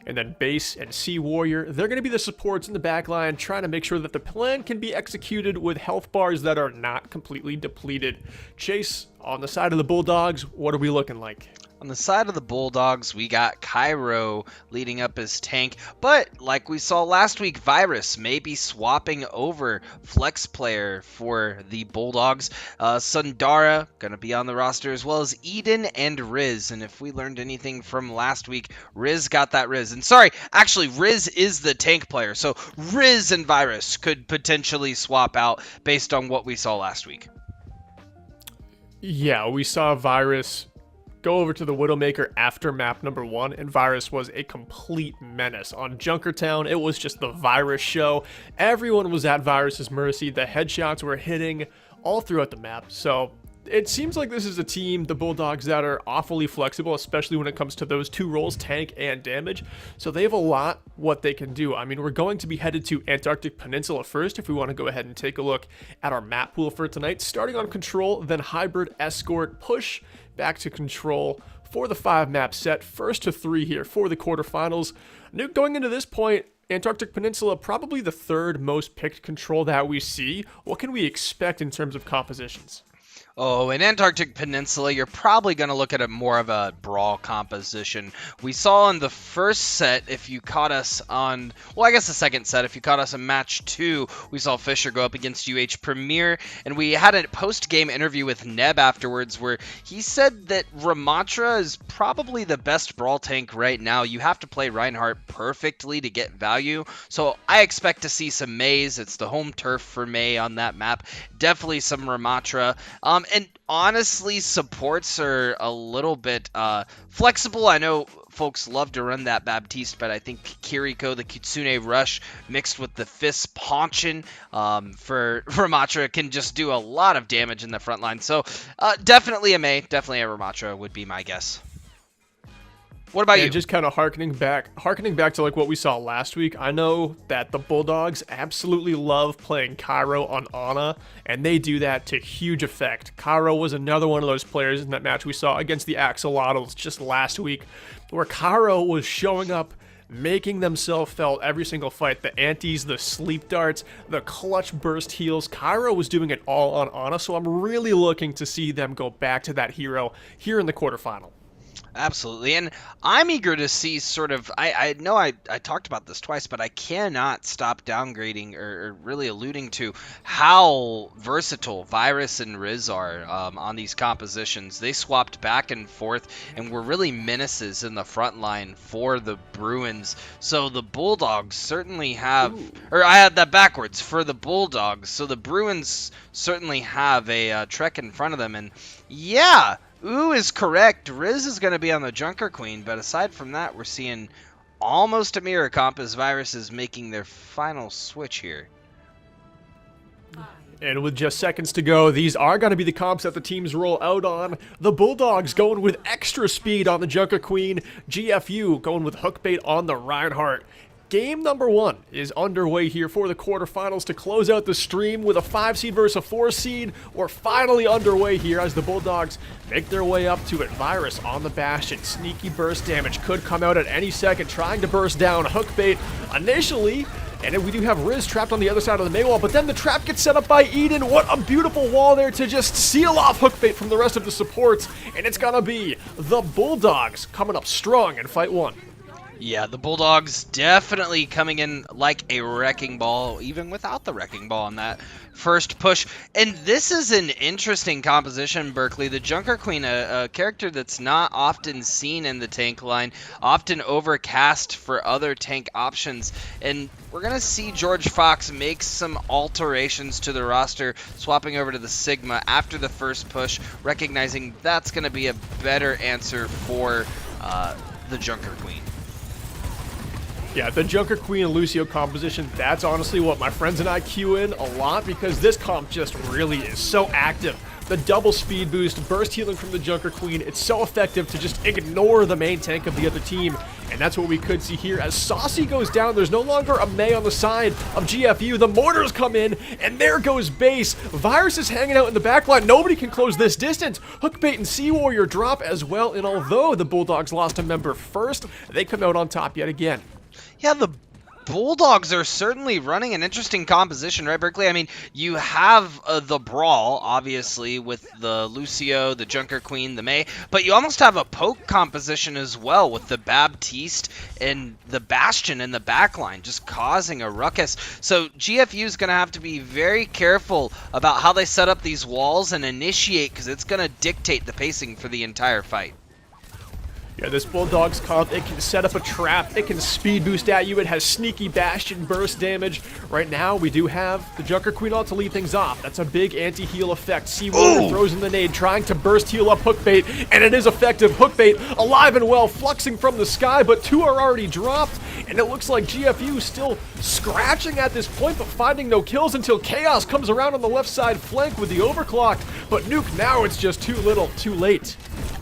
And then Base and Sea Warrior, they're going to be the supports in the back line, trying to make sure that the plan can be executed with health bars that are not completely depleted. Chase, on the side of the Bulldogs, what are we looking like? On the side of the Bulldogs, we got Cairo leading up his tank, but like we saw last week, Virus may be swapping over flex player for the Bulldogs. Sundara going to be on the roster, as well as Eden and Riz, and if we learned anything from last week, Riz got that Riz. And sorry, actually, Riz is the tank player, so Riz and Virus could potentially swap out based on what we saw last week. Yeah, we saw Virus go over to the Widowmaker after map number 1, and Virus was a complete menace. On Junkertown, it was just the Virus show. Everyone was at Virus's mercy. The headshots were hitting all throughout the map. So it seems like this is a team, the Bulldogs, that are awfully flexible, especially when it comes to those 2 roles, tank and damage. So they have a lot what they can do. I mean, we're going to be headed to Antarctic Peninsula first if we want to go ahead and take a look at our map pool for tonight. Starting on Control, then Hybrid, Escort, Push, back to Control for the 5-map set. First to 3 here for the quarterfinals. Going into this point, Antarctic Peninsula, probably the 3rd most picked control that we see. What can we expect in terms of compositions? Oh, in Antarctic Peninsula, you're probably going to look at more of a brawl composition. We saw in the first set, if you caught us on, well, I guess the second set, if you caught us in match 2, we saw Fisher go up against UH Premier, and we had a post-game interview with Neb afterwards where he said that Ramatra is probably the best brawl tank right now. You have to play Reinhardt perfectly to get value, so I expect to see some Maze. It's the home turf for May on that map. Definitely some Ramatra. And honestly, supports are a little bit flexible. I know folks love to run that Baptiste, but I think Kiriko, the Kitsune Rush, mixed with the Fist Ponchin for Ramatra can just do a lot of damage in the front line. So definitely a Mei, definitely a Ramatra would be my guess. What about you? Just kind of harkening back to like what we saw last week. I know that the Bulldogs absolutely love playing Cairo on Ana, and they do that to huge effect. Cairo was another one of those players in that match we saw against the Axolotls just last week, where Cairo was showing up, making themselves felt every single fight. The antis, the sleep darts, the clutch burst heals. Cairo was doing it all on Ana, so I'm really looking to see them go back to that hero here in the quarterfinal. Absolutely, and I'm eager to see sort of, I know I talked about this twice, but I cannot stop downgrading or really alluding to how versatile Virus and Riz are on these compositions. They swapped back and forth and were really menaces in the front line for the Bruins. So the Bulldogs certainly have, or I had that backwards, for the Bulldogs. So the Bruins certainly have a trek in front of them, and yeah, Ooh is correct. Riz is going to be on the Junker Queen, but aside from that, we're seeing almost a mirror comp as Virus is making their final switch here. And with just seconds to go, these are going to be the comps that the teams roll out on. The Bulldogs going with extra speed on the Junker Queen. GFU going with hookbait on the Reinhardt. Game number 1 is underway here for the quarterfinals to close out the stream with a 5 seed versus a 4 seed. We're finally underway here as the Bulldogs make their way up to it. Virus on the Bastion. Sneaky burst damage could come out at any second, trying to burst down. Hookbait initially, and then we do have Riz trapped on the other side of the Mei wall, but then the trap gets set up by Eden. What a beautiful wall there to just seal off Hookbait from the rest of the supports, and it's gonna be the Bulldogs coming up strong in fight 1. Yeah, the Bulldogs definitely coming in like a wrecking ball, even without the wrecking ball on that first push. And this is an interesting composition, Berkeley. The Junker Queen, a character that's not often seen in the tank line, often overcast for other tank options. And we're going to see George Fox make some alterations to the roster, swapping over to the Sigma after the first push, recognizing that's going to be a better answer for the Junker Queen. Yeah, the Junker Queen and Lucio composition, that's honestly what my friends and I queue in a lot because this comp just really is so active. The double speed boost, burst healing from the Junker Queen, it's so effective to just ignore the main tank of the other team. And that's what we could see here. As Saucy goes down, there's no longer a Mei on the side of GFU. The mortars come in, and there goes base. Virus is hanging out in the back line. Nobody can close this distance. Hookbait and Sea Warrior drop as well. And although the Bulldogs lost a member first, they come out on top yet again. Yeah, the Bulldogs are certainly running an interesting composition, right, Berkeley? I mean, you have the Brawl, obviously, with the Lucio, the Junker Queen, the Mei, but you almost have a poke composition as well with the Baptiste and the Bastion in the backline, just causing a ruckus. So GFU is going to have to be very careful about how they set up these walls and initiate, because it's going to dictate the pacing for the entire fight. Yeah, this Bulldogs comp, it can set up a trap, it can speed boost at you, it has sneaky Bastion burst damage. Right now, we do have the Junker Queen on to lead things off. That's a big anti-heal effect. Sea Warrior throws in the nade, trying to burst heal up Hookbait, and it is effective. Hookbait alive and well, fluxing from the sky, but 2 are already dropped, and it looks like GFU still scratching at this point, but finding no kills until Chaos comes around on the left side flank with the overclock. But Nuke, now it's just too little, too late.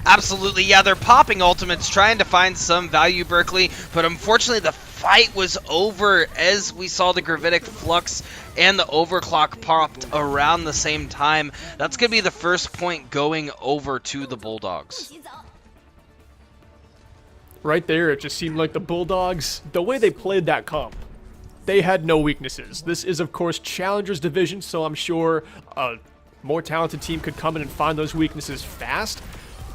Absolutely, yeah, they're popping ultimates, trying to find some value, Berkeley, but unfortunately the fight was over as we saw the Gravitic Flux and the Overclock popped around the same time. That's going to be the first point going over to the Bulldogs. Right there, it just seemed like the Bulldogs, the way they played that comp, they had no weaknesses. This is, of course, Challengers Division, so I'm sure a more talented team could come in and find those weaknesses fast.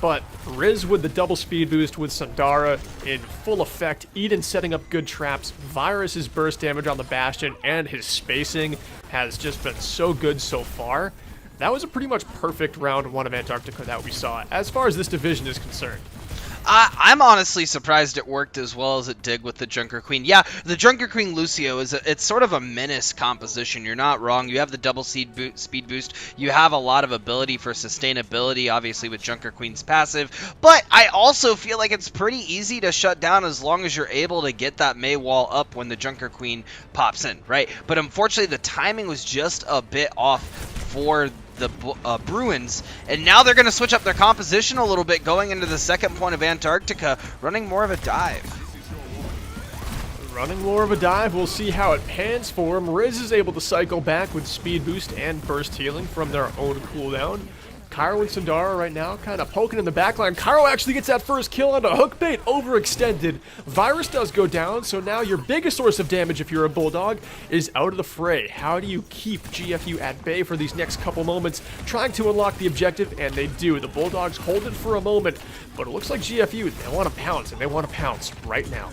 But Riz with the double speed boost with Sundara in full effect, Eden setting up good traps, Virus's burst damage on the Bastion, and his spacing has just been so good so far. That was a pretty much perfect round 1 of Antarctica that we saw, as far as this division is concerned. I'm honestly surprised it worked as well as it did with the Junker Queen. Yeah, the Junker Queen Lucio it's sort of a menace composition. You're not wrong. You have the double speed boost. You have a lot of ability for sustainability, obviously with Junker Queen's passive. But I also feel like it's pretty easy to shut down as long as you're able to get that Mei wall up when the Junker Queen pops in, right? But unfortunately, the timing was just a bit off for the Bruins, and now they're going to switch up their composition a little bit going into the second point of Antarctica, running more of a dive. Running more of a dive, we'll see how it pans for him. Riz is able to cycle back with speed boost and burst healing from their own cooldown. Cairo and Sundara right now kind of poking in the backline. Cairo actually gets that first kill on a hook bait, overextended. Virus does go down, so now your biggest source of damage if you're a Bulldog is out of the fray. How do you keep GFU at bay for these next couple moments, trying to unlock the objective? And they do. The Bulldogs hold it for a moment, but it looks like GFU, they want to pounce, and they want to pounce right now.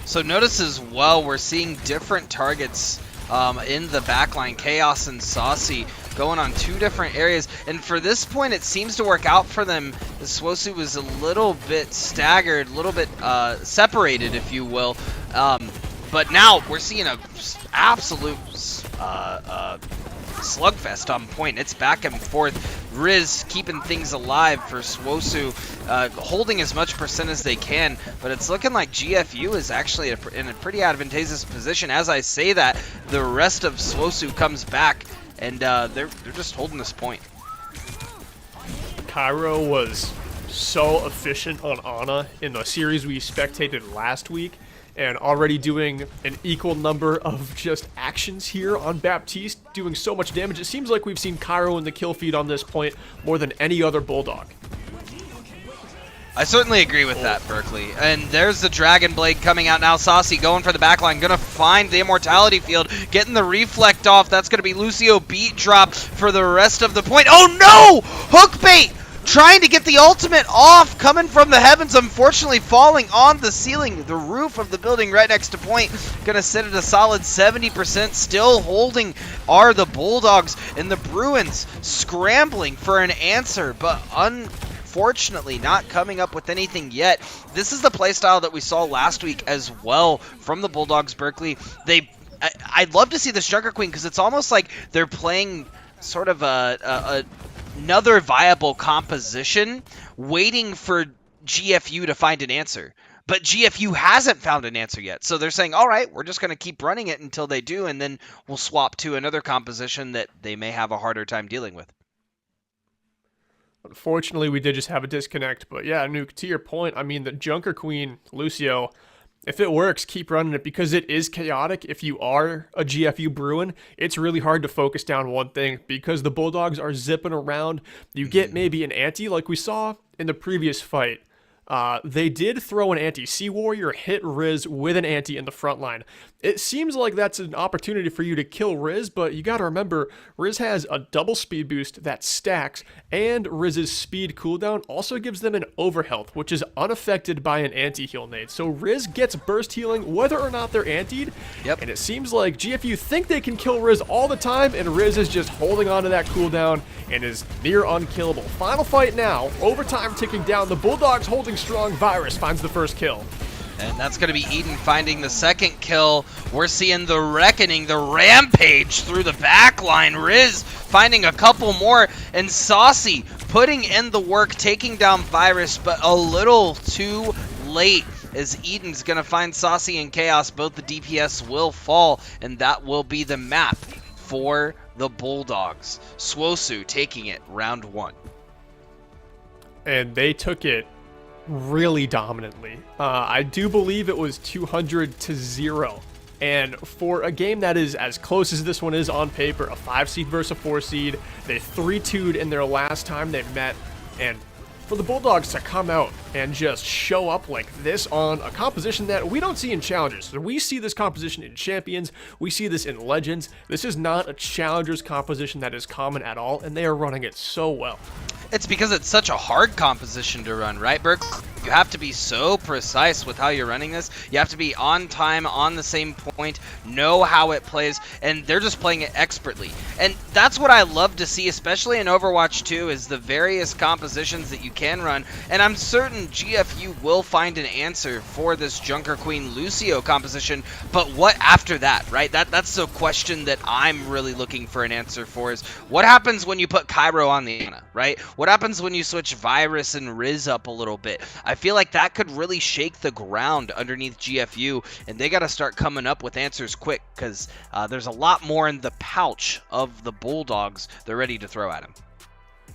So notice as well, we're seeing different targets in the backline. Chaos and Saucy going on two different areas, and for this point it seems to work out for them. The Swosu was a little bit staggered, a little bit separated, if you will, but now we're seeing a absolute slugfest on point. It's back and forth. Riz keeping things alive for Swosu, holding as much percent as they can, but it's looking like GFU is actually in a pretty advantageous position. As I say that, the rest of Swosu comes back, and they're just holding this point. Cairo was so efficient on Ana in the series we spectated last week, and already doing an equal number of just actions here on Baptiste, doing so much damage. It seems like we've seen Cairo in the kill feed on this point more than any other Bulldog. I certainly agree with that, Berkeley. And there's the Dragon Blade coming out now. Saucy going for the backline, gonna find the Immortality Field, getting the Reflect off. That's gonna be Lucio beat drop for the rest of the point. Oh no! Hook bait! Trying to get the ultimate off, coming from the heavens, unfortunately falling on the ceiling, the roof of the building right next to point. Gonna sit at a solid 70%, still holding are the Bulldogs, and the Bruins scrambling for an answer, but unfortunately not coming up with anything yet. This is the playstyle that we saw last week as well from the Bulldogs, Berkeley. I'd love to see this Junker Queen, because it's almost like they're playing sort of another viable composition, waiting for GFU to find an answer. But GFU hasn't found an answer yet. So they're saying, all right, we're just going to keep running it until they do, and then we'll swap to another composition that they may have a harder time dealing with. Unfortunately, we did just have a disconnect. But yeah, Nuke, to your point, I mean, the Junker Queen, Lucio, if it works, keep running it, because it is chaotic. If you are a GFU Bruin, it's really hard to focus down one thing, because the Bulldogs are zipping around. You get maybe an anti, like we saw in the previous fight. They did throw an anti. Sea Warrior hit Riz with an anti in the front line. It seems like that's an opportunity for you to kill Riz, but you got to remember, Riz has a double speed boost that stacks, and Riz's speed cooldown also gives them an overhealth, which is unaffected by an anti-heal nade. So Riz gets burst healing whether or not they're antied. Yep. And it seems like GFU think they can kill Riz all the time, and Riz is just holding on to that cooldown and is near unkillable. Final fight now, overtime ticking down. The Bulldogs holding strong. Virus finds the first kill. And that's going to be Eden finding the second kill. We're seeing the Reckoning, the Rampage through the back line. Riz finding a couple more. And Saucy putting in the work, taking down Virus, but a little too late, as Eden's going to find Saucy and Chaos. Both the DPS will fall, and that will be the map for the Bulldogs. Swosu taking it round one. And they took it really dominantly. I do believe it was 200-0. And for a game that is as close as this one is on paper, a 5 seed versus a 4 seed, they 3-2'd in their last time they met. And for the Bulldogs to come out and just show up like this on a composition that we don't see in Challengers. So we see this composition in Champions, we see this in Legends. This is not a Challengers composition that is common at all, and they are running it so well. It's because it's such a hard composition to run, right, Burke? You have to be so precise with how you're running this. You have to be on time, on the same point, know how it plays, and they're just playing it expertly. And that's what I love to see, especially in Overwatch 2, is the various compositions that you can run. And I'm certain GFU will find an answer for this Junker Queen Lucio composition, but what after that, right? That's the question that I'm really looking for an answer for, is what happens when you put Cairo on the Ana, right? What happens when you switch Virus and Riz up a little bit? I feel like that could really shake the ground underneath GFU, and they got to start coming up with answers quick, because there's a lot more in the pouch of the Bulldogs they're ready to throw at him.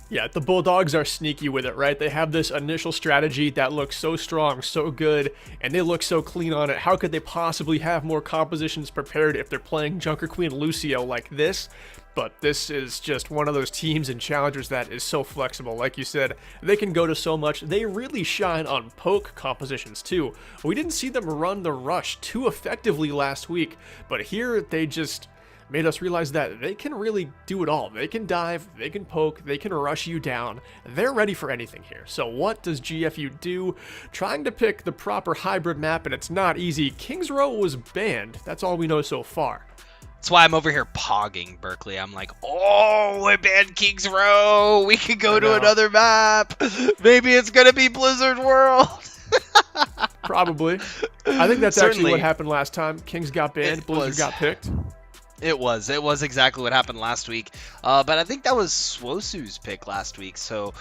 Yeah, the Bulldogs are sneaky with it, right? They have this initial strategy that looks so strong, so good, and they look so clean on it. How could they possibly have more compositions prepared if they're playing Junker Queen Lucio like this? But this is just one of those teams and challengers that is so flexible. Like you said, they can go to so much. They really shine on poke compositions too. We didn't see them run the rush too effectively last week, but here they just made us realize that they can really do it all. They can dive, they can poke, they can rush you down. They're ready for anything here. So what does GFU do? Trying to pick the proper hybrid map, and it's not easy. Kings Row was banned. That's all we know so far. That's why I'm over here pogging Berkeley. I'm like, oh, we banned Kings Row. We could go to another map. Maybe it's going to be Blizzard World. Probably. I think that's Certainly. actually what happened last time. Kings got banned, Blizzard got picked. It was exactly what happened last week. But I think that was Swosu's pick last week. So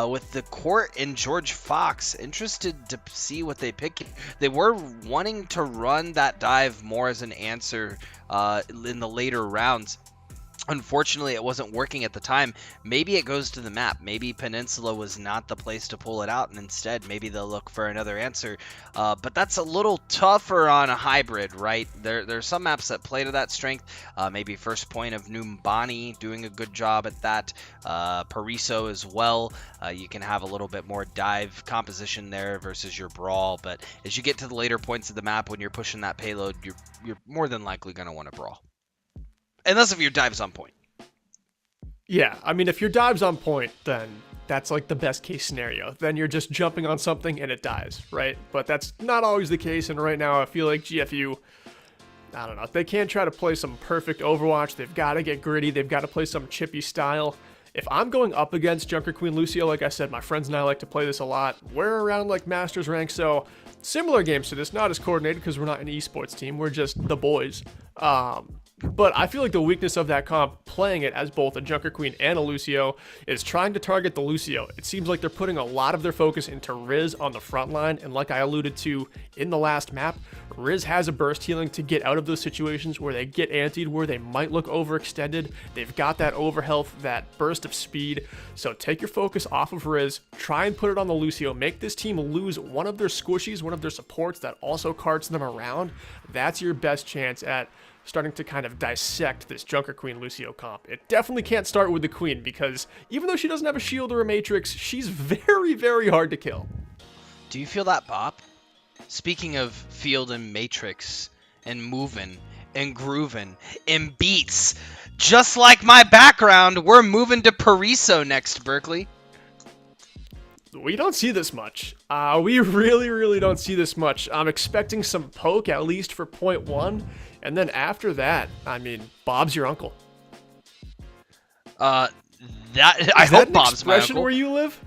with the Court and George Fox, interested to see what they pick. They were wanting to run that dive more as an answer in the later rounds. Unfortunately, it wasn't working at the time. Maybe it goes to the map. Maybe Peninsula was not the place to pull it out, and instead, maybe they'll look for another answer. But that's a little tougher on a hybrid, right? There's some maps that play to that strength. Maybe First Point of Numbani doing a good job at that. Pariso as well. You can have a little bit more dive composition there versus your brawl. But as you get to the later points of the map, when you're pushing that payload, you're more than likely going to want to brawl. Unless if your dive's on point. Yeah, I mean, if your dive's on point, then that's like the best case scenario. Then you're just jumping on something and it dies, right? But that's not always the case, and right now I feel like GFU, I don't know, they can't try to play some perfect Overwatch. They've got to get gritty. They've got to play some chippy style. If I'm going up against Junker Queen Lucio, like I said, my friends and I like to play this a lot. We're around like Masters rank, so similar games to this, not as coordinated because we're not an esports team. We're just the boys. But I feel like the weakness of that comp, playing it as both a Junker Queen and a Lucio, is trying to target the Lucio. It seems like they're putting a lot of their focus into Riz on the front line, and like I alluded to in the last map, Riz has a burst healing to get out of those situations where they get antied, where they might look overextended. They've got that overhealth, that burst of speed. So take your focus off of Riz, try and put it on the Lucio, make this team lose one of their squishies, one of their supports that also carts them around. That's your best chance at starting to kind of dissect this Junker Queen Lucio comp. It definitely can't start with the Queen, because even though she doesn't have a shield or a matrix, she's very, very hard to kill. Do you feel that, Bop? Speaking of field and matrix and moving and grooving and beats, just like my background, we're moving to Pariso next, Berkeley. We don't see this much. We really, really don't see this much. I'm expecting some poke, at least for point one. And then after that, I mean, Bob's your uncle. I hope Bob's my uncle. Where you live?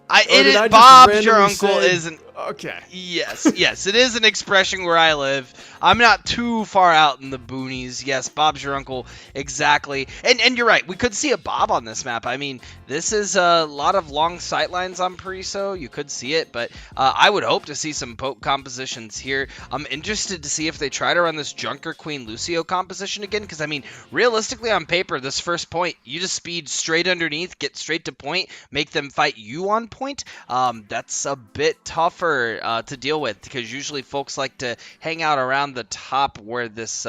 Bob's your uncle isn't. Okay. Yes, it is an expression where I live. I'm not too far out in the boonies. Yes, Bob's your uncle, exactly. And you're right, we could see a Bob on this map. I mean, this is a lot of long sightlines on Pariso. You could see it, but I would hope to see some poke compositions here. I'm interested to see if they try to run this Junker Queen Lucio composition again, because, I mean, realistically on paper, this first point, you just speed straight underneath, get straight to point, make them fight you on point. That's a bit tougher to deal with, because usually folks like to hang out around the top where this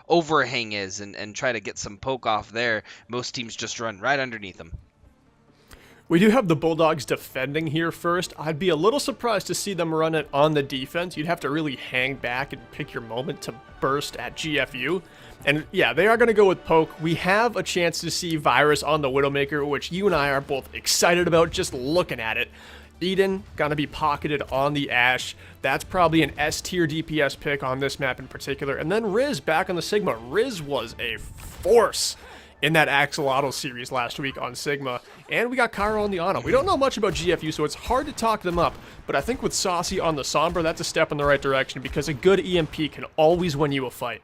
overhang is and try to get some poke off there. Most teams just run right underneath them. We do have the Bulldogs defending here first. I'd be a little surprised to see them run it on the defense. You'd have to really hang back and pick your moment to burst at GFU. And yeah, they are going to go with poke. We have a chance to see Virus on the Widowmaker, which you and I are both excited about just looking at it. Eden gonna be pocketed on the Ashe. That's probably an S tier DPS pick on this map in particular. And then Riz back on the Sigma. Riz was a force in that Axolotl series last week on Sigma. And we got Cairo on the Ana. We don't know much about GFU, so it's hard to talk them up. But I think with Saucy on the Sombra, that's a step in the right direction because a good EMP can always win you a fight.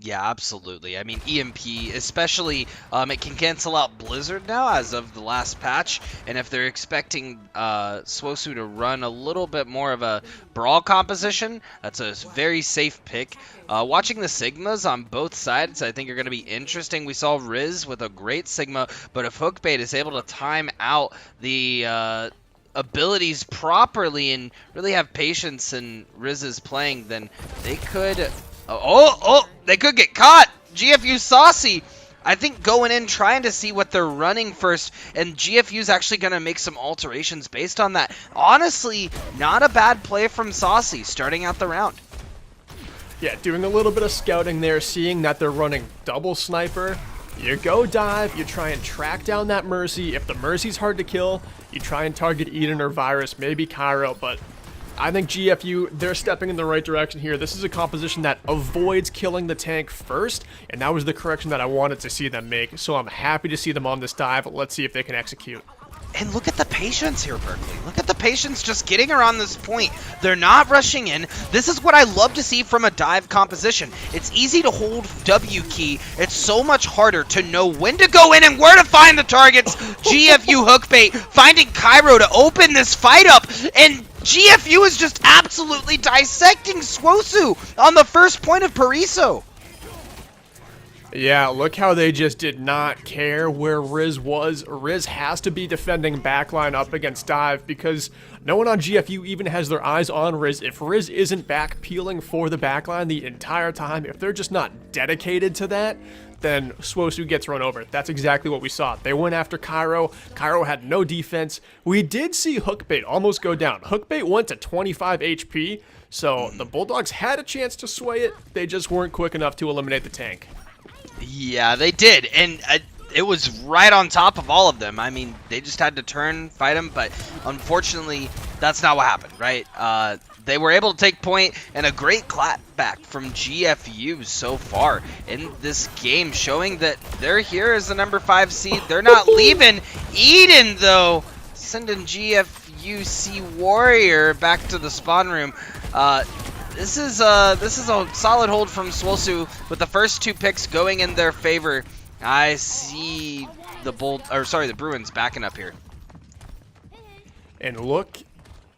Yeah, absolutely. I mean, EMP, especially, it can cancel out Blizzard now as of the last patch. And if they're expecting Swosu to run a little bit more of a brawl composition, that's a very safe pick. Watching the Sigmas on both sides, I think are going to be interesting. We saw Riz with a great Sigma, but if Hookbait is able to time out the abilities properly and really have patience in Riz's playing, then they could... they could get caught. GFU Saucy, I think going in trying to see what they're running first, and GFU's actually going to make some alterations based on that. Honestly, not a bad play from Saucy starting out the round. Yeah, doing a little bit of scouting there, seeing that they're running double sniper. You go dive, you try and track down that Mercy. If the Mercy's hard to kill, you try and target Eden or Virus, maybe Cairo, but I think GFU, they're stepping in the right direction here. This is a composition that avoids killing the tank first, and that was the correction that I wanted to see them make. So I'm happy to see them on this dive. Let's see if they can execute. And look at the patience here, Berkeley. Look at the patience just getting around this point. They're not rushing in. This is what I love to see from a dive composition. It's easy to hold W key. It's so much harder to know when to go in and where to find the targets. GFU Hookbait finding Cairo to open this fight up, and GFU is just absolutely dissecting Swosu on the first point of Pariso. Yeah, look how they just did not care where Riz was. Riz has to be defending backline up against Dive because no one on GFU even has their eyes on Riz. If Riz isn't back peeling for the backline the entire time, if they're just not dedicated to that, then Swosu gets run over. That's exactly what we saw. They went after Cairo. Cairo had no defense. We did see Hookbait almost go down. Hookbait went to 25 HP, so the Bulldogs had a chance to sway it. They just weren't quick enough to eliminate the tank. Yeah, they did, and it was right on top of all of them. I mean, they just had to turn, fight him, but unfortunately, that's not what happened, right? They were able to take point, and a great clapback from GFU so far in this game, showing that they're here as the number 5 seed. They're not leaving. Eden, though, sending GFU Sea Warrior back to the spawn room. This is a solid hold from Swosu with the first 2 picks going in their favor. I see the Bruins backing up here. And look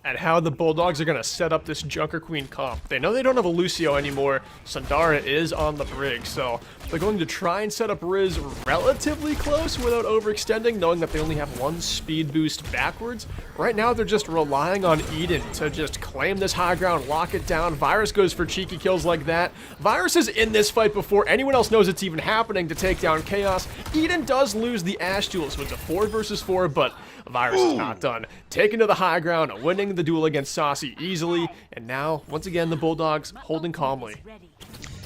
at how the Bulldogs are going to set up this Junker Queen comp. They know they don't have a Lucio anymore. Sundara is on the brig, so they're going to try and set up Riz relatively close without overextending, knowing that they only have 1 speed boost backwards. Right now, they're just relying on Eden to just claim this high ground, lock it down. Virus goes for cheeky kills like that. Virus is in this fight before anyone else knows it's even happening to take down Chaos. Eden does lose the Ashe duel, so it's a 4 versus 4, but Virus is not done. Taken to the high ground, winning the duel against Saucy easily, and now, once again, the Bulldogs holding calmly.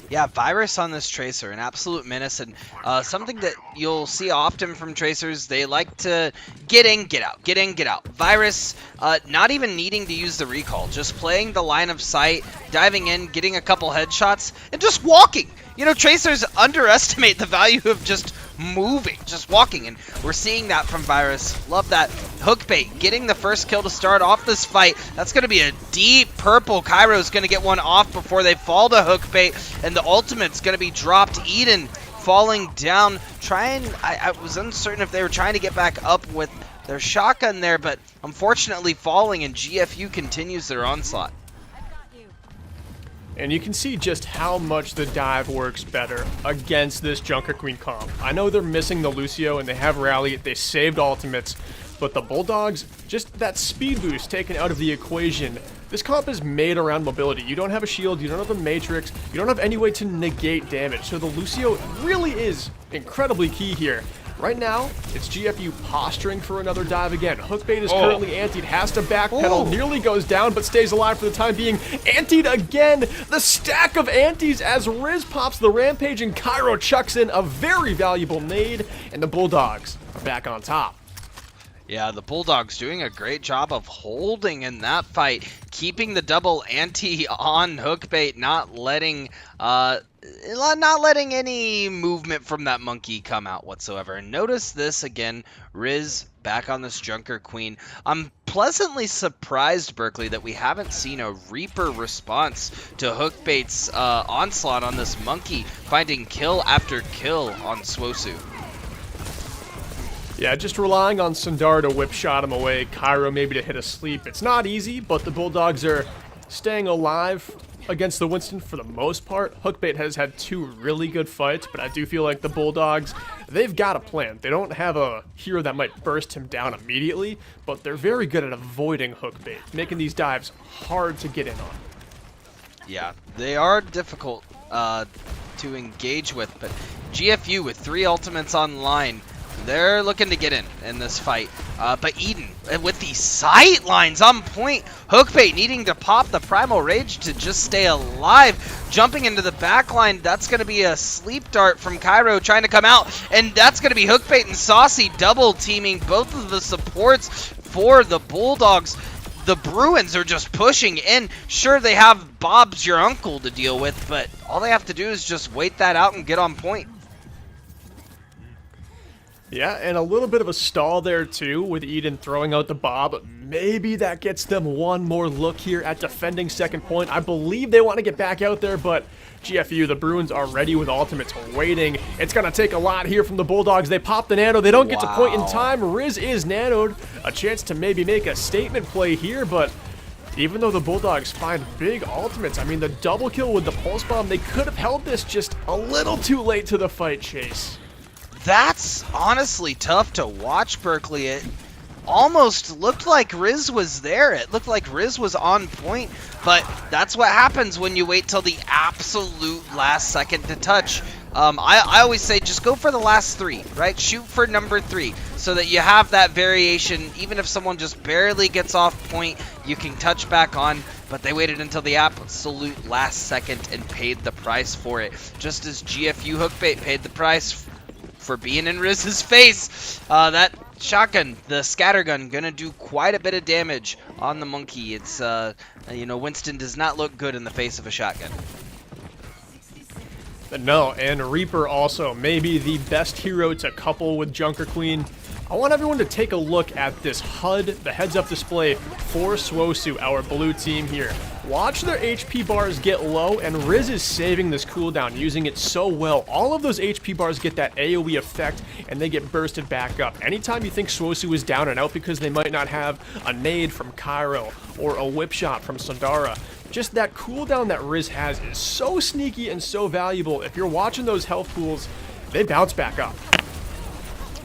Yeah, Virus on this Tracer, an absolute menace, and something that you'll see often from Tracers, they like to get in, get out, get in, get out. Virus, not even needing to use the recall, just playing the line of sight, diving in, getting a couple headshots, and just walking. You know, Tracers underestimate the value of just moving, just walking, and we're seeing that from Virus. Love that. Hookbait getting the first kill to start off this fight. That's going to be a deep purple. Cairo's going to get one off before they fall to Hookbait, and the ultimate's going to be dropped. Eden falling down. I was uncertain if they were trying to get back up with their shotgun there, but unfortunately falling, and GFU continues their onslaught. And you can see just how much the dive works better against this Junker Queen comp. I know they're missing the Lucio and they have Rally, they saved ultimates, but the Bulldogs, just that speed boost taken out of the equation. This comp is made around mobility. You don't have a shield, you don't have a matrix, you don't have any way to negate damage, so the Lucio really is incredibly key here. Right now, it's GFU posturing for another dive again. Hookbait is currently antied, has to backpedal, nearly goes down, but stays alive for the time being. Antied again, the stack of antis as Riz pops the rampage and Cairo chucks in a very valuable nade, and the Bulldogs are back on top. Yeah, the Bulldogs doing a great job of holding in that fight, keeping the double ante on Hookbait, not letting any movement from that monkey come out whatsoever. And notice this again, Riz back on this Junker Queen. I'm pleasantly surprised, Berkeley, that we haven't seen a Reaper response to Hookbait's onslaught on this monkey, finding kill after kill on Swosu. Yeah, just relying on Sundar to whip shot him away, Cairo maybe to hit a sleep. It's not easy, but the Bulldogs are staying alive against the Winston for the most part. Hookbait has had 2 really good fights, but I do feel like the Bulldogs, they've got a plan. They don't have a hero that might burst him down immediately, but they're very good at avoiding Hookbait, making these dives hard to get in on. Yeah, they are difficult to engage with, but GFU with 3 ultimates online, they're looking to get in this fight. But Eden, with the sight lines on point, Hookbait needing to pop the Primal Rage to just stay alive. Jumping into the back line, that's going to be a sleep dart from Cairo trying to come out. And that's going to be Hookbait and Saucy double teaming both of the supports for the Bulldogs. The Bruins are just pushing in. Sure, they have Bob's your uncle to deal with, but all they have to do is just wait that out and get on point. Yeah, and a little bit of a stall there too with Eden throwing out the Bob. Maybe that gets them one more look here at defending second point. I believe they want to get back out there, but GFU, the Bruins are ready with ultimates waiting. It's going to take a lot here from the Bulldogs. They pop the nano. They don't get to point in time. Riz is nanoed. A chance to maybe make a statement play here, but even though the Bulldogs find big ultimates, I mean, the double kill with the Pulse Bomb, they could have held this just a little too late to the fight, Chase. That's honestly tough to watch, Berkeley. It almost looked like Riz was there. It looked like Riz was on point, but that's what happens when you wait till the absolute last second to touch. I always say just go for the last 3, right? Shoot for number 3 so that you have that variation. Even if someone just barely gets off point, you can touch back on, but they waited until the absolute last second and paid the price for it. Just as GFU Hookbait paid the price for being in Riz's face. That shotgun, the scattergun, gonna do quite a bit of damage on the monkey. It's, Winston does not look good in the face of a shotgun. No, and Reaper also, maybe the best hero to couple with Junker Queen. I want everyone to take a look at this HUD, the heads-up display for Swosu, our blue team here. Watch their HP bars get low, and Riz is saving this cooldown, using it so well. All of those HP bars get that AoE effect, and they get bursted back up. Anytime you think Swosu is down and out because they might not have a nade from Cairo or a whip shot from Sundara, just that cooldown that Riz has is so sneaky and so valuable. If you're watching those health pools, they bounce back up.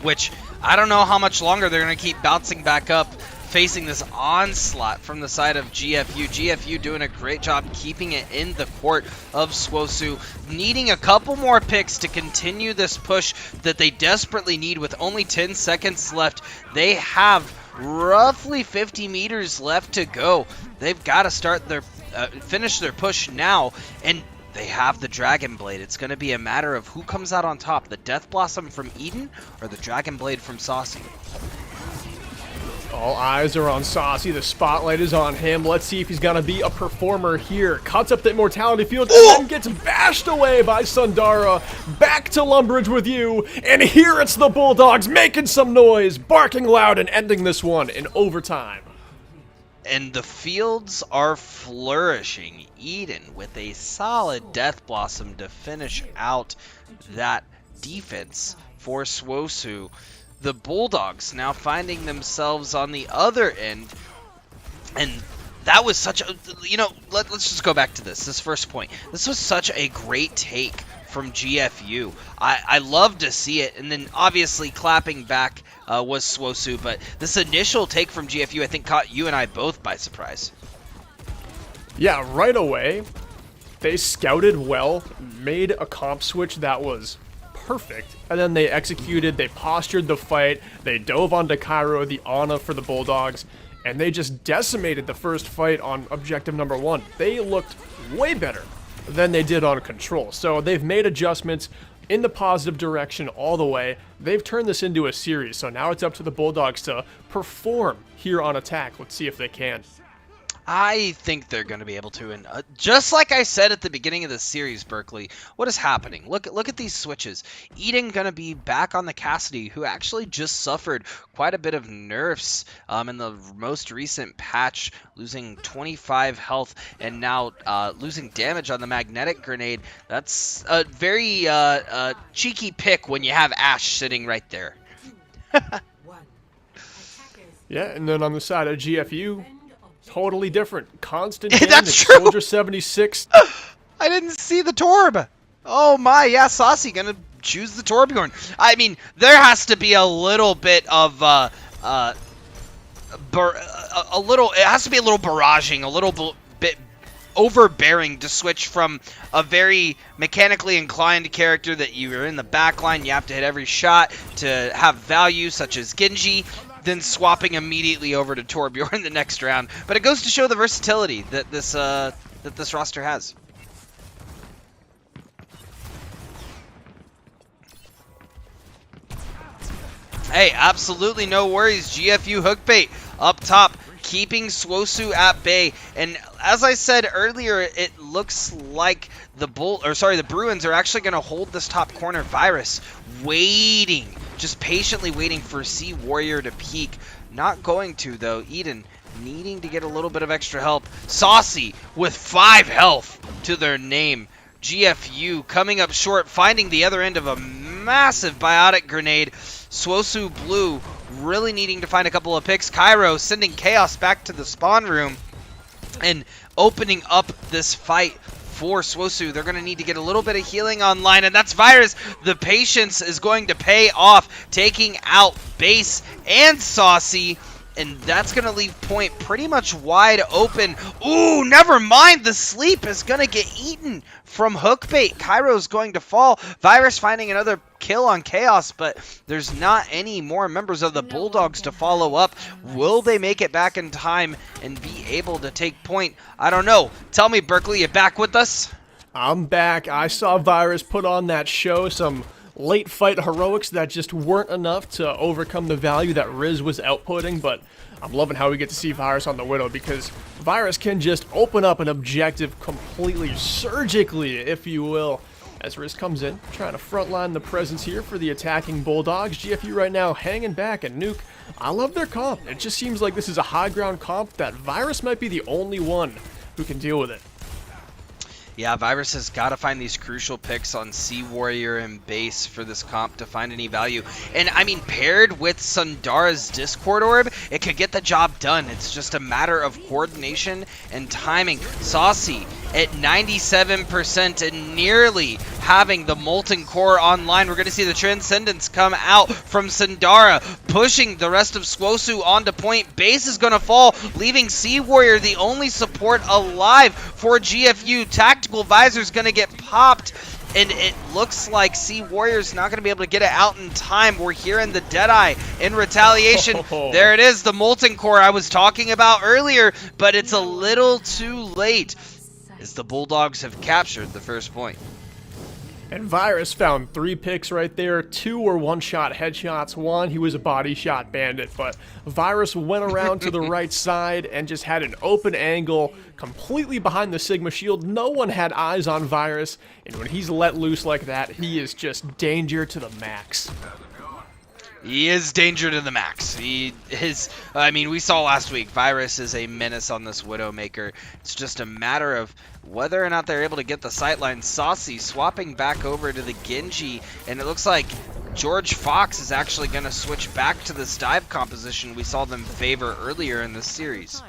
Which, I don't know how much longer they're going to keep bouncing back up, facing this onslaught from the side of GFU. GFU doing a great job keeping it in the court of Swosu, needing a couple more picks to continue this push that they desperately need with only 10 seconds left. They have roughly 50 meters left to go. They've got to start their finish their push now, and they have the Dragon Blade. It's going to be a matter of who comes out on top, the Death Blossom from Eden or the Dragon Blade from Saucy. All eyes are on Saucy. The spotlight is on him. Let's see if he's going to be a performer here. Cuts up the Immortality Field and then gets bashed away by Sundara. Back to Lumbridge with you. And here it's the Bulldogs making some noise, barking loud and ending this one in overtime. And the fields are flourishing. Eden with a solid Death Blossom to finish out that defense for Swosu. The Bulldogs now finding themselves on the other end. And that was such a, let's just go back to this first point. This was such a great take from GFU. I love to see it. And then obviously clapping back was Swosu. But this initial take from GFU, I think, caught you and I both by surprise. Yeah, right away, they scouted well, made a comp switch that was perfect, and then they executed, they postured the fight, they dove onto Cairo, the Ana for the Bulldogs, and they just decimated the first fight on objective number 1. They looked way better than they did on Control. So they've made adjustments. in the positive direction all the way. They've turned this into a series, so now it's up to the Bulldogs to perform here on attack. Let's see if they can. I think they're going to be able to, and just like I said at the beginning of the series, Berkeley, what is happening? Look at these switches. Eden going to be back on the Cassidy, who actually just suffered quite a bit of nerfs in the most recent patch, losing 25 health and now losing damage on the magnetic grenade. That's a very cheeky pick when you have Ash sitting right there. Yeah, and then on the side of GFU, totally different. Constant That's damage. true. Soldier 76. I didn't see the Torb. Oh my, yeah, Saucy gonna choose the Torbjorn. I mean, there has to be a little bit of it has to be a little barraging, a little bit overbearing to switch from a very mechanically inclined character that you are in the back line, you have to hit every shot, to have value such as Genji, then swapping immediately over to Torbjorn the next round. But it goes to show the versatility that this roster has. Hey, absolutely no worries. GFU hook bait up top, keeping Swosu at bay. And as I said earlier, it looks like the Bruins are actually going to hold this top corner. Virus waiting, just patiently waiting for Sea Warrior to peek. Not going to, though. Eden needing to get a little bit of extra help. Saucy with 5 health to their name. GFU coming up short, finding the other end of a massive biotic grenade. Swosu Blue really needing to find a couple of picks. Cairo sending Chaos back to the spawn room and opening up this fight for Swosu. They're going to need to get a little bit of healing online, and that's Virus. The patience is going to pay off, taking out Base and Saucy. And that's going to leave point pretty much wide open. Ooh, never mind. The sleep is going to get eaten from hookbait. Cairo's going to fall. Virus finding another kill on Chaos, but there's not any more members of the Bulldogs to follow up. Will they make it back in time and be able to take point? I don't know. Tell me, Berkeley, you back with us? I'm back. I saw Virus put on that show, some late fight heroics that just weren't enough to overcome the value that Riz was outputting, but I'm loving how we get to see Virus on the Widow, because Virus can just open up an objective completely surgically, if you will, as Riz comes in, trying to frontline the presence here for the attacking Bulldogs. GFU right now hanging back, and Nuke, I love their comp. It just seems like this is a high ground comp that Virus might be the only one who can deal with it. Yeah, Virus has got to find these crucial picks on Sea Warrior and Base for this comp to find any value. And, I mean, paired with Sundara's Discord Orb, it could get the job done. It's just a matter of coordination and timing. Saucy at 97% and nearly having the Molten Core online. We're going to see the Transcendence come out from Sundara, pushing the rest of Swosu onto point. Base is going to fall, leaving Sea Warrior the only support alive for GFU. Tactical Visor's going to get popped, and it looks like Sea Warrior's not going to be able to get it out in time. We're hearing the Deadeye in retaliation. There it is, the Molten Core I was talking about earlier, but it's a little too late as the Bulldogs have captured the first point. And Virus found 3 picks right there. 2 were one-shot headshots. 1, he was a body shot bandit. But Virus went around to the right side and just had an open angle completely behind the Sigma shield. No one had eyes on Virus. And when he's let loose like that, he is just danger to the max. He is danger to the max. I mean, we saw last week, Virus is a menace on this Widowmaker. It's just a matter of whether or not they're able to get the sightline. Saucy swapping back over to the Genji, and it looks like George Fox is actually going to switch back to this dive composition we saw them favor earlier in this series.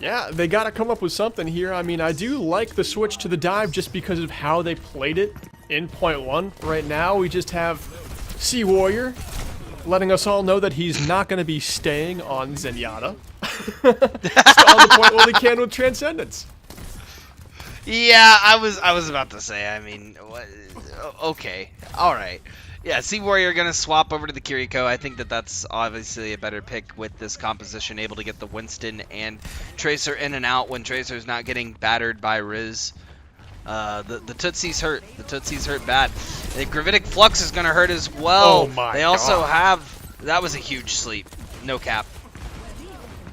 Yeah, they got to come up with something here. I mean, I do like the switch to the dive just because of how they played it in point 1. Right now, we just have Sea Warrior letting us all know that he's not going to be staying on Zenyatta. Still on the point where they can with Transcendence. Yeah, I was about to say, I mean, what, okay, all right. Yeah, Sea Warrior going to swap over to the Kiriko. I think that that's obviously a better pick with this composition, able to get the Winston and Tracer in and out when Tracer's not getting battered by Riz. The Tootsie's hurt. The Tootsie's hurt bad. The Gravitic Flux is going to hurt as well. Oh my They also God. have... That was a huge sleep. No cap.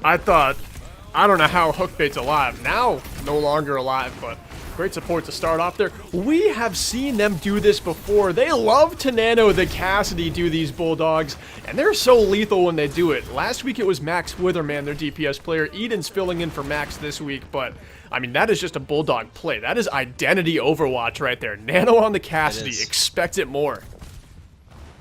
I don't know how Hookbait's alive. Now, no longer alive, but great support to start off there. We have seen them do this before. They love to nano the Cassidy do these Bulldogs, and they're so lethal when they do it. Last week it was Max Witherman, their DPS player. Eden's filling in for Max this week, but I mean, that is just a Bulldog play. That is identity Overwatch right there. Nano on the Cassidy. Expect it more.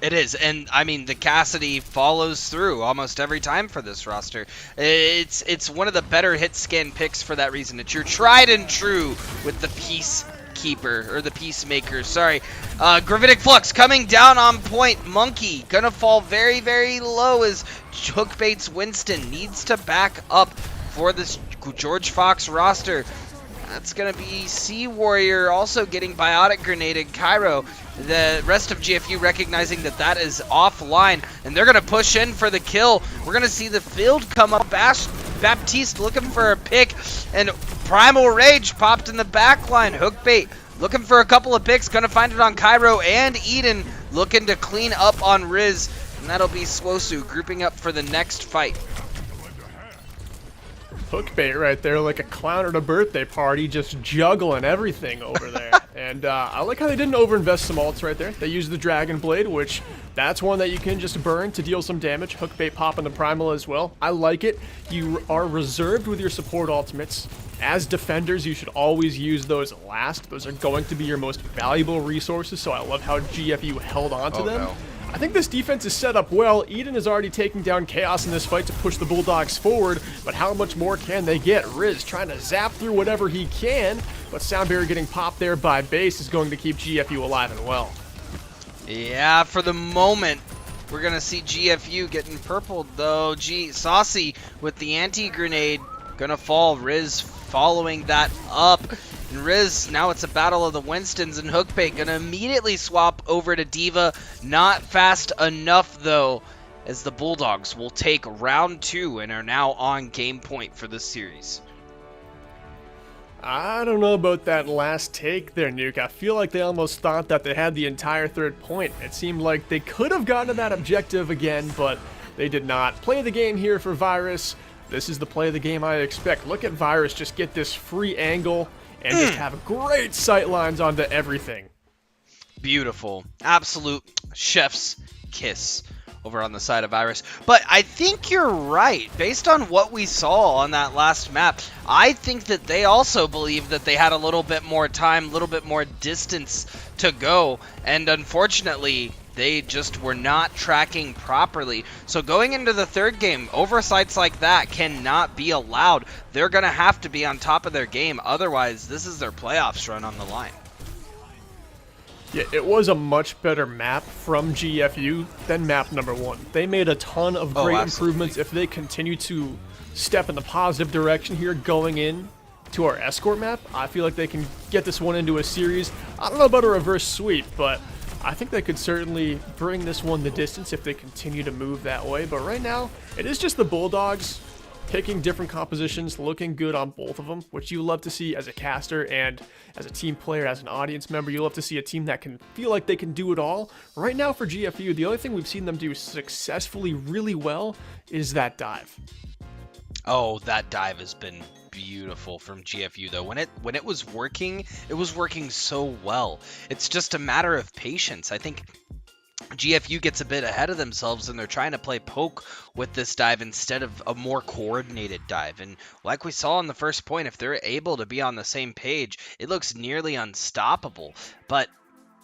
It is, and I mean the Cassidy follows through almost every time for this roster. It's one of the better hit scan picks for that reason. It's your tried and true with the Peacekeeper or the Peacemaker. Sorry, Gravitic Flux coming down on point. Monkey gonna fall very, very low as Hookbait's Winston needs to back up for this George Fox roster. That's going to be Sea Warrior also getting Biotic Grenaded. Cairo, the rest of GFU recognizing that that is offline, and they're going to push in for the kill. We're going to see the field come up. Baptiste looking for a pick, and Primal Rage popped in the back line. Hookbait looking for a couple of picks, going to find it on Cairo and Eden, looking to clean up on Riz, and that'll be Swosu grouping up for the next fight. Hookbait right there, like a clown at a birthday party, just juggling everything over there. And I like how they didn't overinvest some ults right there. They used the Dragon Blade, which that's one that you can just burn to deal some damage. Hookbait popping the Primal as well. I like it. You are reserved with your support ultimates. As defenders, you should always use those last. Those are going to be your most valuable resources, so I love how GFU held on to them. No. I think this defense is set up well. Eden is already taking down Chaos in this fight to push the Bulldogs forward, but how much more can they get? Riz trying to zap through whatever he can, but Sound Barrier getting popped there by Base is going to keep GFU alive and well. Yeah, for the moment, we're going to see GFU getting purpled, though. Saucy with the anti-grenade going to fall. Riz following that up. And Riz, now it's a battle of the Winstons, and Hookbait gonna immediately swap over to D.Va. Not fast enough, though, as the Bulldogs will take round 2 and are now on game point for this series. I don't know about that last take there, Nuke. I feel like they almost thought that they had the entire third point. It seemed like they could have gotten to that objective again, but they did not. Play the game here for Virus. This is the play of the game I expect. Look at Virus just get this free angle and just have great sight lines onto everything. Beautiful. Absolute chef's kiss over on the side of Iris. But I think you're right. Based on what we saw on that last map, I think that they also believe that they had a little bit more time, a little bit more distance to go. And unfortunately, they just were not tracking properly. So going into the third game, oversights like that cannot be allowed. They're going to have to be on top of their game. Otherwise, this is their playoffs run on the line. Yeah, it was a much better map from GFU than map number 1. They made a ton of great improvements. If they continue to step in the positive direction here going in to our escort map, I feel like they can get this one into a series. I don't know about a reverse sweep, but I think they could certainly bring this one the distance if they continue to move that way. But right now, it is just the Bulldogs picking different compositions, looking good on both of them, which you love to see as a caster and as a team player, as an audience member. You love to see a team that can feel like they can do it all. Right now for GFU, the only thing we've seen them do successfully really well is that dive. Oh, that dive has been beautiful from GFU, though. When it was working so well. It's just a matter of patience. I think GFU gets a bit ahead of themselves, and they're trying to play poke with this dive instead of a more coordinated dive. And like we saw in the first point, if they're able to be on the same page, it looks nearly unstoppable. But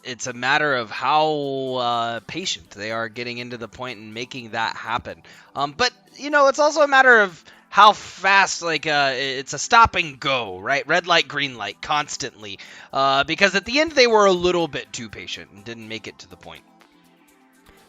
it's a matter of how patient they are getting into the point and making that happen. But, you know, it's also a matter of how fast, like, it's a stop and go, right? Red light, green light, constantly. Because at the end, they were a little bit too patient and didn't make it to the point.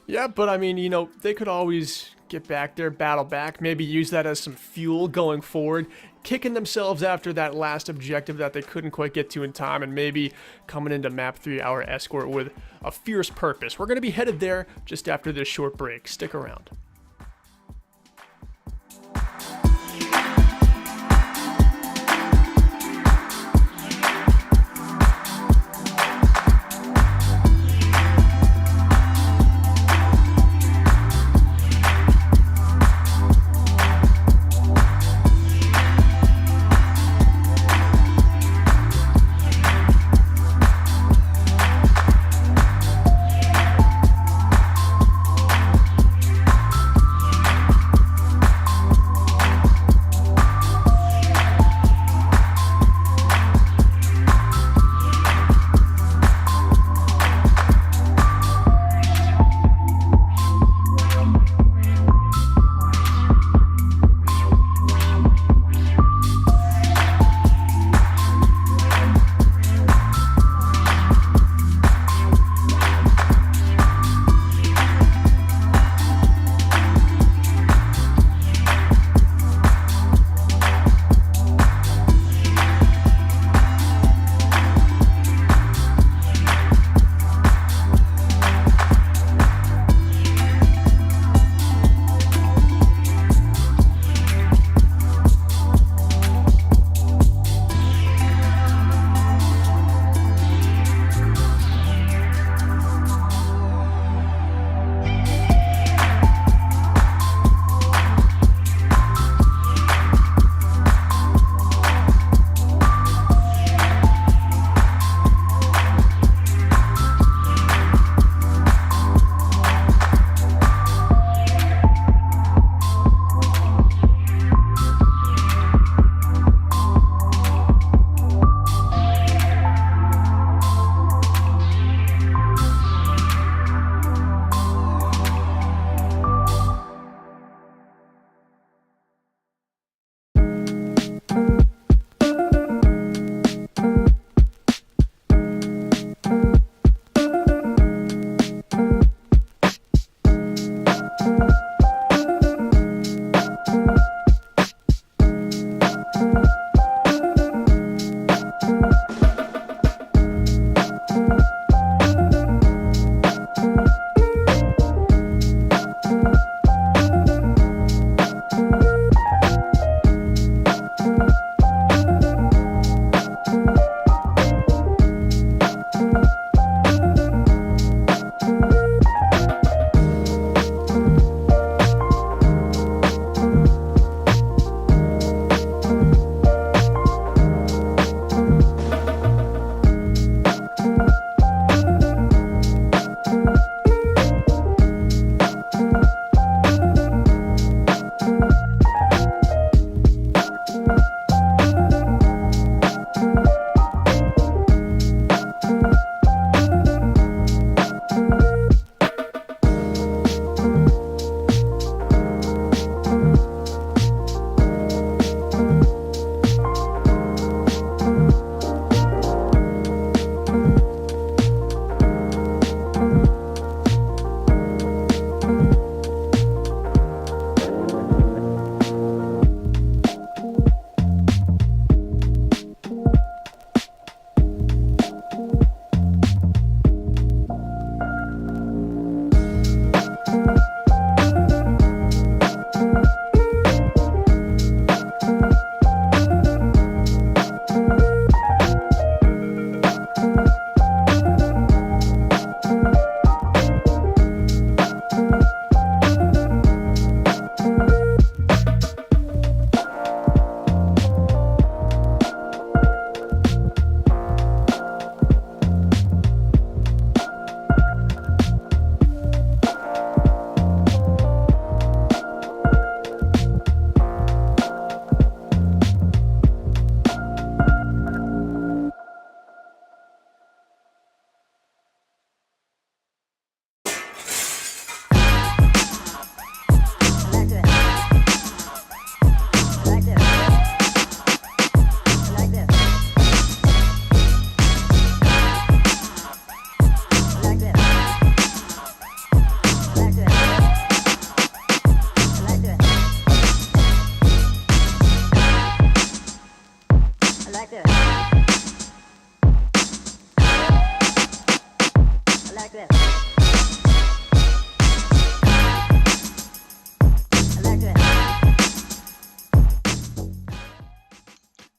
Yeah, but I mean, you know, they could always get back there, battle back, maybe use that as some fuel going forward, kicking themselves after that last objective that they couldn't quite get to in time, and maybe coming into map 3 our escort with a fierce purpose. We're going to be headed there just after this short break. Stick around.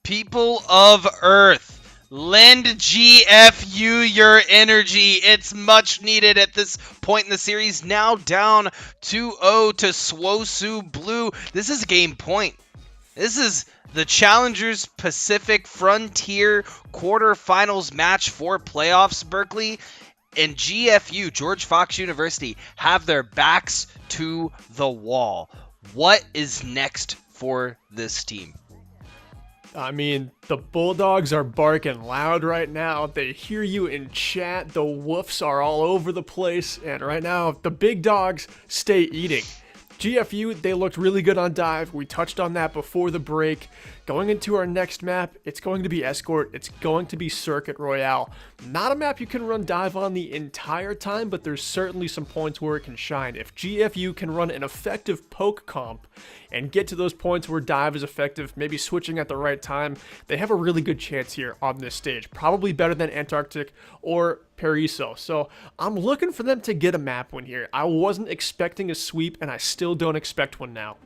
People of Earth, lend GFU your energy. It's much needed at this point in the series. Now down 2-0 to Swosu Blue. This is game point. This is the Challengers Pacific Frontier quarterfinals match for playoffs, Berkeley. And GFU, George Fox University, have their backs to the wall. What is next for this team? I mean, the Bulldogs are barking loud right now. They hear you in chat. The woofs are all over the place. And right now, the big dogs stay eating. GFU, they looked really good on dive. We touched on that before the break. Going into our next map, it's going to be Escort. It's going to be Circuit Royale. Not a map you can run dive on the entire time, but there's certainly some points where it can shine. If GFU can run an effective poke comp and get to those points where dive is effective, maybe switching at the right time, they have a really good chance here on this stage. Probably better than Antarctic or Paraiso. So I'm looking for them to get a map win here. I wasn't expecting a sweep, and I still don't expect one now.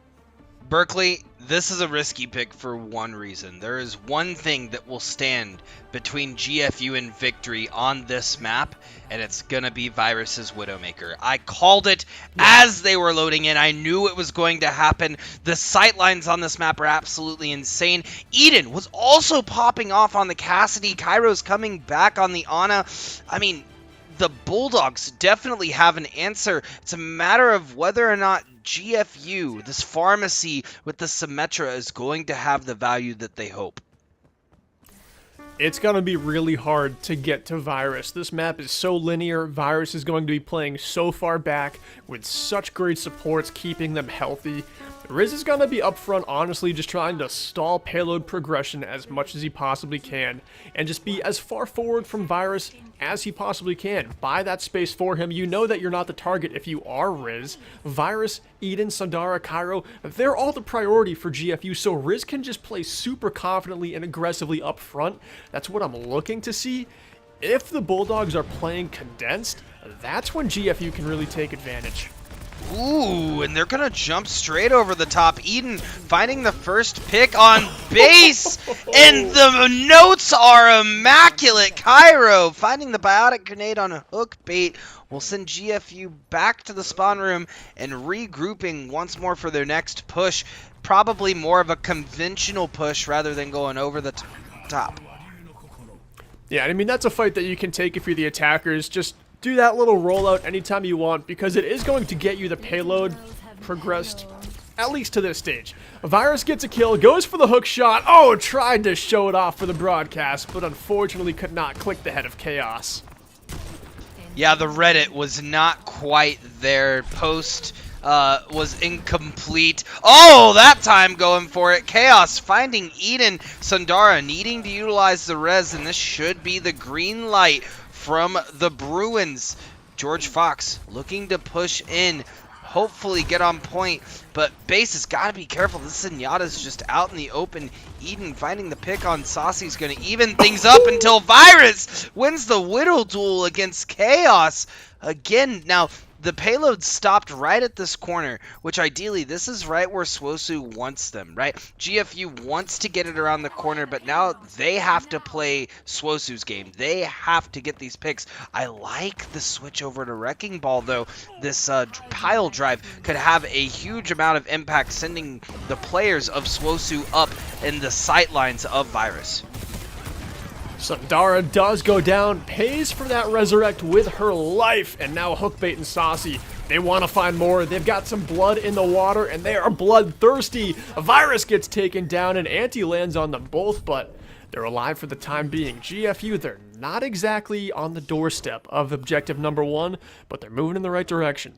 Berkeley, this is a risky pick for one reason. There is one thing that will stand between GFU and victory on this map, and it's going to be Virus's Widowmaker. I called it as they were loading in. I knew it was going to happen. The sightlines on this map are absolutely insane. Eden was also popping off on the Cassidy. Kairo's coming back on the Ana. I mean, the Bulldogs definitely have an answer. It's a matter of whether or not GFU, this pharmacy with the Symmetra, is going to have the value that they hope. It's going to be really hard to get to Virus. This map is so linear. Virus is going to be playing so far back with such great supports keeping them healthy. Riz is going to be up front, honestly, just trying to stall payload progression as much as he possibly can and just be as far forward from Virus as he possibly can. Buy that space for him. You know that you're not the target if you are Riz. Virus, Eden, Sandara, Cairo, they're all the priority for GFU, so Riz can just play super confidently and aggressively up front. That's what I'm looking to see. If the Bulldogs are playing condensed, that's when GFU can really take advantage. Ooh, and they're going to jump straight over the top. Eden finding the first pick on base, and the notes are immaculate. Cairo finding the biotic grenade on a hook bait will send GFU back to the spawn room and regrouping once more for their next push. Probably more of a conventional push rather than going over the top. Yeah, I mean, that's a fight that you can take if you're the attackers. Just do that little rollout anytime you want, because it is going to get you the payload progressed, at least to this stage. Virus gets a kill, goes for the hook shot. Oh, tried to show it off for the broadcast, but unfortunately could not click the head of Chaos. Yeah, the Reddit was not quite there. Post was incomplete. Oh, that time going for it. Chaos finding Eden. Sandara needing to utilize the res, and this should be the green light from the Bruins. George Fox looking to push in, hopefully get on point, but base has got to be careful. This Zenyatta's just out in the open. Eden finding the pick on Saucy's going to even things up until Virus wins the Widow duel against Chaos. Again, now the payload stopped right at this corner, which ideally this is right where Swosu wants them, right? GFU wants to get it around the corner, but now they have to play Swosu's game. They have to get these picks. I like the switch over to Wrecking Ball, though. This pile drive could have a huge amount of impact, sending the players of Swosu up in the sightlines of Virus. Sandara does go down, pays for that resurrect with her life, and now Hookbait and Saucy, they want to find more. They've got some blood in the water, and they are bloodthirsty. A Virus gets taken down, and Anti lands on them both, but they're alive for the time being. GFU, they're not exactly on the doorstep of objective number 1, but they're moving in the right direction.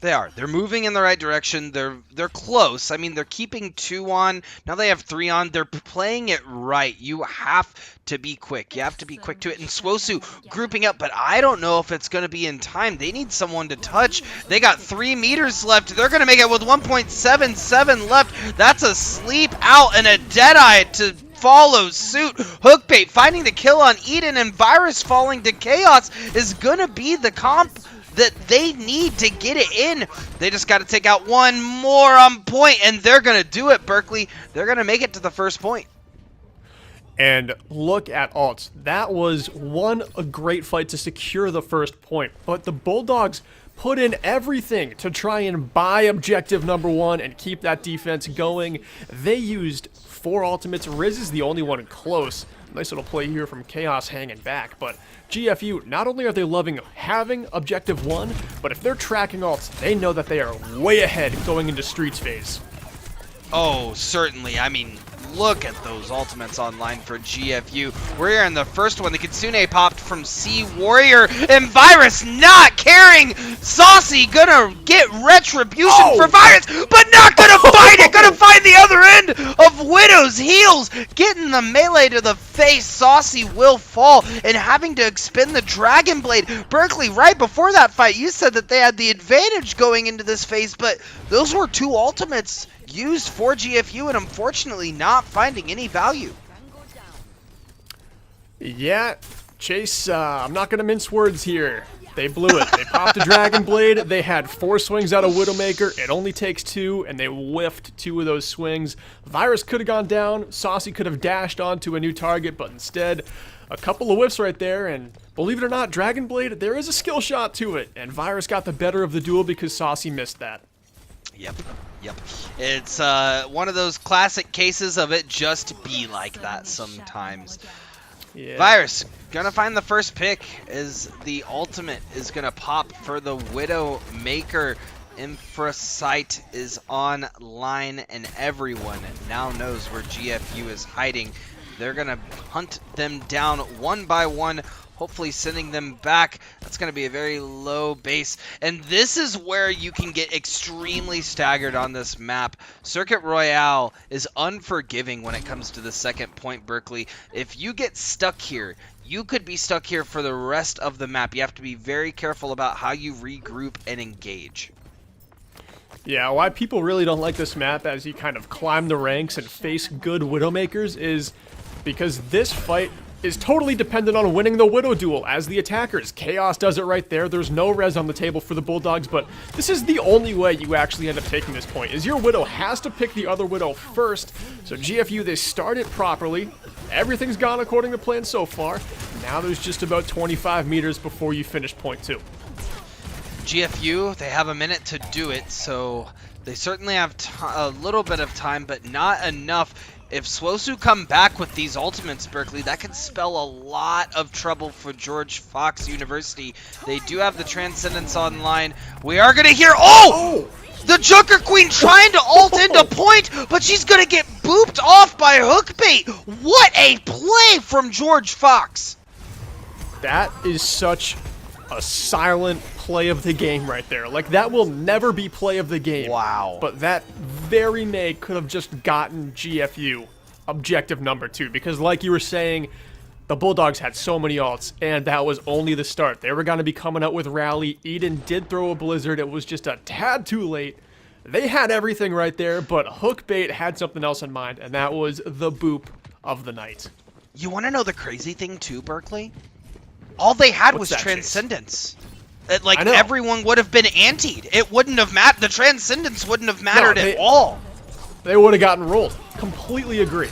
They are. They're moving in the right direction. They're close. I mean, they're keeping 2 on. Now they have 3 on. They're playing it right. You have to be quick. You have to be quick to it. And Swosu grouping up, but I don't know if it's going to be in time. They need someone to touch. They got 3 meters left. They're going to make it with 1.77 left. That's a sleep out and a Deadeye to follow suit. Hookbait finding the kill on Eden, and Virus falling to Chaos is going to be the comp that they need to get it in. They just got to take out one more on point, and they're going to do it, Berkeley. They're going to make it to the first point. And look at ults. That was a great fight to secure the first point. But the Bulldogs put in everything to try and buy objective number 1 and keep that defense going. They used 4 ultimates. Riz is the only one close. Nice little play here from Chaos hanging back. But GFU, not only are they loving having objective 1, but if they're tracking ults, they know that they are way ahead going into Streets phase. Oh, certainly. I mean, look at those ultimates online for GFU. We're here in the first one. The Kitsune popped from Sea Warrior, and Virus not caring. Saucy gonna get retribution for Virus, but not gonna find it. Gonna find the other end of Widow's heels. Getting the melee to the face. Saucy will fall, and having to expend the Dragon Blade. Berkeley, right before that fight, you said that they had the advantage going into this phase, but those were 2 ultimates used for GFU, and unfortunately not finding any value. Yeah, Chase, I'm not going to mince words here. They blew it. They popped a Dragon Blade. They had 4 swings out of Widowmaker. It only takes 2, and they whiffed 2 of those swings. Virus could have gone down. Saucy could have dashed onto a new target, but instead, a couple of whiffs right there, and believe it or not, Dragon Blade, there is a skill shot to it, and Virus got the better of the duel because Saucy missed that. Yep. It's one of those classic cases of it just be like that sometimes. Yeah. Virus gonna find the first pick as the ultimate is gonna pop for the Widowmaker. Infrasight is online, and everyone now knows where GFU is hiding. They're gonna hunt them down one by one, hopefully sending them back. That's going to be a very low base. And this is where you can get extremely staggered on this map. Circuit Royale is unforgiving when it comes to the second point, Berkeley. If you get stuck here, you could be stuck here for the rest of the map. You have to be very careful about how you regroup and engage. Yeah, why people really don't like this map as you kind of climb the ranks and face good Widowmakers is because this fight is totally dependent on winning the Widow duel as the attackers. Chaos does it right there. There's no res on the table for the Bulldogs, but this is the only way you actually end up taking this point, is your Widow has to pick the other Widow first. So GFU, they start it properly. Everything's gone according to plan so far. Now there's just about 25 meters before you finish point 2. GFU, they have a minute to do it, so they certainly have a little bit of time, but not enough. If Swosu come back with these ultimates, Berkeley, that could spell a lot of trouble for George Fox University. They do have the Transcendence online. We are going to hear... Oh! The Junker Queen trying to ult into point, but she's going to get booped off by Hookbait. What a play from George Fox. That is such a silent play of the game right there. Like, that will never be play of the game. Wow. But that very may could have just gotten GFU objective number 2, because like you were saying, the Bulldogs had so many ults, and that was only the start. They were going to be coming out with Rally. Eden did throw a Blizzard. It was just a tad too late. They had everything right there, but Hookbait had something else in mind, and that was the boop of the night. You want to know the crazy thing too, Berkeley? All they had was that, Transcendence. Like, I know. everyone would have been antied. It wouldn't have mattered. The Transcendence wouldn't have mattered at all. They would have gotten rolled. Completely agree.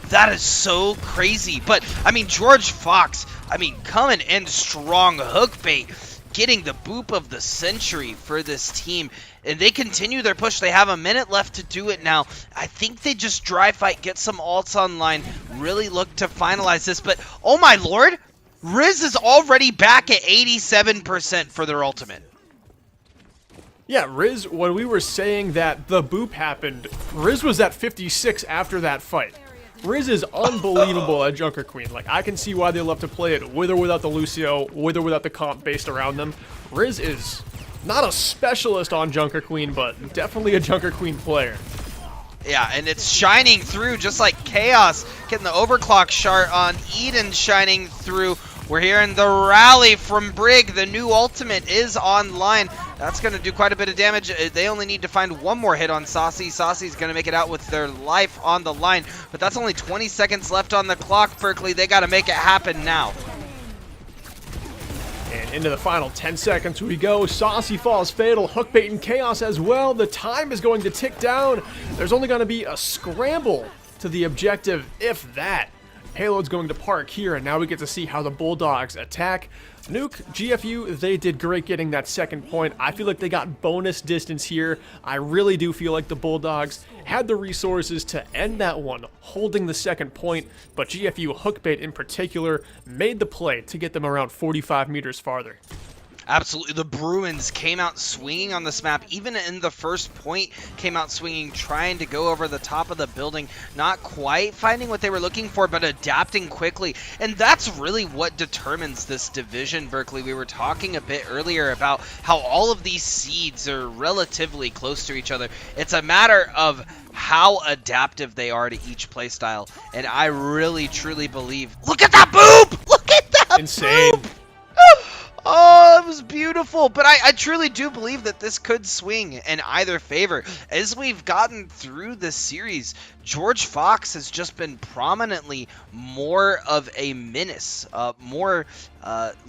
That is so crazy. But, I mean, George Fox, I mean, coming in strong. Hookbait getting the boop of the century for this team. And they continue their push. They have a minute left to do it now. I think they just dry fight, get some ults online, really look to finalize this. But, oh my lord, Riz is already back at 87% for their ultimate. Yeah, Riz, when we were saying that the boop happened, Riz was at 56 after that fight. Riz is unbelievable at Junker Queen. Like, I can see why they love to play it with or without the Lucio, with or without the comp based around them. Riz is not a specialist on Junker Queen, but definitely a Junker Queen player. Yeah, and it's shining through just like Chaos, getting the overclock shard on Eden shining through. We're hearing the rally from Brig. The new ultimate is online. That's going to do quite a bit of damage. They only need to find one more hit on Saucy. Saucy's going to make it out with their life on the line. But that's only 20 seconds left on the clock, Berkeley. They got to make it happen now. And into the final 10 seconds we go. Saucy falls fatal. Hookbait and Chaos as well. The time is going to tick down. There's only going to be a scramble to the objective, if that. Payload's going to park here, and now we get to see how the Bulldogs attack. Nuke, GFU, they did great getting that second point. I feel like they got bonus distance here. I really do feel like the Bulldogs had the resources to end that one, holding the second point, but GFU Hookbait in particular made the play to get them around 45 meters farther. Absolutely. The Bruins came out swinging on this map. Even in the first point, came out swinging, trying to go over the top of the building. Not quite finding what they were looking for, but adapting quickly. And that's really what determines this division, Berkeley. We were talking a bit earlier about how all of these seeds are relatively close to each other. It's a matter of how adaptive they are to each playstyle. And I really, truly believe... Look at that boob! Look at that Insane. boob! Oh, it was beautiful. But I truly do believe that this could swing in either favor. As we've gotten through this series, George Fox has just been prominently more of a menace, more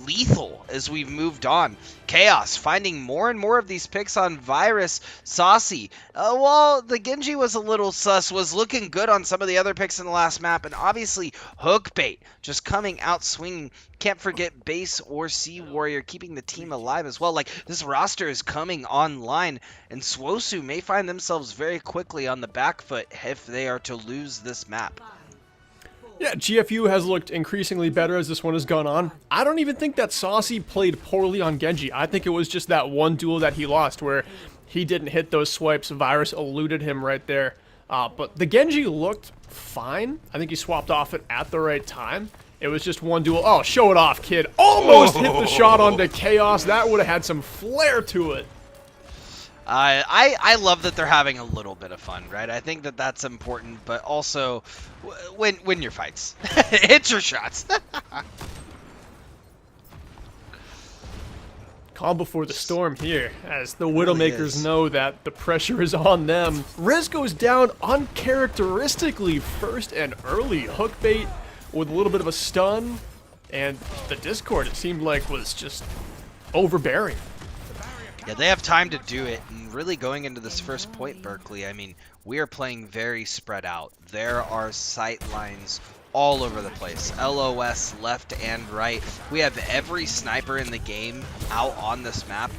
lethal as we've moved on. Chaos finding more and more of these picks on Virus. Saucy, well, the Genji was a little sus, was looking good on some of the other picks in the last map, and obviously Hookbait just coming out swinging. Can't forget Base or Sea Warrior keeping the team alive as well. Like, this roster is coming online, and Swosu may find themselves very quickly on the back foot if they are to lose this map. Yeah, GFU has looked increasingly better as this one has gone on. I don't even think that Saucy played poorly on Genji. I think it was just that one duel that he lost where he didn't hit those swipes. Virus eluded him right there. But the Genji looked fine. I think he swapped off it at the right time. It was just one duel. Oh, show it off, kid. Almost hit the shot onto Chaos. That would have had some flair to it. I love that they're having a little bit of fun, right? I think that that's important, but also win your fights. Hit your shots. Calm before the storm here, as the Widowmakers know that the pressure is on them. Riz goes down uncharacteristically first and early. Hookbait with a little bit of a stun, and the Discord, it seemed like, was just overbearing. Yeah, they have time to do it, and really going into this first point, Berkeley, I mean, we are playing very spread out. There are sight lines all over the place. LOS left and right. We have every sniper in the game out on this map.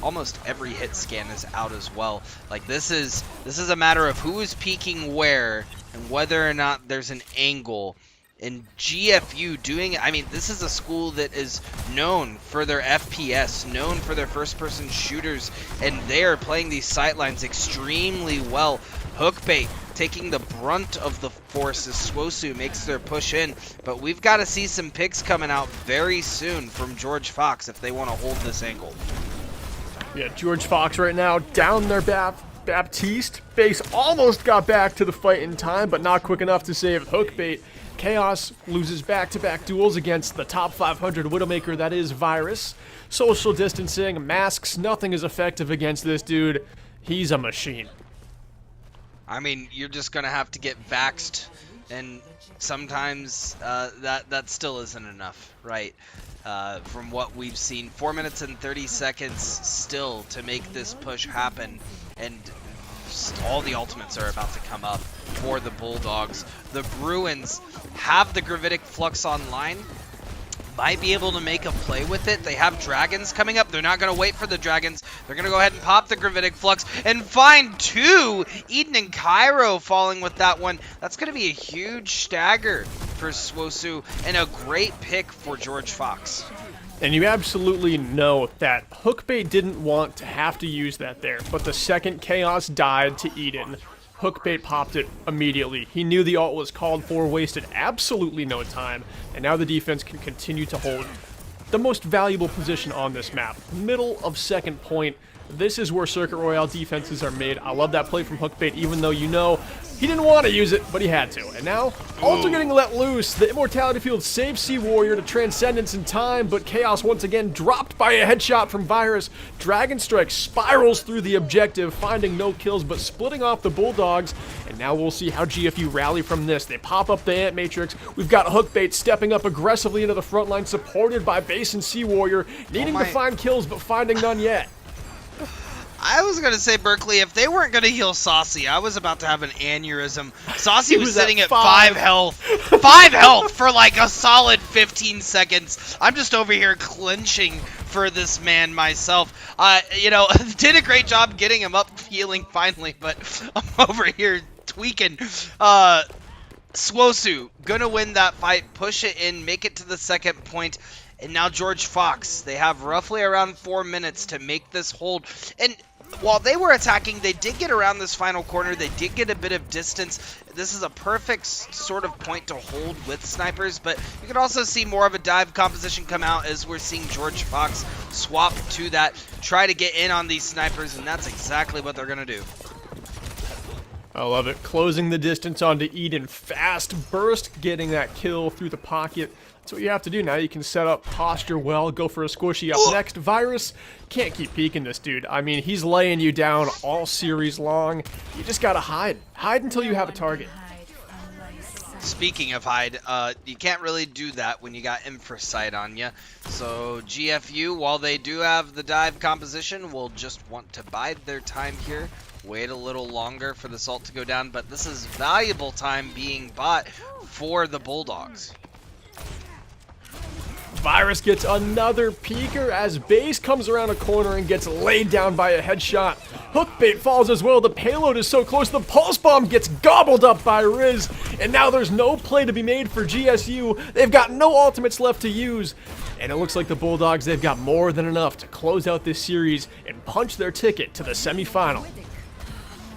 Almost every hit scan is out as well. Like, this is a matter of who is peeking where and whether or not there's an angle. And GFU doing it, I mean, this is a school that is known for their FPS, known for their first-person shooters, and they are playing these sightlines extremely well. Hookbait taking the brunt of the force as Swosu makes their push in, but we've got to see some picks coming out very soon from George Fox if they want to hold this angle. Yeah, George Fox right now down their Baptiste. Base almost got back to the fight in time, but not quick enough to save Hookbait. Chaos loses back-to-back duels against the top 500 Widowmaker that is Virus. Social distancing, masks, nothing is effective against this dude. He's a machine. I mean, you're just going to have to get vaxxed, and sometimes that still isn't enough, right? From what we've seen, 4 minutes and 30 seconds still to make this push happen, and all the ultimates are about to come up for the Bulldogs. The Bruins have the Gravitic Flux online, might be able to make a play with it. They have dragons coming up. They're not going to wait for the dragons. They're going to go ahead and pop the Gravitic Flux and find two. Eden and Cairo falling with that one. That's going to be a huge stagger for Swosu and a great pick for George Fox. And you absolutely know that Hookbait didn't want to have to use that there, but the second Chaos died to Eden, Hookbait popped it immediately. He knew the ult was called for, wasted absolutely no time, and now the defense can continue to hold the most valuable position on this map. Middle of second point. This is where Circuit Royale defenses are made. I love that play from Hookbait, even though you know he didn't want to use it, but he had to. And now, ults are getting let loose. The Immortality Field saves Sea Warrior to Transcendence in time, but Chaos once again dropped by a headshot from Virus. Dragon Strike spirals through the objective, finding no kills, but splitting off the Bulldogs. And now we'll see how GFU rally from this. They pop up the Ant Matrix. We've got Hookbait stepping up aggressively into the front line, supported by Base and Sea Warrior, needing to find kills, but finding none yet. I was gonna say, Berkeley, if they weren't gonna heal Saucy, I was about to have an aneurysm. Saucy was sitting at 5 health. 5 health for like a solid 15 seconds. I'm just over here clinching for this man myself. You know, did a great job getting him up healing finally, but I'm over here tweaking. Swosu gonna win that fight, push it in, make it to the second point. And now George Fox, they have roughly around 4 minutes to make this hold. And while they were attacking, they did get around this final corner. They did get a bit of distance. This is a perfect sort of point to hold with snipers, but you can also see more of a dive composition come out as we're seeing George Fox swap to that, try to get in on these snipers, and that's exactly what they're going to do. I love it. Closing the distance onto Eden. Fast burst, getting that kill through the pocket. That's what you have to do now. You can set up, posture well, go for a squishy up next. Virus, can't keep peeking this dude. I mean, he's laying you down all series long. You just gotta hide. Hide until you have a target. Speaking of hide, you can't really do that when you got Infrasight on you. So GFU, while they do have the dive composition, will just want to bide their time here. Wait a little longer for the salt to go down, but this is valuable time being bought for the Bulldogs. Virus gets another peeker as Base comes around a corner and gets laid down by a headshot. Hookbait falls as well. The payload is so close. The pulse bomb gets gobbled up by Riz. And now there's no play to be made for GSU. They've got no ultimates left to use. And it looks like the Bulldogs, they've got more than enough to close out this series and punch their ticket to the semifinal.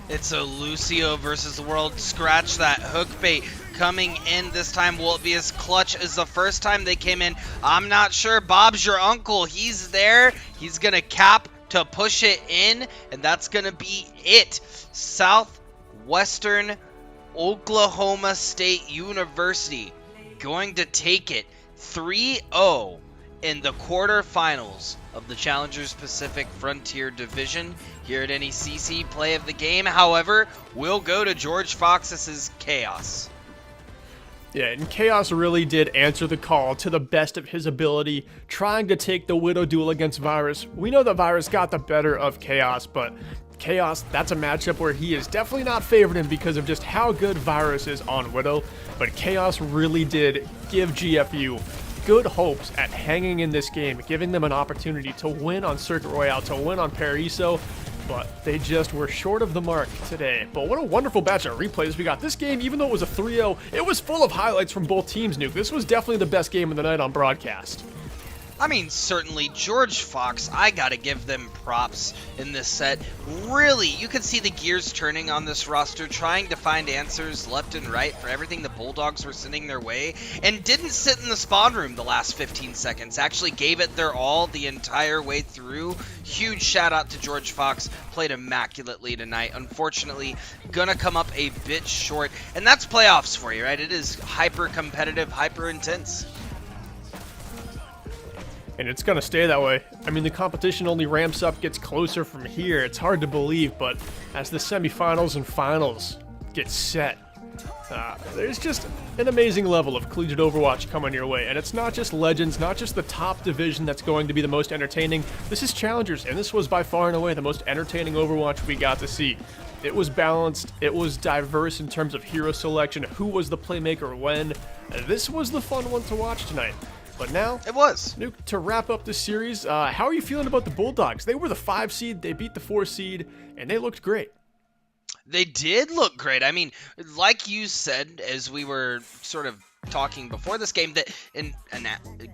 It's a Lucio versus the world. Scratch that hook bait coming in this time. Will it be as clutch as the first time they came in? I'm not sure. Bob's your uncle. He's there. He's going to cap to push it in, and that's going to be it. Southwestern Oklahoma State University going to take it 3-0 in the quarterfinals of the Challengers Pacific Frontier Division here at NECC. Play of the game, however, will go to George Fox's Chaos. Yeah, and Chaos really did answer the call to the best of his ability, trying to take the Widow duel against Virus. We know that Virus got the better of Chaos, but Chaos, that's a matchup where he is definitely not favored in because of just how good Virus is on Widow. But Chaos really did give GFU good hopes at hanging in this game, giving them an opportunity to win on Circuit Royale, to win on Paraiso, but they just were short of the mark today. But what a wonderful batch of replays we got. This game, even though it was a 3-0, it was full of highlights from both teams, Nuke. This was definitely the best game of the night on broadcast. I mean, certainly, George Fox, I gotta give them props in this set. Really, you could see the gears turning on this roster, trying to find answers left and right for everything the Bulldogs were sending their way, and didn't sit in the spawn room the last 15 seconds. Actually gave it their all the entire way through. Huge shout out to George Fox, played immaculately tonight. Unfortunately, gonna come up a bit short, and that's playoffs for you, right? It is hyper competitive, hyper intense. And it's going to stay that way. I mean, the competition only ramps up, gets closer from here. It's hard to believe, but as the semifinals and finals get set, there's just an amazing level of collegiate Overwatch coming your way. And it's not just Legends, not just the top division that's going to be the most entertaining. This is Challengers, and this was by far and away the most entertaining Overwatch we got to see. It was balanced, it was diverse in terms of hero selection, who was the playmaker when. This was the fun one to watch tonight. But now, It was. Nuke, to wrap up this series, how are you feeling about the Bulldogs? They were the 5 seed, they beat the 4 seed, and they looked great. They did look great. I mean, like you said, as we were sort of talking before this game, that in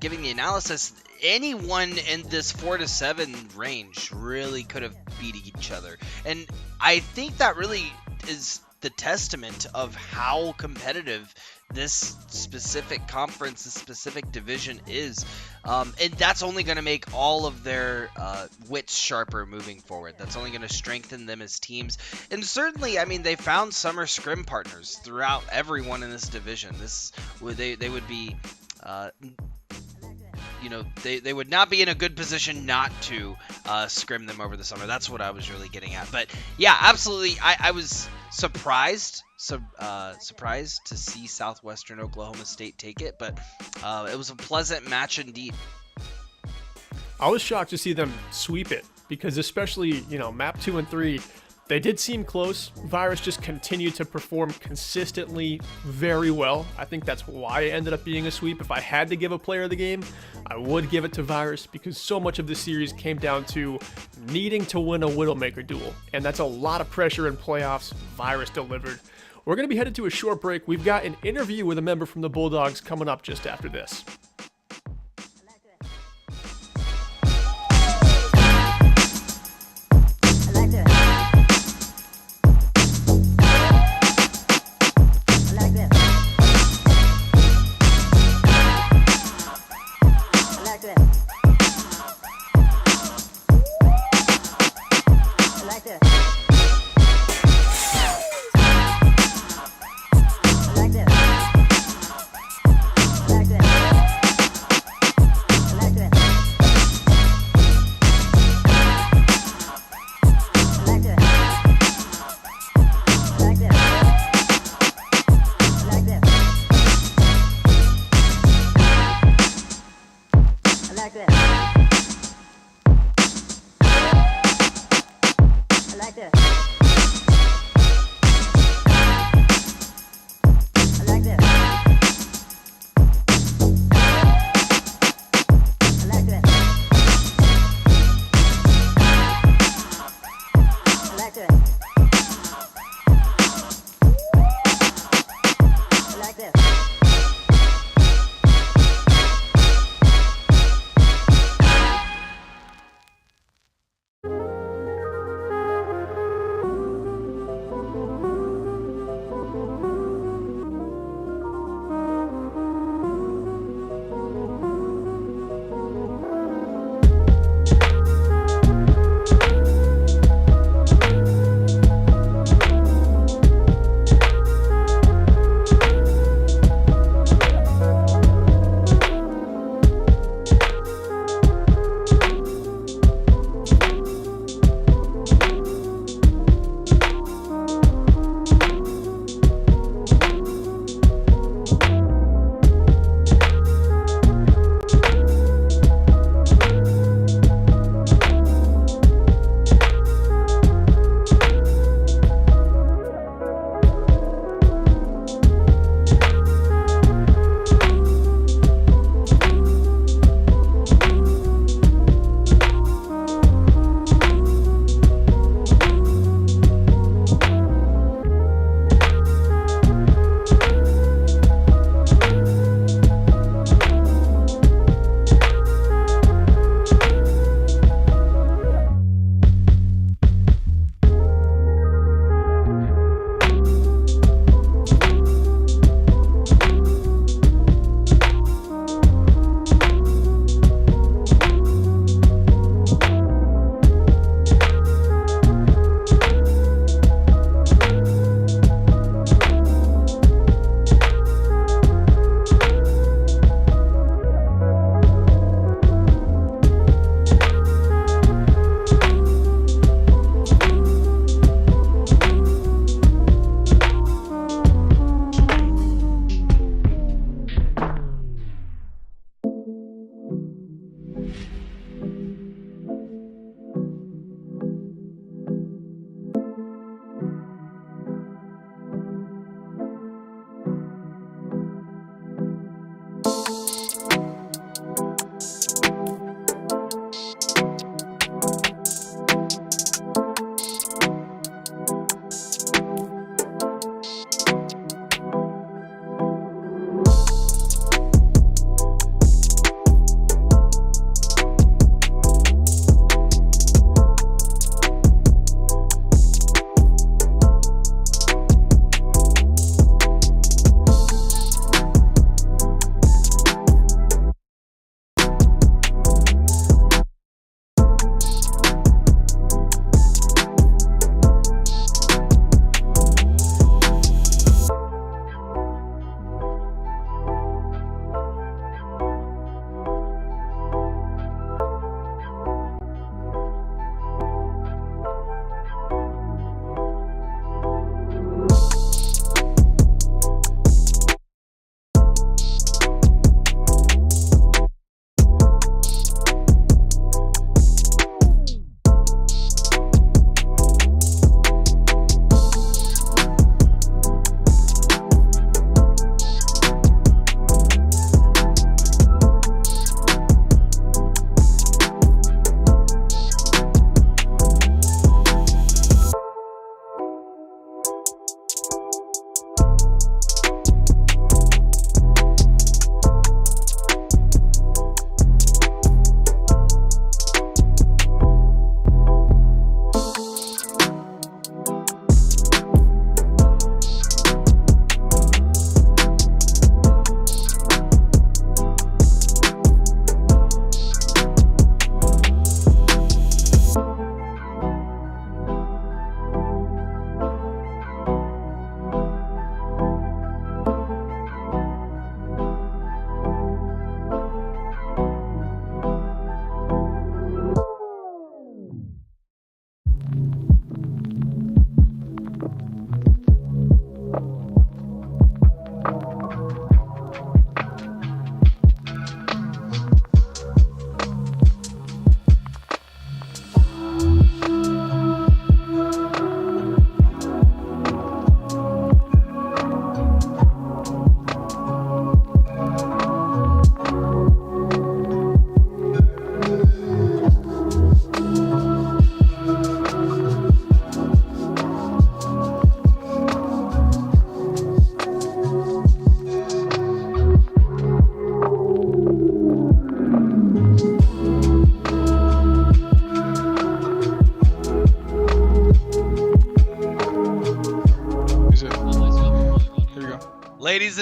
giving the analysis, anyone in this 4 to 7 range really could have beat each other. And I think that really is the testament of how competitive this specific conference, this specific division is. And that's only going to make all of their wits sharper moving forward. That's only going to strengthen them as teams. And certainly, I mean, they found summer scrim partners throughout everyone in this division. They would be... you know, they would not be in a good position not to scrim them over the summer. That's what I was really getting at. But yeah, absolutely. I was surprised to see Southwestern Oklahoma State take it, but it was a pleasant match indeed. I was shocked to see them sweep it because especially, map 2 and 3, they did seem close. Virus just continued to perform consistently very well. I think that's why it ended up being a sweep. If I had to give a player of the game, I would give it to Virus, because so much of the series came down to needing to win a Widowmaker duel, and that's a lot of pressure in playoffs. Virus delivered. We're going to be headed to a short break. We've got an interview with a member from the Bulldogs coming up just after this.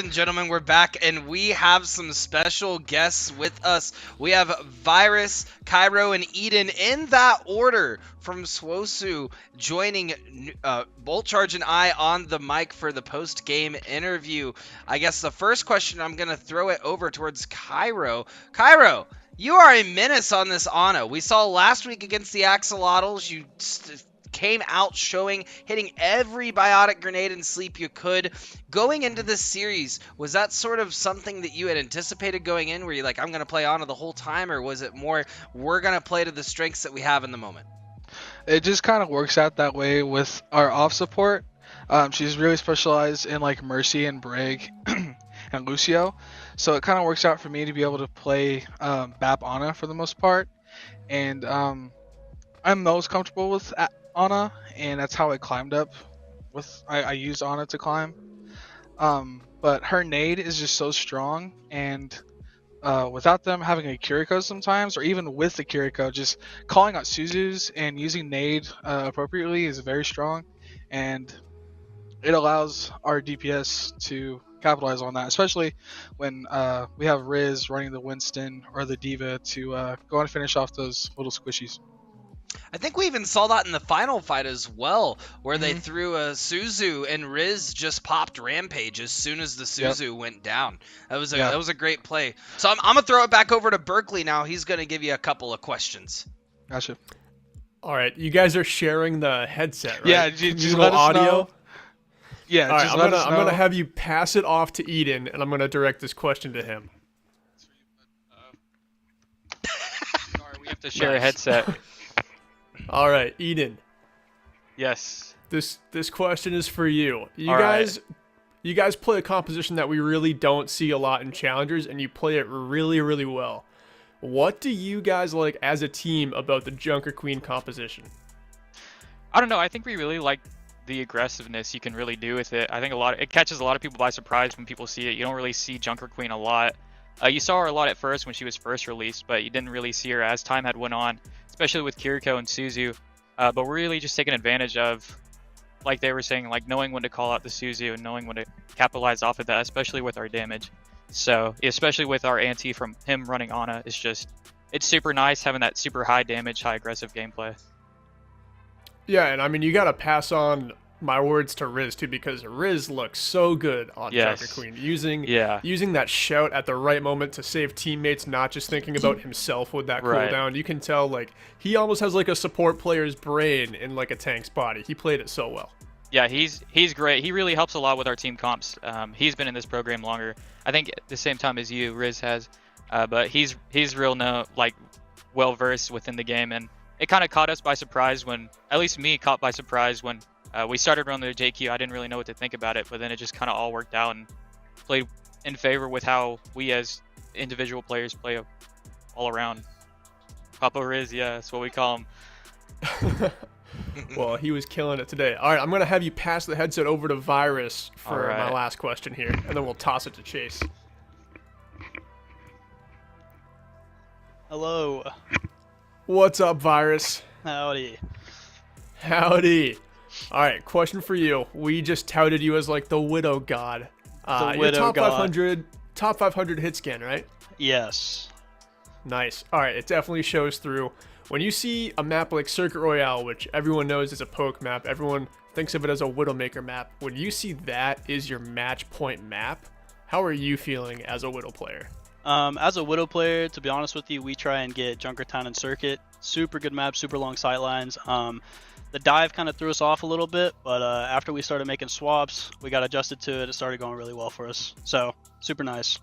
and gentlemen, we're back, and we have some special guests with us. We have Virus, Cairo, and Eden in that order from Swosu joining Bolt Charge and I on the mic for the post-game interview. I guess the first question, I'm going to throw it over towards Cairo. Cairo, you are a menace on this Ana. We saw last week against the Axolotls, you came out hitting every biotic grenade and sleep you could. Going into this series, was that sort of something that you had anticipated going in? Were you like, I'm going to play Ana the whole time? Or was it more, we're going to play to the strengths that we have in the moment? It just kind of works out that way with our off support. She's really specialized in like Mercy and Brig and Lucio. So it kind of works out for me to be able to play BAP Ana for the most part. And I'm most comfortable with Ana, and that's how I climbed up. I used Ana to climb. But her nade is just so strong, and without them having a Kiriko sometimes, or even with the Kiriko, just calling out Suzus and using nade appropriately is very strong, and it allows our DPS to capitalize on that, especially when we have Riz running the Winston or the Diva to go and finish off those little squishies. I think we even saw that in the final fight as well, where they threw a Suzu and Riz just popped Rampage as soon as the Suzu went down. That was a great play. So I'm gonna throw it back over to Berkeley now. He's gonna give you a couple of questions. Gotcha. All right, you guys are sharing the headset, right? Yeah, just Digital let us audio. know. Yeah, All right, just I'm gonna have you pass it off to Eden, and I'm gonna direct this question to him. Sorry, we have to share a headset. All right, Eden. Yes. This question is for you. You All guys play a composition that we really don't see a lot in challengers, and you play it really, really well. What do you guys like as a team about the Junker Queen composition? I don't know. I think we really like the aggressiveness you can really do with it. I think it catches a lot of people by surprise when people see it. You don't really see Junker Queen a lot. You saw her a lot at first when she was first released, but you didn't really see her as time had went on, especially with Kiriko and Suzu. But we're really just taking advantage of, like they were saying, like knowing when to call out the Suzu and knowing when to capitalize off of that, especially with our damage. So, especially with our anti from him running Ana, it's super nice having that super high damage, high aggressive gameplay. Yeah, and I mean, you gotta pass on my words to Riz too, because Riz looks so good on Junker Queen, using that shout at the right moment to save teammates, not just thinking about himself with that cooldown. You can tell like he almost has like a support player's brain in like a tank's body. He played it so well. Yeah, he's great. He really helps a lot with our team comps. He's been in this program longer, I think, at the same time as you, Riz has. But he's real well versed within the game, and it kind of caught us by surprise when, at least me, caught by surprise when we started running the JQ. I didn't really know what to think about it, but then it just kind of all worked out and played in favor with how we as individual players play all around. Papa Riz, yeah, that's what we call him. Well, he was killing it today. All right, I'm going to have you pass the headset over to Virus for my last question here, and then we'll toss it to Chase. Hello. What's up, Virus? Howdy. Howdy. All right, question for you. We just touted you as like the Widow God. Widow top God. Top 500 hit scan, right? Yes. Nice. All right, it definitely shows through. When you see a map like Circuit Royale, which everyone knows is a poke map, everyone thinks of it as a Widowmaker map. When you see that is your match point map, how are you feeling as a Widow player? As a Widow player, to be honest with you, we try and get Junkertown and Circuit. Super good map, super long sightlines. The dive kind of threw us off a little bit, but after we started making swaps, we got adjusted to it. It started going really well for us. So, super nice.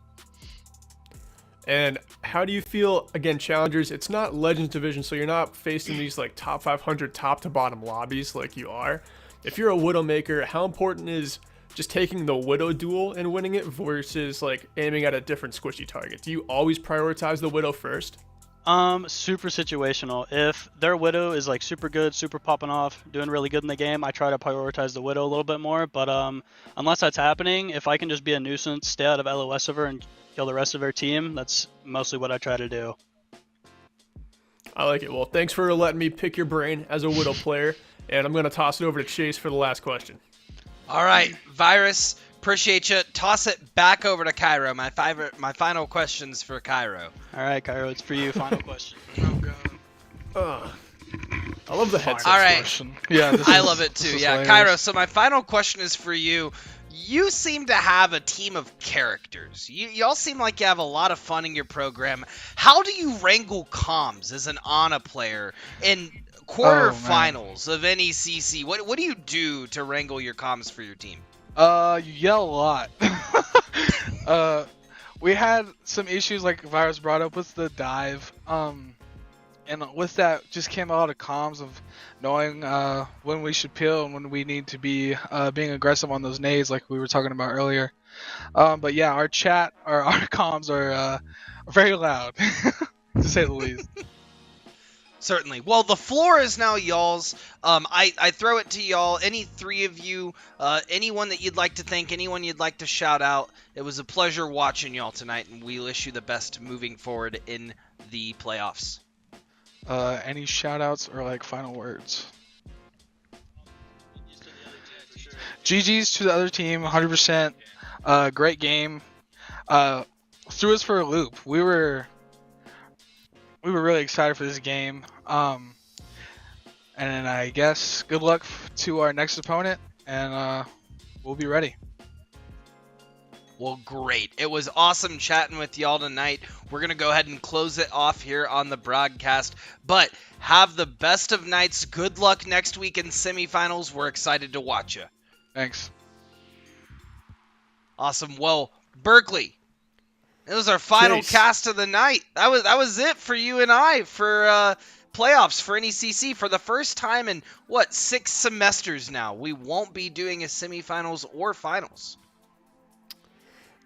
And how do you feel, again, challengers, it's not Legends Division, so you're not facing these like top 500 top to bottom lobbies like you are. If you're a Widowmaker, how important is just taking the Widow duel and winning it versus like aiming at a different squishy target? Do you always prioritize the Widow first? Super situational. If their Widow is like super good, super popping off, doing really good in the game, I try to prioritize the Widow a little bit more. But unless that's happening, if I can just be a nuisance, stay out of LOS of her and kill the rest of her team, that's mostly what I try to do. I like it. Well, thanks for letting me pick your brain as a Widow player, and I'm going to toss it over to Chase for the last question. All right, Virus, Appreciate you. Toss it back over to Cairo. My final questions for Cairo. All right, Cairo, it's for you. Final question. I love the headset. All right. Question. Yeah, I love it this too. is Yeah, hilarious. Cairo. So my final question is for you. You seem to have a team of characters. Y'all seem like you have a lot of fun in your program. How do you wrangle comms as an ANA player in quarterfinals of NECC? What do you do to wrangle your comms for your team? You yell a lot. We had some issues like Virus brought up with the dive. And with that just came a lot of comms of knowing when we should peel and when we need to be being aggressive on those nades like we were talking about earlier. But yeah, our chat, our comms are very loud, to say the least. Certainly. Well, the floor is now y'all's. I throw it to y'all. Any three of you, anyone that you'd like to thank, anyone you'd like to shout out. It was a pleasure watching y'all tonight, and we wish you the best moving forward in the playoffs. Any shout outs or like final words? GG's to the other team, 100%. Great game. Threw us for a loop. We were really excited for this game. And I guess good luck to our next opponent, and we'll be ready. Well, great. It was awesome chatting with y'all tonight. We're going to go ahead and close it off here on the broadcast. But have the best of nights. Good luck next week in semifinals. We're excited to watch you. Thanks. Awesome. Well, Berkeley, it was our final Chase. cast of the night. That was it for you and I for playoffs for NECC for the first time in, 6 semesters now. We won't be doing a semifinals or finals.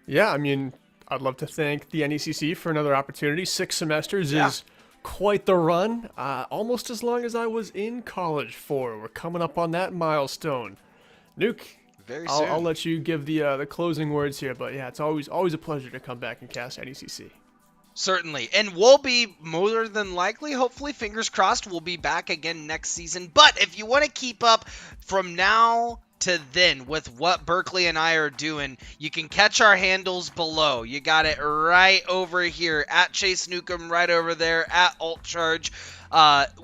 Yeah, I mean, I'd love to thank the NECC for another opportunity. 6 semesters is quite the run. Almost as long as I was in college for. We're coming up on that milestone. Nuke, Very soon. I'll let you give the closing words here, but yeah, it's always a pleasure to come back and cast NECC. Certainly. And we'll be more than likely, hopefully, fingers crossed, we'll be back again next season. But if you want to keep up from now to then with what Berkeley and I are doing, you can catch our handles below. You got it right over here at Chase Newcomb, right over there at AltCharge.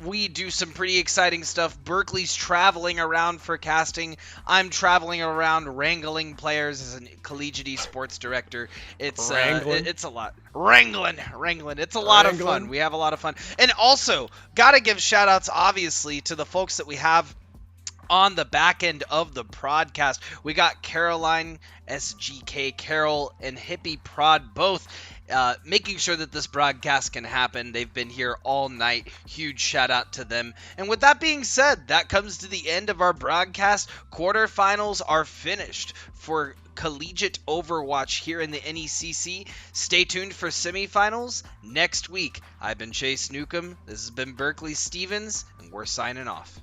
We do some pretty exciting stuff. Berkeley's traveling around for casting. I'm traveling around wrangling players as a collegiate esports director. It's it's a lot. Wrangling. It's a lot of fun. We have a lot of fun. And also, gotta give shout outs, obviously, to the folks that we have on the back end of the broadcast. We got Caroline, SGK Carol, and Hippie Prod both making sure that this broadcast can happen. They've been here all night. Huge shout out to them. And with that being said, that comes to the end of our broadcast. Quarterfinals are finished for collegiate Overwatch here in the NECC. Stay tuned for semifinals next week. I've been Chase Newcomb. This has been Berkeley Stevens, and we're signing off.